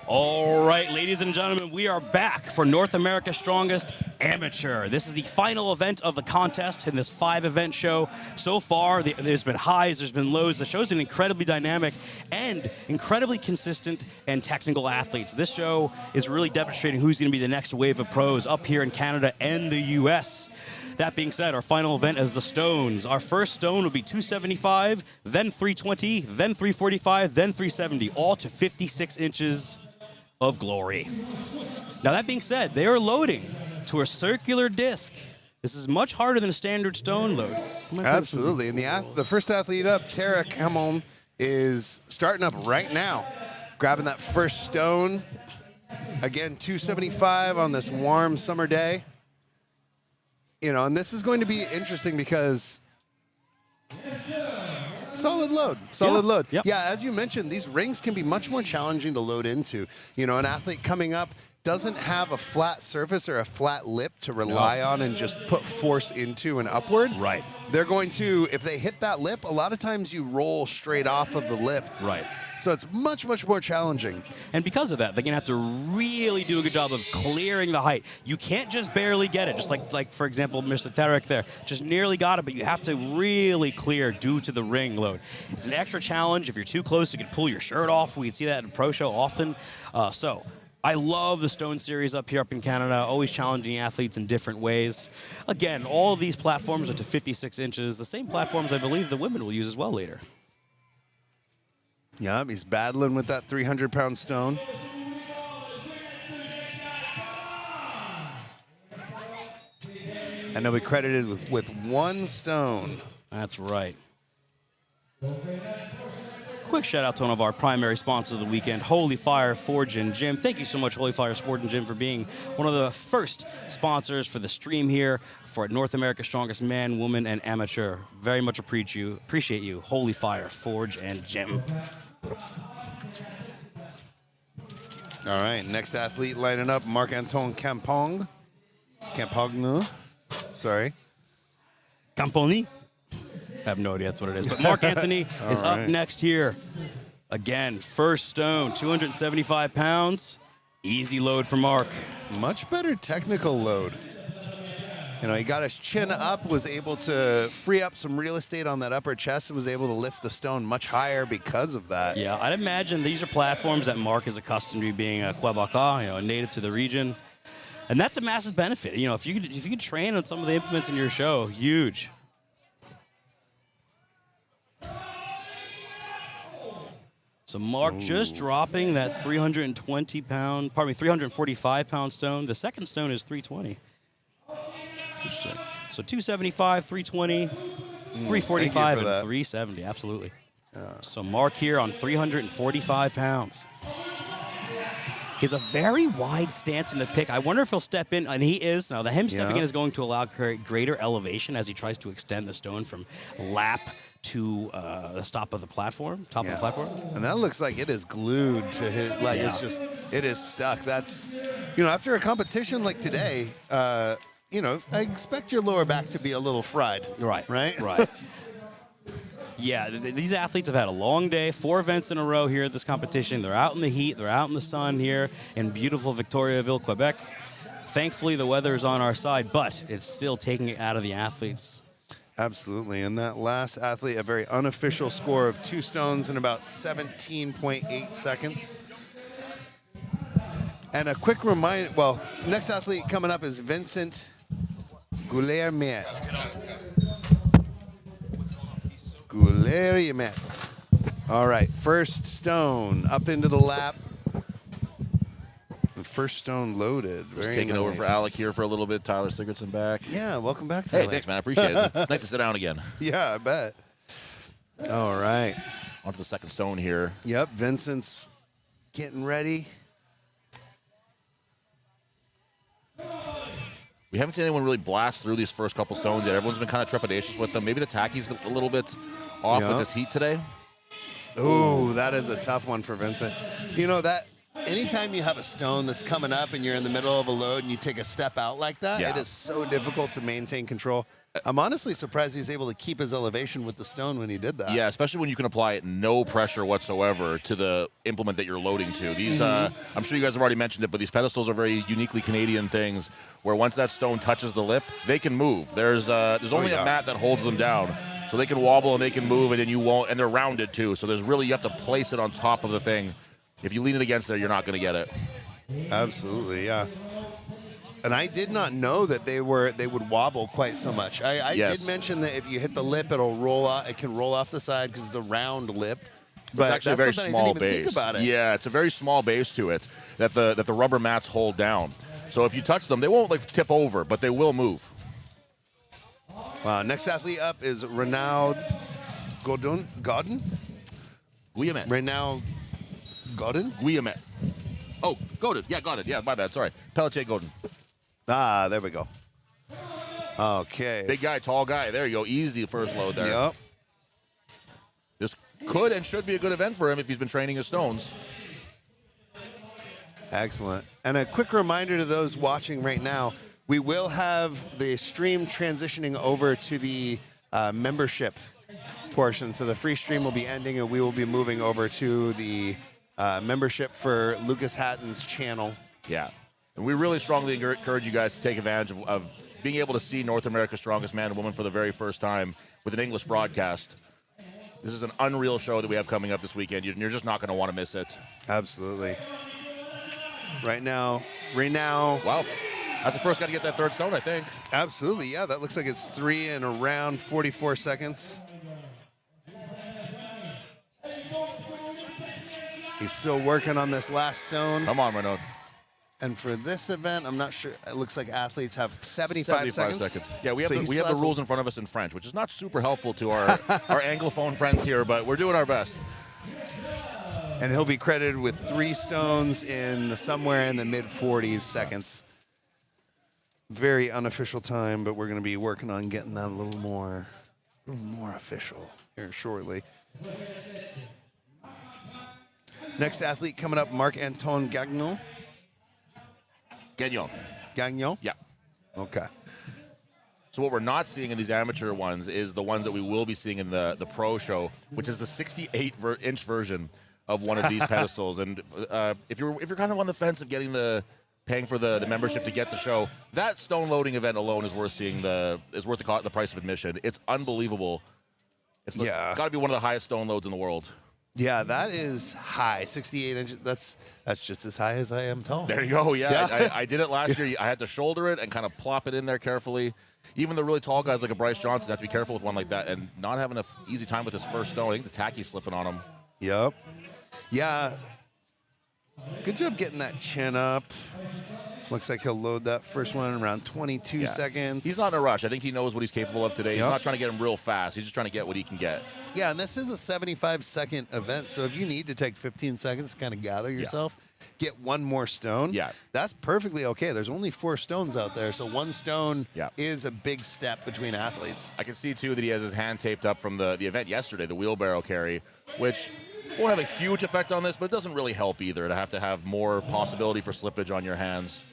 All right, ladies and gentlemen, we are back for North America's Strongest Amateur. This is the final event of the contest in this 5-event show. So far, there's been highs, there's been lows. The show's been incredibly dynamic and incredibly consistent and technical athletes. This show is really demonstrating who's going to be the next wave of pros up here in Canada and the U.S. That being said, our final event is the stones. Our first stone will be 275, then 320, then 345, then 370, all to 56 inches of glory. Now that being said, they are loading to a circular disc. This is much harder than a standard stone load. Absolutely. And the first athlete up, Tara Camon, is starting up right now, grabbing that first stone. Again, 275 on this warm summer day. You know, and this is going to be interesting because solid load. Yep. Yeah, as you mentioned, these rings can be much more challenging to load into. You know, an athlete coming up doesn't have a flat surface or a flat lip to rely on and just put force into and upward. Right. They're going to, if they hit that lip, a lot of times you roll straight off of the lip. Right. So it's much, much more challenging. And because of that, they're going to have to really do a good job of clearing the height. You can't just barely get it, just like for example, Mr. Tarek there, just nearly got it, but you have to really clear due to the ring load. It's an extra challenge. If you're too close, you can pull your shirt off. We see that in pro show often. So I love the Stone Series up here up in Canada, always challenging athletes in different ways. Again, all of these platforms are to 56 inches, the same platforms I believe the women will use as well later. Yeah, he's battling with that 300-pound stone. And they'll be credited with one stone. That's right. Quick shout out to one of our primary sponsors of the weekend, Holy Fire Forge and Gym. Thank you so much, Holy Fire Sport and Gym, for being one of the first sponsors for the stream here for North America's Strongest Man, Woman, and Amateur. Very much appreciate you, Holy Fire Forge and Gym. All right, next athlete lining up, Marc-Antoine Campong. Campogno. Sorry. Camponi? I have no idea that's what it is. But Mark Anthony is up next here. Again, first stone, 275 pounds. Easy load for Mark. Much better technical load. You know, he got his chin up, was able to free up some real estate on that upper chest, and was able to lift the stone much higher because of that. Yeah, I'd imagine these are platforms that Mark is accustomed to, being a Quebecois, a native to the region. And that's a massive benefit. You know, if you could train on some of the implements in your show, huge. So Mark just dropping that 345 pound stone. The second stone is 320. Interesting. So 275, 320, 345, and 370. Absolutely. So Mark here on 345 pounds. He has a very wide stance in the pick. I wonder if he'll step in, and he is. Now, him stepping in is going to allow greater elevation as he tries to extend the stone from lap to the top of the platform. And that looks like it is glued to his, like it is stuck. That's, after a competition like today, I expect your lower back to be a little fried. Right. Right? Right. Yeah, these athletes have had a long day, 4 events in a row here at this competition. They're out in the heat, they're out in the sun here in beautiful Victoriaville, Quebec. Thankfully, the weather is on our side, but it's still taking it out of the athletes. Absolutely. And that last athlete, a very unofficial score of 2 stones in about 17.8 seconds. And a quick reminder, next athlete coming up is Vincent Guillermet. All right, first stone up into the lap. The first stone loaded. Just taking over for Alec here for a little bit. Tyler Sigurdsson back. Yeah, welcome back, Tyler. Hey, thanks, man. I appreciate it. Nice to sit down again. Yeah, I bet. All right. On to the second stone here. Yep, Vincent's getting ready. We haven't seen anyone really blast through these first couple stones yet. Everyone's been kind of trepidatious with them. Maybe the tacky's a little bit off with this heat today. Ooh, that is a tough one for Vincent. That anytime you have a stone that's coming up and you're in the middle of a load and you take a step out like that, Yeah. it is so difficult to maintain control. I'm honestly surprised he's able to keep his elevation with the stone when he did that. Yeah, especially when you can apply it no pressure whatsoever to the implement that you're loading to. These, I'm sure you guys have already mentioned it, but these pedestals are very uniquely Canadian things where once that stone touches the lip, they can move. There's only a mat that holds them down. So they can wobble and they can move, and then you won't, and they're rounded too. So there's really, you have to place it on top of the thing. If you lean it against there, you're not going to get it. Absolutely, yeah. And I did not know that they would wobble quite so much. I Yes. did mention that if you hit the lip, it'll roll off. It can roll off the side because it's a round lip. But It's actually a very that's something small I didn't even base. think about it. Yeah, it's a very small base to it that the rubber mats hold down. So if you touch them, they won't like tip over, but they will move. Next athlete up is Renaud Godin. Guillemet. Renaud Godin. Guillemet. Oh, Godin. Yeah, got it. Yeah, my bad. Sorry. Pelletier Godin. Ah, there we go. Okay. Big guy, tall guy. There you go. Easy first load there. Yep. This could and should be a good event for him if he's been training his stones. Excellent. And a quick reminder to those watching right now, we will have the stream transitioning over to the membership portion. So the free stream will be ending and we will be moving over to the membership for Lucas Hatton's channel. Yeah. And we really strongly encourage you guys to take advantage of being able to see North America's Strongest Man and Woman for the very first time with an English broadcast. This is an unreal show that we have coming up this weekend. You're just not going to want to miss it. Absolutely. Right now, Wow. That's the first guy to get that third stone, I think. absolutely, yeah, that looks like it's 3 in around 44 seconds. He's still working on this last stone. Come on, Renaud. And for this event, I'm not sure. It looks like athletes have 75 seconds. Yeah, we have So the, he we have the still has rules in front of us in French, which is not super helpful to our Anglophone friends here, but we're doing our best. And he'll be credited with 3 stones in somewhere in the mid 40s seconds. Very unofficial time, but we're going to be working on getting that a little more official here shortly. Next athlete coming up, Marc-Antoine Gagnon. Gagnon? Yeah. Okay. So what we're not seeing in these amateur ones is the ones that we will be seeing in the pro show, which is the 68-inch version of one of these pedestals. And if you're kind of on the fence of paying for the membership to get the show, that stone loading event alone is worth seeing. Is worth the price of admission. It's unbelievable. It's got to be one of the highest stone loads in the world. Yeah, that is high. 68 inches. That's just as high as I am tall. There you go. Yeah, I did it last year. I had to shoulder it and kind of plop it in there carefully. Even the really tall guys like a Bryce Johnson have to be careful with one like that and not having an easy time with his first stone. I think the tacky's slipping on him. Yep. Yeah. Good job getting that chin up. Looks like he'll load that first one in around 22 seconds. He's not in a rush. I think he knows what he's capable of today. He's not trying to get him real fast. He's just trying to get what he can get. Yeah, and this is a 75-second event, so if you need to take 15 seconds to kind of gather yourself, get one more stone, that's perfectly okay. There's only 4 stones out there, so 1 stone is a big step between athletes. I can see, too, that he has his hand taped up from the event yesterday, the wheelbarrow carry, which won't have a huge effect on this, but it doesn't really help either to have more possibility for slippage on your hands.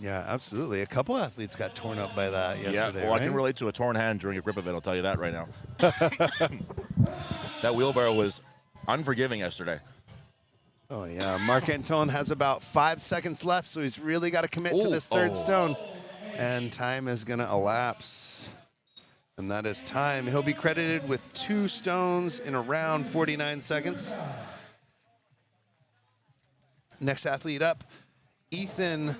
Yeah, absolutely. A couple athletes got torn up by that yesterday. Yeah, well, I can relate to a torn hand during a grip event, I'll tell you that right now. That wheelbarrow was unforgiving yesterday. Oh, yeah. Marc-Antoine has about 5 seconds left, so he's really got to commit to this third stone. And time is going to elapse. And that is time. He'll be credited with 2 stones in around 49 seconds. Next athlete up, Ethan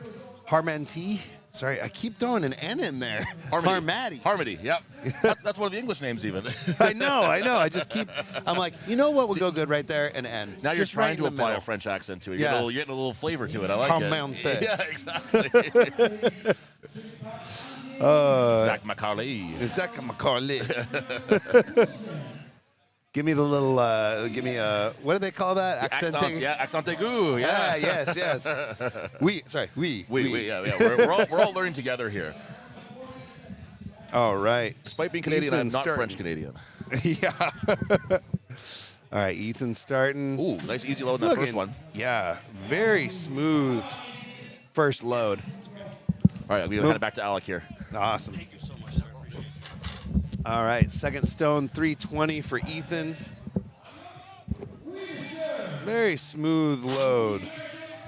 Harmanti. Sorry, I keep throwing an N in there. Harmati. Harmony, yep. That's one of the English names even. I know. I'm like, you know what would go good right there? An N. Now you're Just trying right to in the apply middle. a French accent to it. Yeah. You're getting a little flavor to it. I like Harmante. it. Yeah, exactly. Zach Macaulay. Zach Macaulay. Give me the little, what do they call that? Accent aigu. Yeah. Yes. We. Yeah. We're all learning together here. All right. Despite being Canadian, Ethan I'm not starting. French Canadian. Yeah. All right, Ethan starting. Ooh, nice easy load in that first one. Yeah, very smooth first load. All right, I'm going to head it back to Alec here. Awesome. Thank you so much, sir. Appreciate it. All right, second stone, 320 for Ethan. Very smooth load.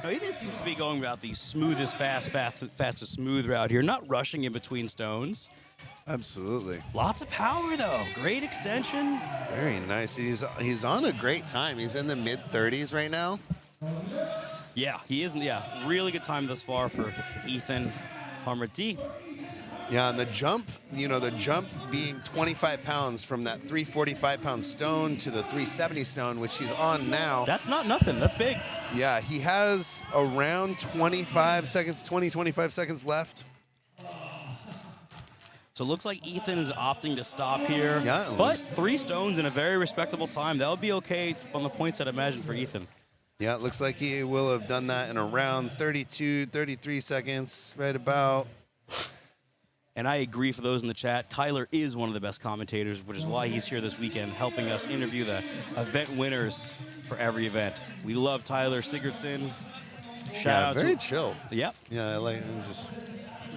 Now, Ethan seems to be going about the smoothest, fastest smooth route here, not rushing in between stones. Absolutely. Lots of power, though. Great extension. Very nice. He's on a great time. He's in the mid-30s right now. Yeah, he is. Yeah, really good time thus far for Ethan Harmati. Yeah, and the jump being 25 pounds from that 345-pound stone to the 370 stone, which he's on now. That's not nothing. That's big. Yeah, he has around 25 seconds left. So it looks like Ethan is opting to stop here. Yeah, it but looks- 3 stones in a very respectable time. That would be okay on the points, I'd imagine, for Ethan. Yeah, it looks like he will have done that in around 32, 33 seconds, right about. And I agree for those in the chat. Tyler is one of the best commentators, which is why he's here this weekend helping us interview the event winners for every event. We love Tyler Sigurdsson. Shout out very to chill. Yep. Yeah, I like him just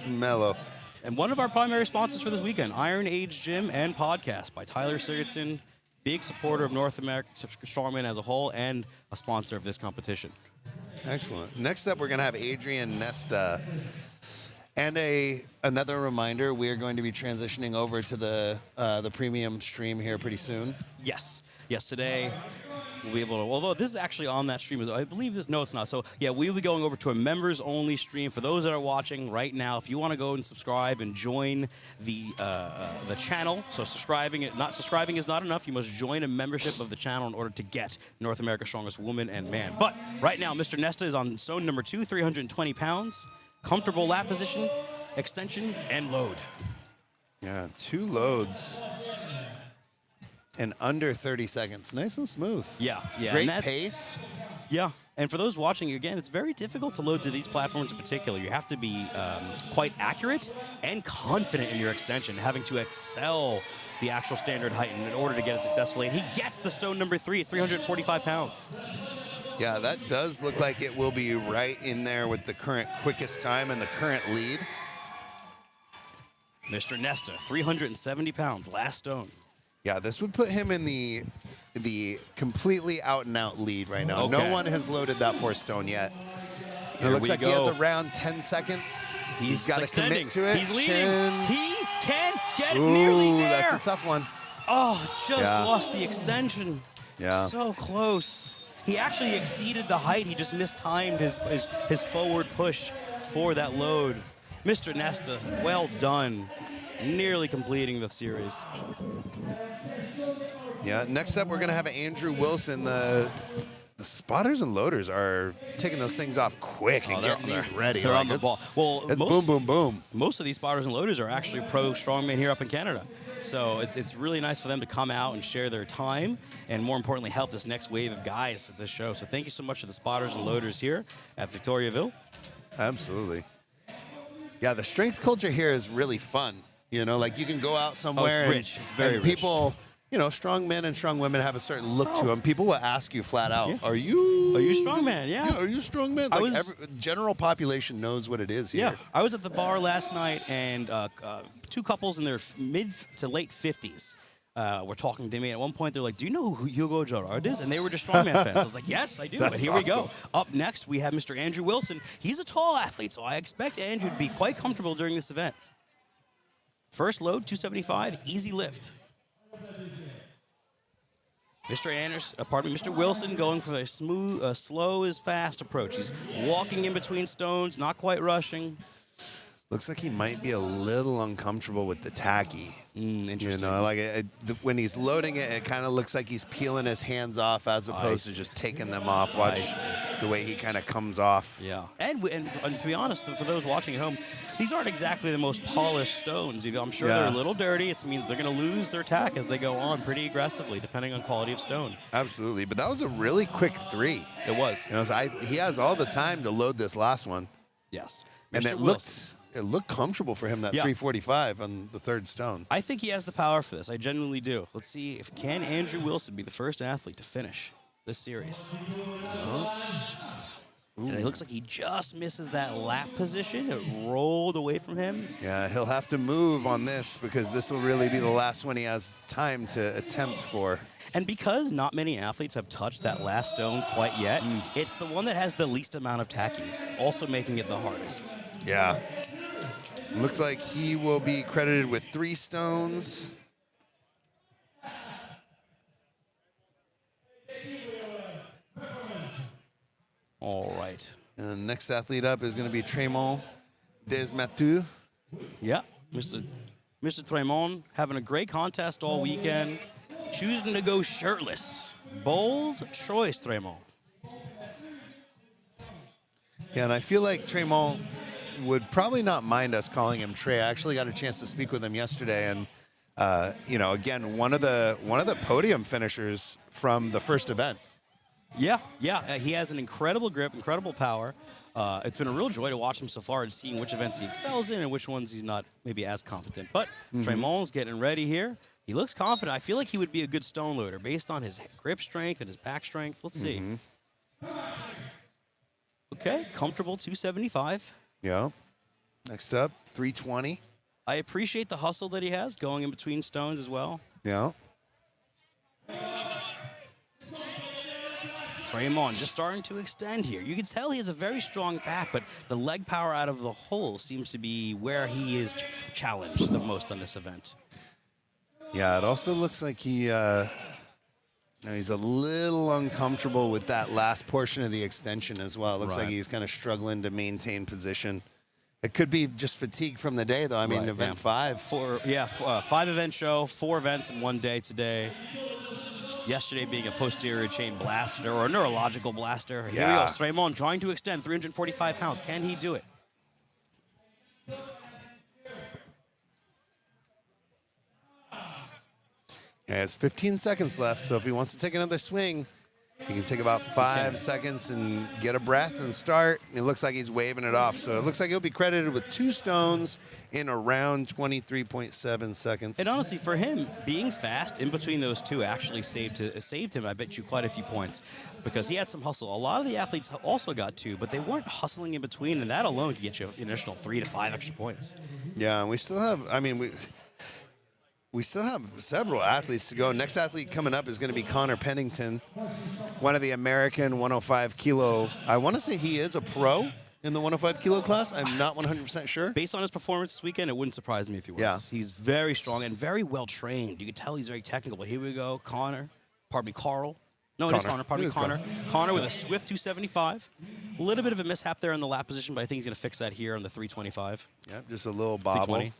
mellow. And one of our primary sponsors for this weekend, Iron Age Gym and Podcast by Tyler Sigurdsson. Big supporter of North America Strongman as a whole and a sponsor of this competition. Excellent. Next up, we're going to have Adrian Nesta. And another reminder, we are going to be transitioning over to the premium stream here pretty soon. Yes. Yes, today we'll be able to, although this is actually on that stream, I believe this, no, it's not. So, yeah, we'll be going over to a members-only stream. For those that are watching right now, if you want to go and subscribe and join the channel, so subscribing is not enough. You must join a membership of the channel in order to get North America's Strongest Woman and Man. But right now, Mr. Nesta is on stone number 2, 320 pounds. Comfortable lap position, extension, and load. Yeah, 2 loads in under 30 seconds. Nice and smooth. Yeah. Great and pace. Yeah, and for those watching, again, it's very difficult to load to these platforms in particular. You have to be quite accurate and confident in your extension, having to excel the actual standard height in order to get it successfully. And he gets the stone number 3 at 345 pounds. Yeah, that does look like it will be right in there with the current quickest time and the current lead. Mr. Nesta, 370 pounds, last stone. Yeah, this would put him in the completely out-and-out lead right now. Okay. No one has loaded that 4 stone yet. Here It looks we like go. he has around 10 seconds. He's got to extending. commit to it. He's leading. Chin. He can get Ooh, nearly there. that's a tough one. Oh, just Yeah. lost the extension. Yeah. So close. He actually exceeded the height. He just mistimed his forward push for that load. Mr. Nesta, well done. Nearly completing the series. Yeah, next up we're going to have Andrew Wilson. The spotters and loaders are taking those things off quick and getting these ready. They're Like, on the it's- ball. Well, it's boom, boom, boom. Most of these spotters and loaders are actually pro strongmen here up in Canada. So it's really nice for them to come out and share their time and, more importantly, help this next wave of guys at this show. So thank you so much to the spotters and loaders here at Victoriaville. Absolutely. Yeah, the strength culture here is really fun. You know, like you can go out somewhere rich. It's very and rich. people, you know, strong men and strong women have a certain look to them. People will ask you flat out, Yeah. Are you strongman? Yeah. are you strongman? I Like was- general population knows what it is here. Yeah, I was at the bar last night, and 2 couples in their mid to late 50s were talking to me. At one point, they're like, "Do you know who Hugo Gerard is?" And they were just strongman fans. I was like, "Yes, I do." That's But here we go. awesome. Up next, we have Mr. Andrew Wilson. He's a tall athlete, so I expect Andrew to be quite comfortable during this event. First load, 275, easy lift. Mr. Wilson going for a smooth, slow is fast approach. He's walking in between stones, not quite rushing. Looks like he might be a little uncomfortable with the tacky. Interesting. You know, like when he's loading it, it kind of looks like he's peeling his hands off as opposed to just taking them off. Watch the way he kind of comes off. Yeah, and to be honest, for those watching at home, these aren't exactly the most polished stones. I'm sure they're a little dirty. It means they're going to lose their tack as they go on pretty aggressively, depending on quality of stone. Absolutely, but that was a really quick 3. It was. You know, so he has all the time to load this last one. Yes. And Mr. it Wilson. it looked comfortable for him, that Yeah. 345 on the third stone. I think he has the power for this. I genuinely do. Let's see if can Andrew Wilson be the first athlete to finish this series. And it looks like he just misses that lap position. It rolled away from him. Yeah, he'll have to move on this because this will really be the last one he has time to attempt for. And because not many athletes have touched that last stone quite yet, it's the one that has the least amount of tacking, also making it the hardest. Yeah. Looks like he will be credited with 3 stones. All right. And the next athlete up is going to be Tremont Desmateux. Yeah, Mr. Tremont having a great contest all weekend, choosing to go shirtless. Bold choice, Tremont. Yeah, and I feel like Tremont would probably not mind us calling him Trey. I actually got a chance to speak with him yesterday, and again, one of the podium finishers from the first event. Yeah, he has an incredible grip, incredible power. It's been a real joy to watch him so far and seeing which events he excels in and which ones he's not maybe as competent. But Tremont's getting ready here. He looks confident. I feel like he would be a good stone loader based on his grip strength and his back strength. Let's see. Okay, comfortable 275. Yeah. Next up, 320. I appreciate the hustle that he has going in between stones as well. Yeah. Tremont just starting to extend here. You can tell he has a very strong back, but the leg power out of the hole seems to be where he is challenged the most on this event. Yeah, it also looks like he's a little uncomfortable with that last portion of the extension as well. It looks like he's kind of struggling to maintain position. It could be just fatigue from the day, though. I mean, event 5. 5-event show, 4 events in one day today. Yesterday being a posterior chain blaster or a neurological blaster. Here we go. Tremont trying to extend 345 pounds. Can he do it? Yeah, it's 15 seconds left, so if he wants to take another swing, he can take about 5 seconds and get a breath and start. And it looks like he's waving it off. So it looks like he'll be credited with 2 stones in around 23.7 seconds. And honestly, for him, being fast in between those two actually saved him, I bet you, quite a few points because he had some hustle. A lot of the athletes also got 2, but they weren't hustling in between, and that alone could get you an additional 3 to 5 extra points. Yeah, and we still have, we still have several athletes to go. Next athlete coming up is going to be Connor Pennington, one of the American 105 kilo. I want to say he is a pro in the 105 kilo class. I'm not 100% sure. Based on his performance this weekend, it wouldn't surprise me if he was. Yeah. He's very strong and very well trained. You can tell he's very technical. But here we go, Carl. No, it is Connor. Pardon me, Connor. Connor with a swift 275. A little bit of a mishap there in the lap position, but I think he's going to fix that here on the 325. Yep, just a little bobble. 320.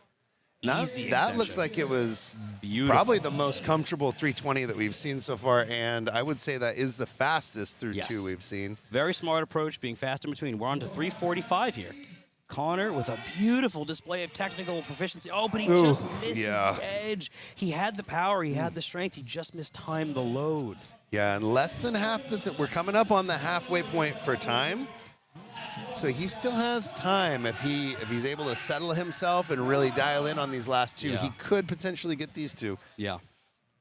Now, Easy that extension. looks like it was Beautiful. probably the most comfortable 320 that we've seen so far, and I would say that is the fastest through 2 we've seen. Very smart approach, being fast in between. We're on to 345 here. Connor with a beautiful display of technical proficiency. Oh, but he just misses the edge. He had the power, he had the strength, he just mistimed the load. Yeah, and less than half. We're coming up on the halfway point for time. So he still has time if he's able to settle himself and really dial in on these last 2. He could potentially get these 2. Yeah,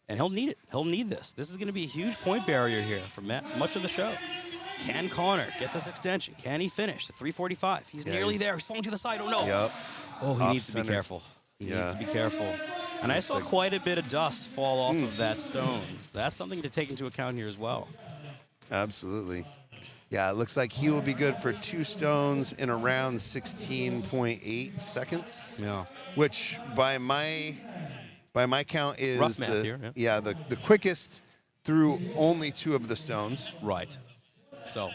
and he'll need it. He'll need this. This is going to be a huge point barrier here for much of the show. Can Connor get this extension? Can he finish the 345? He's nearly there. He's falling to the side. Oh, no. Yep. Oh, he Off needs to center. be careful. He needs to be careful. And I saw quite a bit of dust fall off of that stone. That's something to take into account here as well. Absolutely. Yeah, it looks like he will be good for 2 stones in around 16.8 seconds. Yeah. Which by my count is Rough math here, the quickest through only 2 of the stones. Right. So,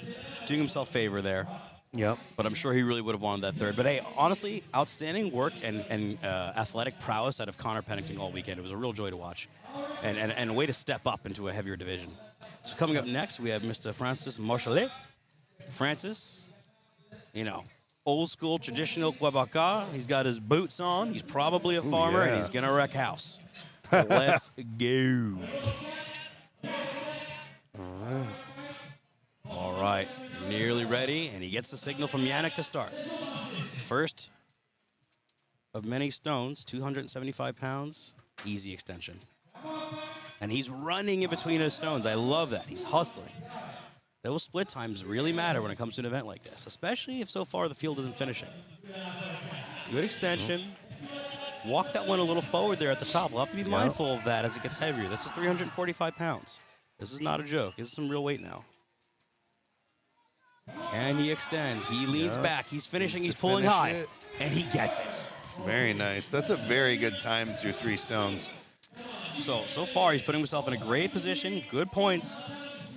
doing himself favor there. Yep. But I'm sure he really would have wanted that third. But hey, honestly, outstanding work and athletic prowess out of Connor Pennington all weekend. It was a real joy to watch, and a way to step up into a heavier division. So coming up next, we have Mr. Francis Marchalet. Francis, old school, traditional Quebecois. He's got his boots on. He's probably a farmer, and he's gonna wreck house. Let's go. All right, nearly ready, and he gets the signal from Yannick to start. First of many stones, 275 pounds, easy extension. And he's running in between his stones. I love that. He's hustling. Those split times really matter when it comes to an event like this, especially if so far the field isn't finishing. Good extension. Walk that one a little forward there at the top. We'll have to be mindful of that as it gets heavier. This is 345 pounds. This is not a joke. This is some real weight now. Can he extend? He leans back. He's finishing. He's pulling high. And he gets it. Very nice. That's a very good time through 3 stones. So far, he's putting himself in a great position. Good points.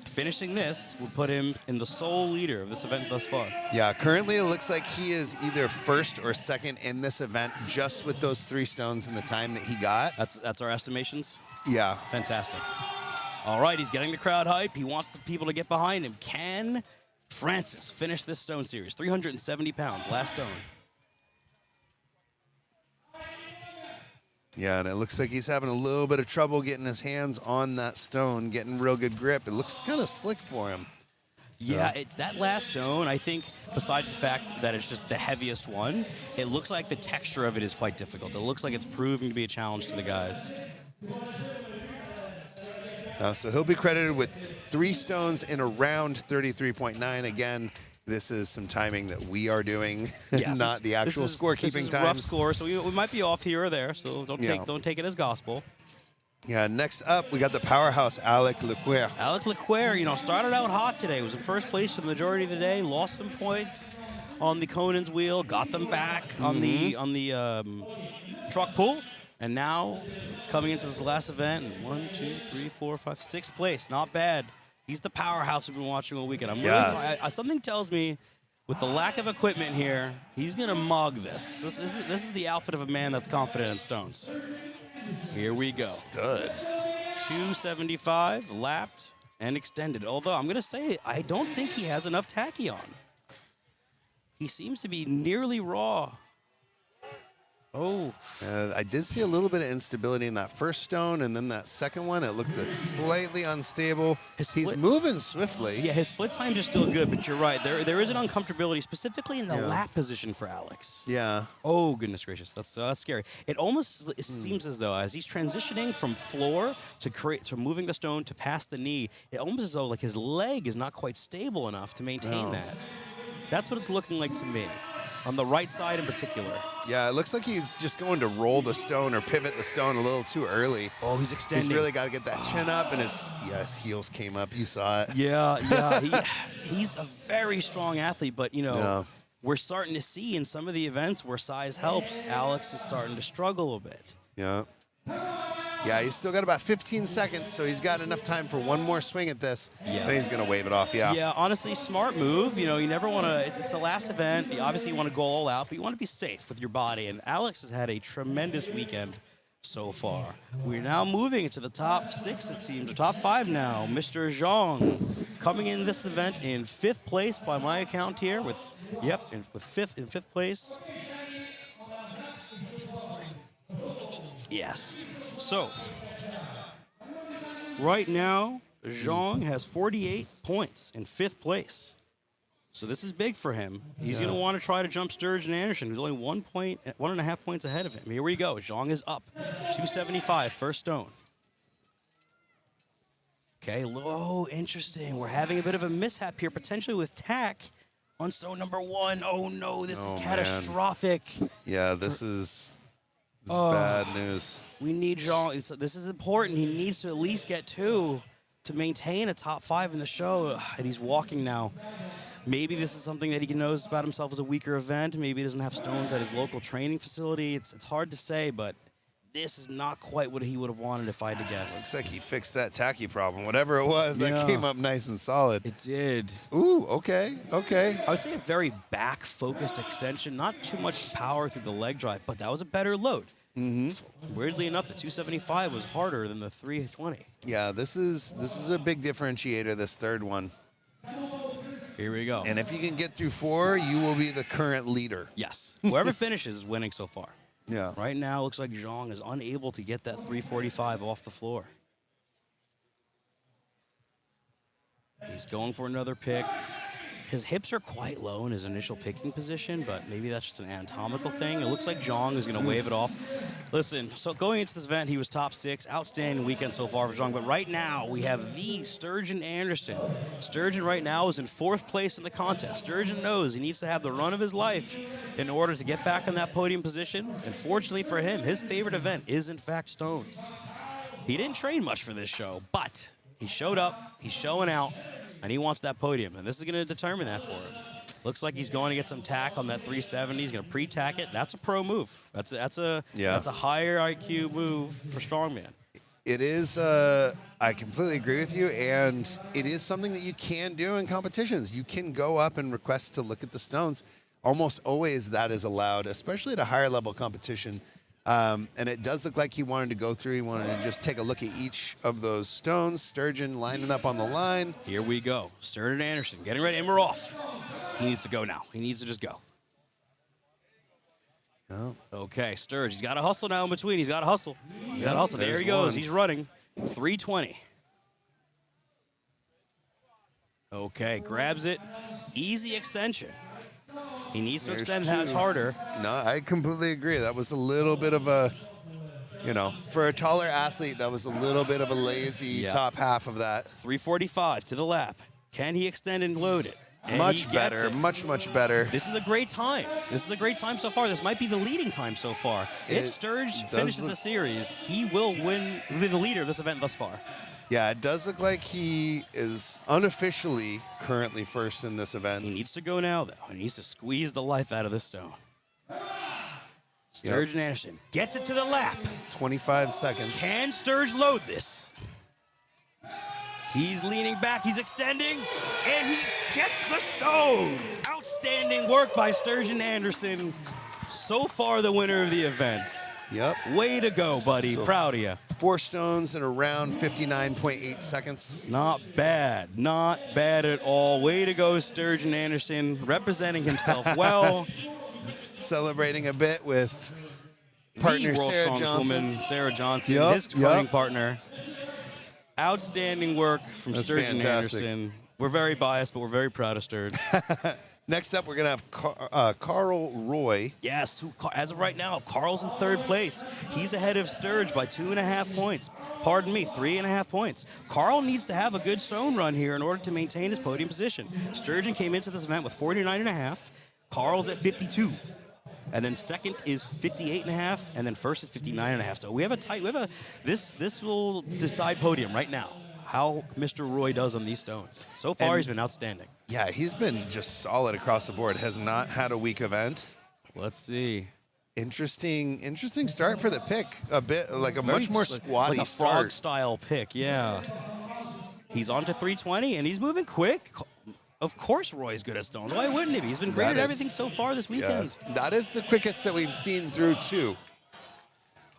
Finishing this will put him in the sole leader of this event thus far. Yeah, currently it looks like he is either first or second in this event just with those 3 stones and the time that he got. That's our estimations? Yeah. Fantastic. All right, he's getting the crowd hype. He wants the people to get behind him. Can Francis finish this stone series? 370 pounds, last stone. Yeah, and it looks like he's having a little bit of trouble getting his hands on that stone, getting real good grip. It looks kind of slick for him. Yeah, it's that last stone. I think besides the fact that it's just the heaviest one, it looks like the texture of it is quite difficult. It looks like it's proving to be a challenge to the guys. So he'll be credited with 3 stones in around 33.9. Again, this is some timing that we are doing, Yes, not the actual scorekeeping This is times. rough score, so we might be off here or there. So don't take it as gospel. Yeah, next up, we got the powerhouse, Alec Leclerc. Alec Leclerc, started out hot today. Was in first place for the majority of the day. Lost some points on the Conan's wheel. Got them back on the truck pull. And now, coming into this last event, 1, 2, 3, 4, 5, 6th place. Not bad. He's the powerhouse we've been watching all weekend. Something tells me, with the lack of equipment here, he's gonna mug this. This is the outfit of a man that's confident in stones. Here we go. Stud. 275 lapped and extended. Although I'm gonna say I don't think he has enough tachyon. He seems to be nearly raw. Oh. I did see a little bit of instability in that first stone, and then that second one, it looked slightly unstable. He's moving swiftly. Yeah, his split times are still good, but you're right. There is an uncomfortability, specifically in the lap position for Alex. Yeah. Oh, goodness gracious. That's scary. It almost seems as though, as he's transitioning from floor to moving the stone to past the knee, it almost as though like his leg is not quite stable enough to maintain that. That's what it's looking like to me. On the right side in particular. Yeah, it looks like he's just going to roll the stone or pivot the stone a little too early. Oh, he's extending. He's really got to get that chin up, and his heels came up. You saw it. Yeah. He's a very strong athlete, but, we're starting to see in some of the events where size helps, Alex is starting to struggle a bit. Yeah. Yeah, he's still got about 15 seconds, so he's got enough time for one more swing at this. Yeah. Then he's going to wave it off, Yeah, honestly, smart move. You never want to, it's the last event. You obviously want to go all out, but you want to be safe with your body. And Alex has had a tremendous weekend so far. We're now moving into the top 6, it seems, or top 5 now. Mr. Zhang coming in this event in 5th place by my account here in fifth place. Yes. So, right now, Zhang has 48 points in 5th place. So this is big for him. He's going to want to try to jump Sturgeon Anderson, who's only 1.5 points ahead of him. Here we go. Zhang is up. 275, first stone. Okay, interesting. We're having a bit of a mishap here, potentially with tack on stone number 1. Oh, no, this is catastrophic. Yeah, this is bad news. We need Zhang. This is important. He needs to at least get 2 to maintain a top 5 in the show. And he's walking now. Maybe this is something that he knows about himself as a weaker event. Maybe he doesn't have stones at his local training facility. It's hard to say, but this is not quite what he would have wanted if I had to guess. Looks like he fixed that tacky problem. Whatever it was, that came up nice and solid. It did. Ooh, okay. I would say a very back-focused extension. Not too much power through the leg drive, but that was a better load. Mm-hmm. Weirdly enough, the 275 was harder than the 320. Yeah, this is a big differentiator, this third one. Here we go. And if you can get through 4, you will be the current leader. Yes. Whoever finishes is winning so far. Yeah. Right now, it looks like Zhang is unable to get that 345 off the floor. He's going for another pick. His hips are quite low in his initial picking position, but maybe that's just an anatomical thing. It looks like Zhang is going to wave it off. Listen, so going into this event, he was top 6. Outstanding weekend so far for Zhang. But right now, we have the Sturgeon Anderson. Sturgeon right now is in 4th place in the contest. Sturgeon knows he needs to have the run of his life in order to get back in that podium position. And fortunately for him, his favorite event is, in fact, Stones. He didn't train much for this show, but he showed up, he's showing out, and he wants that podium, and this is going to determine that for him. Looks like he's going to get some tack on that 370. He's going to pre-tack it. That's a pro move. That's a higher IQ move for Strongman. It is. I completely agree with you, and it is something that you can do in competitions. You can go up and request to look at the stones. Almost always that is allowed, especially at a higher level competition. And it does look like he wanted to go through. He wanted to just take a look at each of those stones. Sturgeon lining up on the line. Here we go. Sturgeon Anderson getting ready, and we're off. He needs to go now. He needs to just go. Oh. Okay, Sturge. He's got to hustle now in between. He's got to hustle. He's got to hustle. There he goes. One. He's running. 320. Okay, grabs it. Easy extension. He needs to extend that harder. No, I completely agree. That was a little bit of a, for a taller athlete, that was a little bit of a lazy top half of that. 345 to the lap. Can he extend and load it? And much better, much better. This is a great time. This is a great time so far. This might be the leading time so far. If Sturge finishes the series, he will be the leader of this event thus far. Yeah, it does look like he is unofficially currently first in this event. He needs to go now, though. He needs to squeeze the life out of this stone. Sturgeon Anderson gets it to the lap. 25 seconds. Can Sturge load this? He's leaning back. He's extending, and he gets the stone. Outstanding work by Sturgeon Anderson. So far, the winner of the event. Yep. Way to go, buddy. So proud of you. 4 stones in around 59.8 seconds. Not bad. Not bad at all. Way to go, Sturgeon Anderson. Representing himself well. Celebrating a bit with partner Sarah Johnson. Sarah Johnson, his running partner. Outstanding work from Sturgeon Anderson. We're very biased, but we're very proud of Sturge. Next up, we're going to have Carl Roy. Yes, as of right now, Carl's in 3rd place. He's ahead of Sturge by 2.5 points. Pardon me, 3.5 points. Carl needs to have a good stone run here in order to maintain his podium position. Sturgeon came into this event with 49.5. Carl's at 52. And then second is 58.5, and then first is 59.5. So we have a tight. This will decide podium right now. How Mr. Roy does on these stones. So far, he's been outstanding. Yeah, he's been just solid across the board. Has not had a weak event. Let's see. Interesting start for the pick. A bit like a much more squatty like a frog style pick. Yeah. He's on to 320, and he's moving quick. Of course Roy's good at stones. Why wouldn't he be? He's been great at everything so far this weekend. Yeah, that is the quickest that we've seen through 2.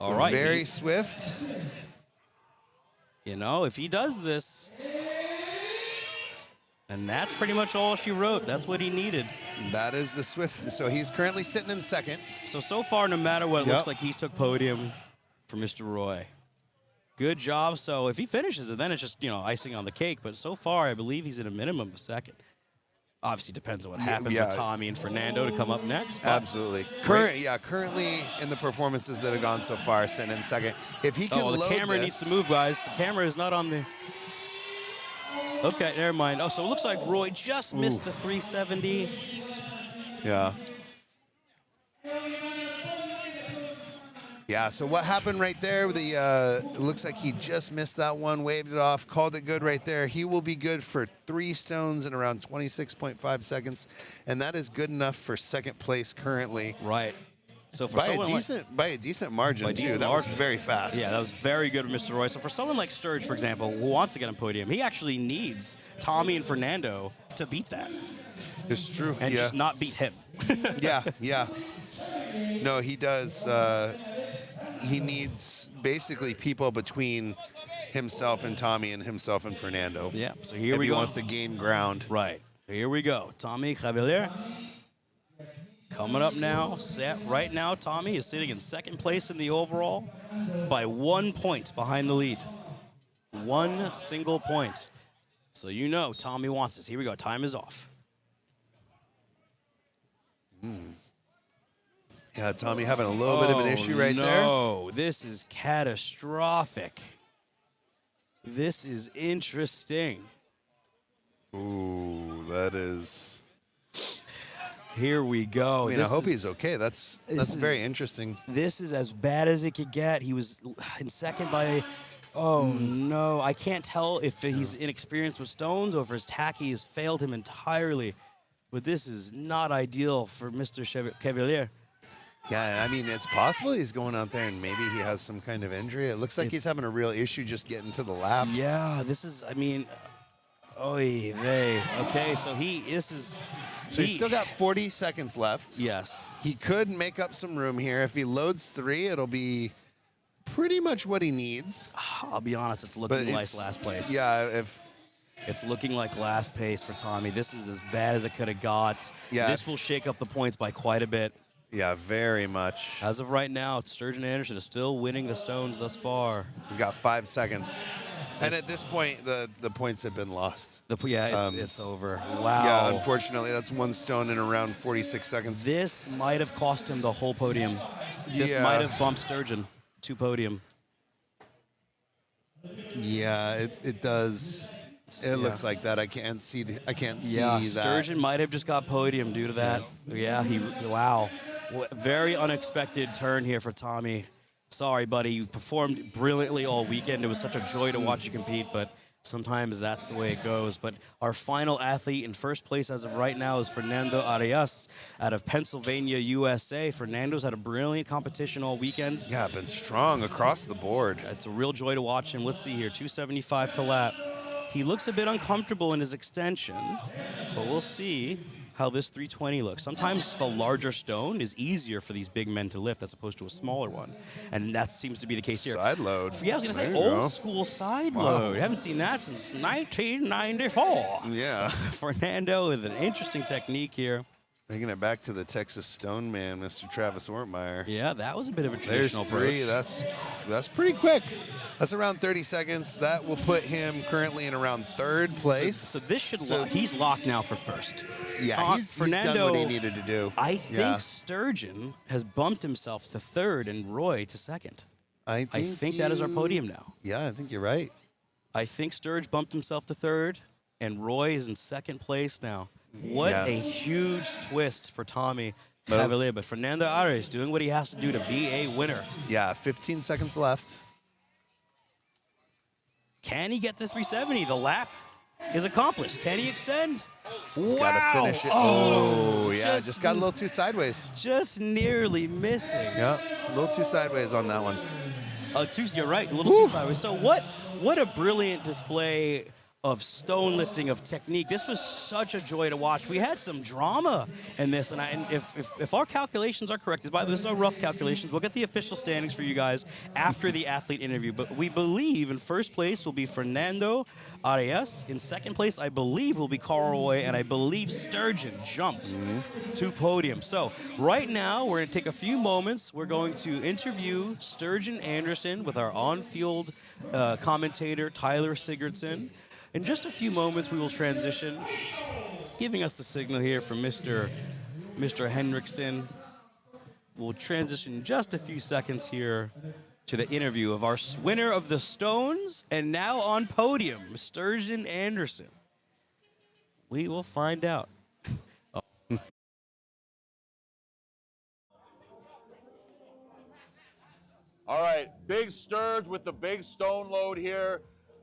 All right. Very swift. If he does this, and that's pretty much all she wrote. That's what he needed. That is the swift. So he's currently sitting in 2nd. So far, no matter what, it looks like he's took podium for Mr. Roy. Good job. So if he finishes it, then it's just, icing on the cake. But so far, I believe he's at a minimum of 2nd. Obviously, depends on what happens with Tommy and Fernando to come up next. Absolutely. Currently in the performances that have gone so far, sitting in 2nd. If he can load the camera needs to move, guys. The camera is not on the... Okay, never mind. Oh, so it looks like Roy just missed the 370. Yeah. Yeah, so what happened right there, it looks like he just missed that one, waved it off, called it good right there. He will be good for 3 stones in around 26.5 seconds, and that is good enough for 2nd place currently. Right. So for by a decent margin, too. That was very fast. Yeah, that was very good with Mr. Roy. So for someone like Sturge, for example, who wants to get on podium, he actually needs Tommy and Fernando to beat that. It's true. And just not beat him. Yeah. No, he does. He needs basically people between himself and Tommy and himself and Fernando. Yeah, so here we go. If he wants to gain ground. Right. Here we go. Tommy Cavalier coming up now. Set right now. Tommy is sitting in 2nd place in the overall by 1 point behind the lead. 1 single point. So Tommy wants this. Here we go. Time is off. Yeah, Tommy having a little bit of an issue right there. No, this is catastrophic. This is interesting. Ooh, that is. Here we go. I mean, I hope he's okay. That's very interesting. This is as bad as it could get. He was in second by. Oh no, I can't tell if he's inexperienced with stones or if his tacky has failed him entirely. But this is not ideal for Mr. Cavalier. Yeah, I mean, it's possible he's going out there and maybe he has some kind of injury. It looks like he's having a real issue just getting to the lap. Yeah, this is, I mean, oy vey. Okay, so he's still got 40 seconds left. Yes. He could make up some room here. If he loads 3, it'll be pretty much what he needs. I'll be honest, it's looking like last place. Yeah, It's looking like last place for Tommy. This is as bad as it could have got. Yeah. This will shake up the points by quite a bit. Yeah, very much. As of right now, Sturgeon Anderson is still winning the stones thus far. He's got 5 seconds. And at this point, the points have been lost. It's over. Wow. Yeah, unfortunately, that's 1 stone in around 46 seconds. This might have cost him the whole podium. This might have bumped Sturgeon to podium. Yeah, it does. It looks like that. I can't see that. Sturgeon might have just got podium due to that. Yeah, wow. Very unexpected turn here for Tommy. Sorry, buddy. You performed brilliantly all weekend. It was such a joy to watch you compete, but sometimes that's the way it goes. But our final athlete in first place as of right now is Fernando Arias out of Pennsylvania, USA. Fernando's had a brilliant competition all weekend. Yeah, been strong across the board. It's a real joy to watch him. Let's see here, 275 to lap. He looks a bit uncomfortable in his extension, but we'll see how this 320 looks. Sometimes the larger stone is easier for these big men to lift as opposed to a smaller one, and that seems to be the case here. Side load. Yeah, I was going to say old school side load. Haven't seen that since 1994. Yeah. Fernando with an interesting technique here. Taking it back to the Texas Stone Man, Mr. Travis Ortmeyer. Yeah, that was a bit of a There's traditional 3. approach. That's pretty quick. That's around 30 seconds. That will put him currently in around 3rd place. So this should lock. He's locked now for first. Yeah, he's done what he needed to do. I think Sturgeon has bumped himself to 3rd and Roy to 2nd. I think that is our podium now. Yeah, I think you're right. I think Sturge bumped himself to 3rd, and Roy is in 2nd place now. What a huge twist for Tommy Cavalier. But Fernando Arias doing what he has to do to be a winner. Yeah, 15 seconds left. Can he get this 370? The lap is accomplished. Can he extend? Wow. Gotta finish it. Oh, yeah, just got a little too sideways. Just nearly missing. Yeah, a little too sideways on that one. You're right, a little too sideways. So what a brilliant display of stone lifting, of technique. This was such a joy to watch. We had some drama in this, and if our calculations are correct, by the way, this is our rough calculations. We'll get the official standings for you guys after the athlete interview, but we believe in first place will be Fernando Arias. In second place, I believe, will be Carl Roy, and I believe Sturgeon jumped to podium. So right now, we're going to take a few moments. We're going to interview Sturgeon Anderson with our on-field commentator, Tyler Sigurdsson. In just a few moments, we will transition, giving us the signal here from Mr. Henriksen. We'll transition in just a few seconds here to the interview of our winner of the Stones and now on podium, Sturgeon Anderson. We will find out. All right, big Sturge with the big stone load here.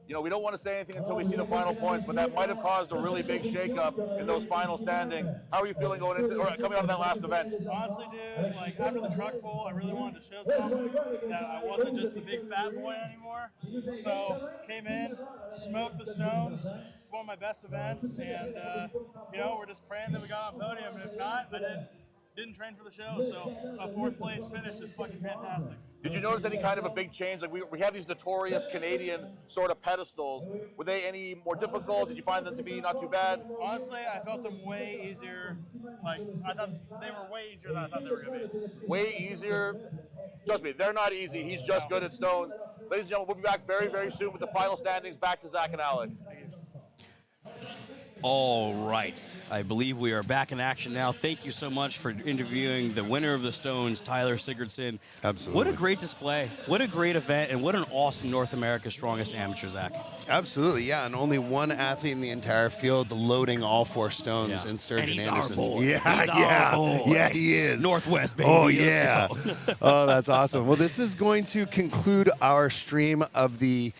You know, we don't want to say anything until we see the final points, but that might have caused a really big shakeup in those final standings. How are you feeling going into or coming out of that last event? Honestly, dude, like after the truck pull, I really wanted to show something that I wasn't just the big fat boy anymore. So came in, smoked the stones. It's one of my best events, and you know, we're just praying that we got on podium. And if not, I didn't train for the show. So a 4th place finish is fucking fantastic. Did you notice any kind of a big change? Like we have these notorious Canadian sort of pedestals. Were they any more difficult? Did you find them to be not too bad? Honestly, I felt them way easier. Like I thought they were way easier than I thought they were gonna be. Way easier? Trust me, they're not easy. He's just good at stones. Ladies and gentlemen, we'll be back very, very soon with the final standings. Back to Zach and Alec. All right. I believe we are back in action now. Thank you so much for interviewing the winner of the Stones, Tyler Sigurdsson. Absolutely. What a great display. What a great event, and what an awesome North America's Strongest Amateur, Zach. Absolutely, yeah, and only one athlete in the entire field loading all 4 stones Yeah. in Sturgeon And he's Anderson. our boy. Yeah, He's our yeah, boy. yeah, he is. Northwest, baby. Oh Let's yeah. go. Oh, that's awesome. Well, this is going to conclude our stream of the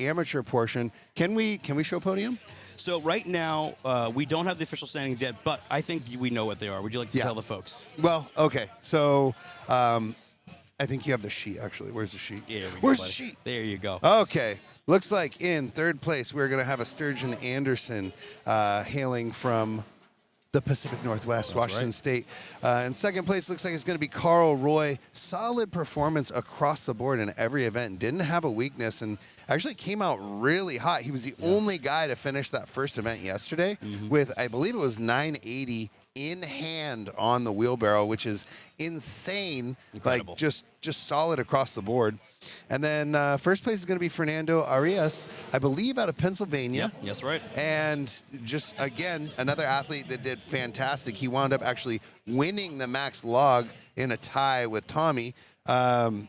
amateur portion. Can we show podium? So right now, we don't have the official standings yet, but I think we know what they are. Would you like to Yeah. tell the folks? Well, okay. So I think you have the sheet, actually. Where's the sheet? Here we go, Where's the buddy. sheet? There you go. Okay. Looks like in 3rd place, we're going to have a Sturgeon Anderson hailing from the Pacific Northwest, Washington right. State. In 2nd place, looks like it's going to be Carl Roy. Solid performance across the board in every event. Didn't have a weakness and actually came out really hot. He was the only guy to finish that first event yesterday with, I believe it was 980 in hand on the wheelbarrow, which is insane. Incredible. Like just solid across the board. And then 1st place is going to be Fernando Arias, I believe out of Pennsylvania. Yep, yes, right. And just, again, another athlete that did fantastic. He wound up actually winning the max log in a tie with Tommy. And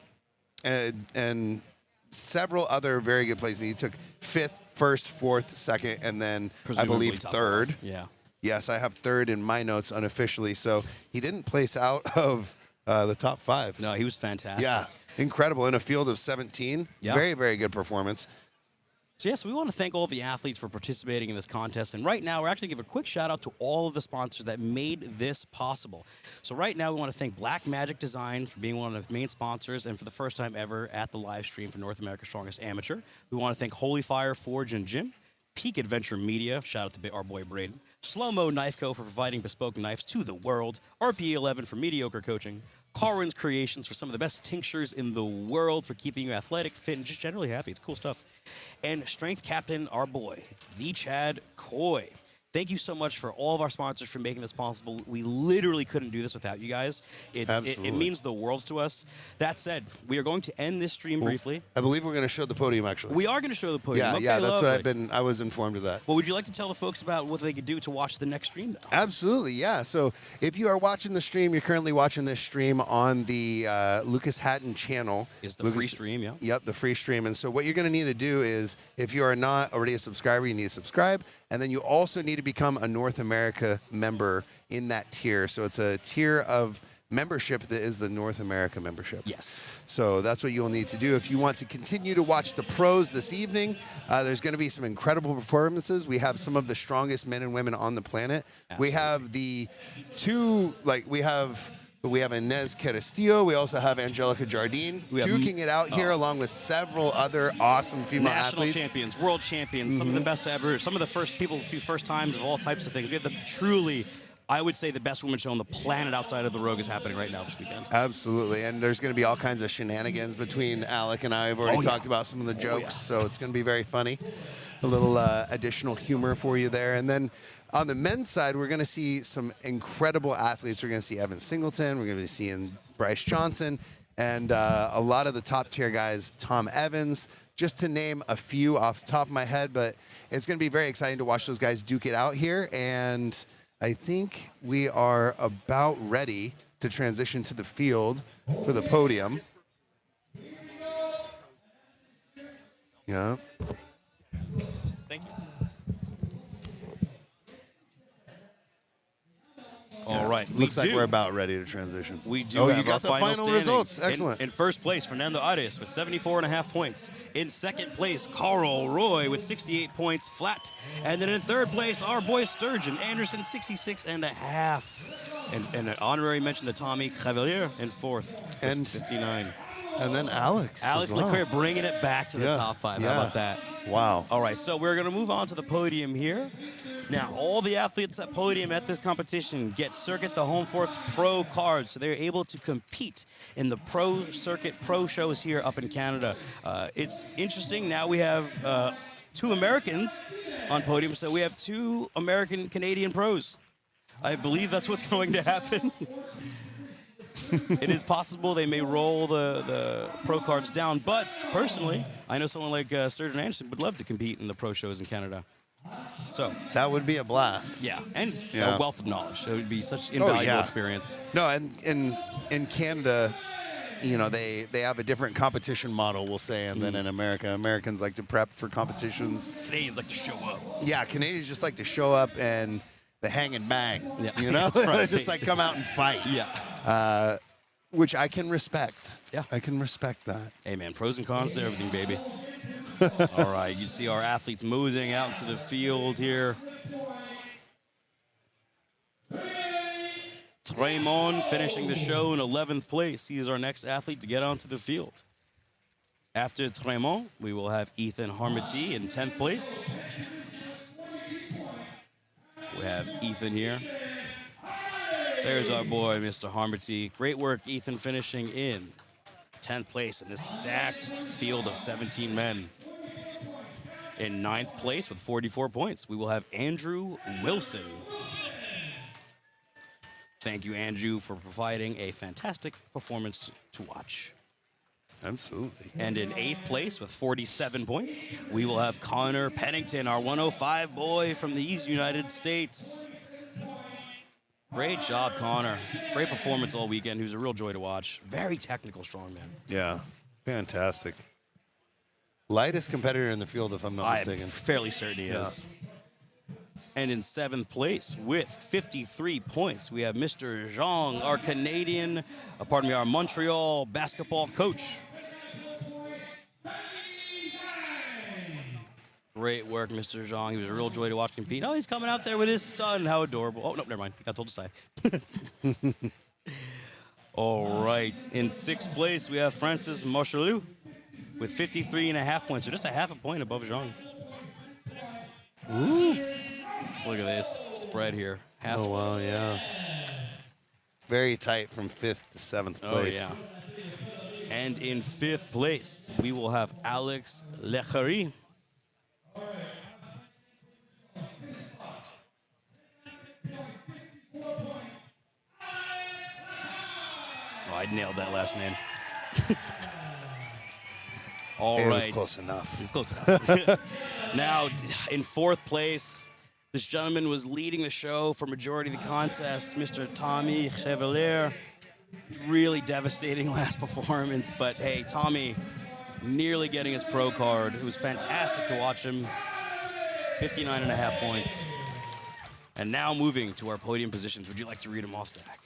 several other very good places. He took 5th, 1st, 4th, 2nd, and then I Presumably believe top 3rd. five. Yeah. Yes, I have 3rd in my notes unofficially. So he didn't place out of the top 5. No, he was fantastic. Yeah, incredible in a field of 17. Yeah. Very, very good performance. So, yes, we want to thank all the athletes for participating in this contest. And right now, we're actually going to give a quick shout out to all of the sponsors that made this possible. So, right now, we want to thank Black Magic Design for being one of the main sponsors and for the first time ever at the live stream for North America's Strongest Amateur. We want to thank Holy Fire Forge and Gym, Peak Adventure Media, shout out to our boy Braden, Slow Mo Knife Co. for providing bespoke knives to the world, RPA 11 for mediocre coaching, Carwin's Creations for some of the best tinctures in the world for keeping you athletic, fit, and just generally happy. It's cool stuff. And Strength Captain, our boy, the Chad Coy. Thank you so much for all of our sponsors for making this possible. We literally couldn't do this without you guys. It means the world to us. That said, we are going to end this stream briefly. I believe we're going to show the podium, actually. We are going to show the podium. Yeah, Okay, yeah, that's lovely. what I was informed of that. Well, would you like to tell the folks about what they could do to watch the next stream, though? Absolutely, yeah. So if you are watching the stream, you're currently watching this stream on the Lucas Hatton channel. Is the free stream, yeah. Yep, the free stream. And so what you're going to need to do is, if you are not already a subscriber, you need to subscribe. And then you also need to become a North America member in that tier. So it's a tier of membership that is the North America membership. Yes. So that's what you'll need to do. If you want to continue to watch the pros this evening, there's going to be some incredible performances. We have some of the strongest men and women on the planet. Absolutely. We have the two, we have Inez Castillo. We also have Angelica Jardine We have duking it out here along with several other awesome female National athletes. champions, world champions, some of the best ever, some of the first people to do first times of all types of things. We have the truly, I would say, the best women's show on the planet outside of the Rogue is happening right now this weekend. Absolutely, and there's going to be all kinds of shenanigans between Alec and I. I've already talked about some of the jokes, so it's going to be very funny. A little additional humor for you there. And then on the men's side, we're going to see some incredible athletes. We're going to see Evan Singleton. We're going to be seeing Bryce Johnson and a lot of the top tier guys, Tom Evans, just to name a few off the top of my head. But it's going to be very exciting to watch those guys duke it out here. And I think we are about ready to transition to the field for the podium. Yeah. Thank you. All right. Looks like we're about ready to transition. We do Oh, have you got our the final final standings. results. Excellent. In first place, Fernando Arias with 74.5 points. In second place, Carl Roy with 68 points flat. And then in third place, our boy Sturgeon Anderson, 66.5. And an honorary mention to Tommy Cavalier in fourth with And 59. And then Alex. Alex as well. Leclerc bringing it back to the Yeah, top five. yeah. How about that? Wow. All right, so we're going to move on to the podium here. Now, all the athletes at podium at this competition get Circuit the Home Forks Pro cards, so they're able to compete in the Pro Circuit Pro shows here up in Canada. It's interesting. Now we have two Americans on podium, so we have two American-Canadian pros. I believe that's what's going to happen. It is possible they may roll the pro cards down, but personally, I know someone like Sturgeon Anderson would love to compete in the pro shows in Canada. So That would be a blast. yeah, and Yeah. a wealth of knowledge. It would be such invaluable yeah. experience. No, and in Canada, you know, they have a different competition model, we'll say, and then in America, Americans like to prep for competitions. Canadians like to show up. Yeah, Canadians just like to show up and they hang and bang. Yeah. You know, That's right. just like come out and fight. Yeah. Which I can respect. Yeah. I can respect that. Hey, man, pros and cons to everything, baby. All right, you see our athletes moving out into the field here. Tremont finishing the show in 11th place. He is our next athlete to get onto the field. After Tremont, we will have Ethan Harmity in 10th place. We have Ethan here. There's our boy, Mr. Harmity. Great work, Ethan, finishing in 10th place in this stacked field of 17 men. In 9th place with 44 points, we will have Andrew Wilson. Thank you, Andrew, for providing a fantastic performance to watch. Absolutely. And in 8th place with 47 points, we will have Connor Pennington, our 105 boy from the East United States. Great job, Connor. Great performance all weekend. He was a real joy to watch. Very technical strongman. Yeah. Fantastic. Lightest competitor in the field, if I'm not I'm mistaken. fairly certain he is. And in 7th place with 53 points, we have Mr. Zhang, our Canadian, our Montreal basketball coach. Great work, Mr. Zhang. He was a real joy to watch compete. Oh, he's coming out there with his son. How adorable. Oh, no, never mind. Got told to stay. All right. In 6th place, we have Francis Mochelou with 53.5 points. So just a half a point above Zhang. Ooh. Look at this spread here. Half. Oh, wow, yeah. Very tight from 5th to 7th place. Oh, yeah. And in 5th place, we will have Alex Lechery. Oh, I nailed that last name. All It right. was close enough. It was close enough. Now, in 4th place, this gentleman was leading the show for majority of the contest, Mr. Tommy Chevalier. Really devastating last performance, but hey, Tommy nearly getting his pro card. It was fantastic to watch him. 59.5 points. And now moving to our podium positions. Would you like to read them off, Stack?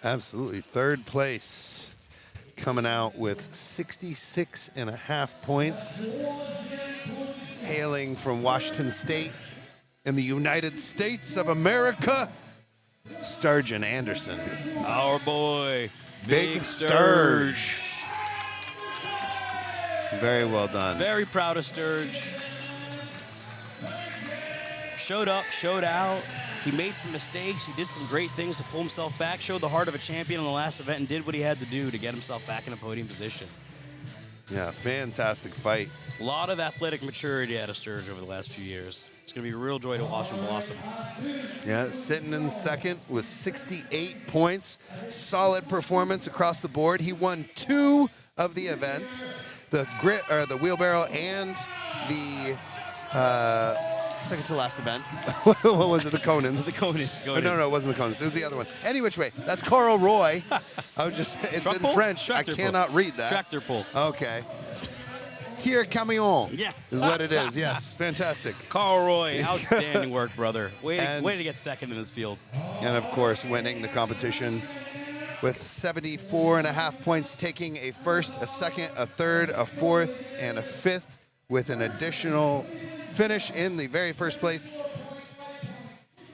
Absolutely. 3rd place, coming out with 66.5 points. Hailing from Washington State in the United States of America, Sturgeon Anderson. Our boy, Big Sturge. Sturge. Very well done. Very proud of Sturge. Showed up, showed out. He made some mistakes. He did some great things to pull himself back, showed the heart of a champion in the last event, and did what he had to do to get himself back in a podium position. Yeah, fantastic fight. A lot of athletic maturity out of Sturge over the last few years. It's going to be a real joy to watch him blossom. Yeah, sitting in 2nd with 68 points. Solid performance across the board. He won 2 of the events, the wheelbarrow and the second to last event. What was it? The Conans. The Conans. Oh, no, it wasn't the Conans. It was the other one. Any which way, that's Carl Roy. It's Truck in pull? French. Tractor I cannot pull. read that. Tractor pull. Okay. Tir Camion. Yeah. Is what it is. Yes. Fantastic. Carl Roy, outstanding work, brother. Way And- to get second in this field. And of course, winning the competition with 74.5 points, taking a 1st, a 2nd, a 3rd, a 4th, and a 5th with an additional finish in the very first place.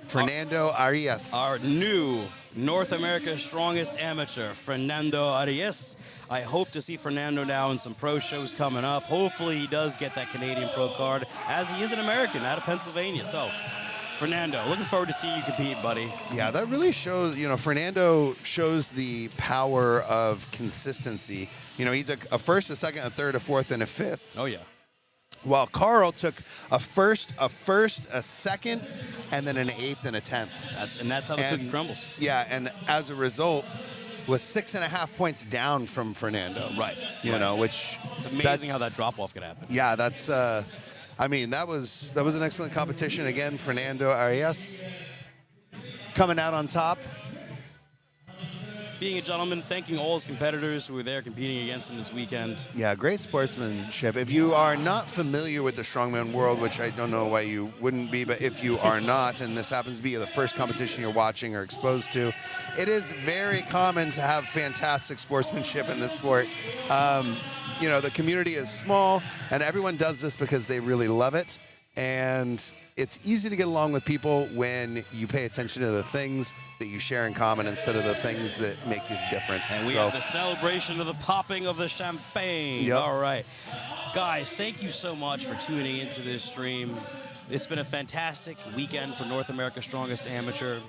Fernando Arias. Our new North America's strongest amateur, Fernando Arias. I hope to see Fernando now in some pro shows coming up. Hopefully he does get that Canadian pro card, as he is an American out of Pennsylvania. So, Fernando, looking forward to seeing you compete, buddy. Yeah, that really shows, Fernando shows the power of consistency. He's a 1st, a 2nd, a 3rd, a 4th, and a 5th. Oh, yeah. While Carl took a 1st, a 2nd, and then an 8th and a 10th. That's how the cookie crumbles. Yeah, and as a result, was 6.5 points down from Fernando. Right. You know, which It's amazing how that drop-off could happen. Yeah, that's. I mean, that was an excellent competition. Again, Fernando Arias coming out on top. Being a gentleman, thanking all his competitors who were there competing against him this weekend. Yeah, great sportsmanship. If you are not familiar with the strongman world, which I don't know why you wouldn't be, but if you are not, and this happens to be the first competition you're watching or exposed to, it is very common to have fantastic sportsmanship in this sport. You know, the community is small, and everyone does this because they really love it. And it's easy to get along with people when you pay attention to the things that you share in common instead of the things that make you different. And we have the celebration of the popping of the champagne. Yep. All right. Guys, thank you so much for tuning into this stream. It's been a fantastic weekend for North America's Strongest Amateur.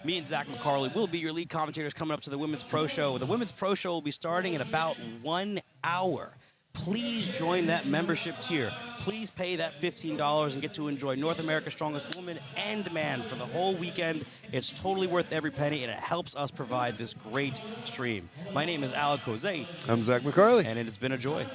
Me and Zach McCarley will be your lead commentators coming up to the Women's Pro Show. The Women's Pro Show will be starting in about 1 hour. Please join that membership tier. Please pay that $15 and get to enjoy North America's Strongest Woman and Man for the whole weekend. It's totally worth every penny, and it helps us provide this great stream. My name is Alec Jose. I'm Zach McCarley. And it has been a joy.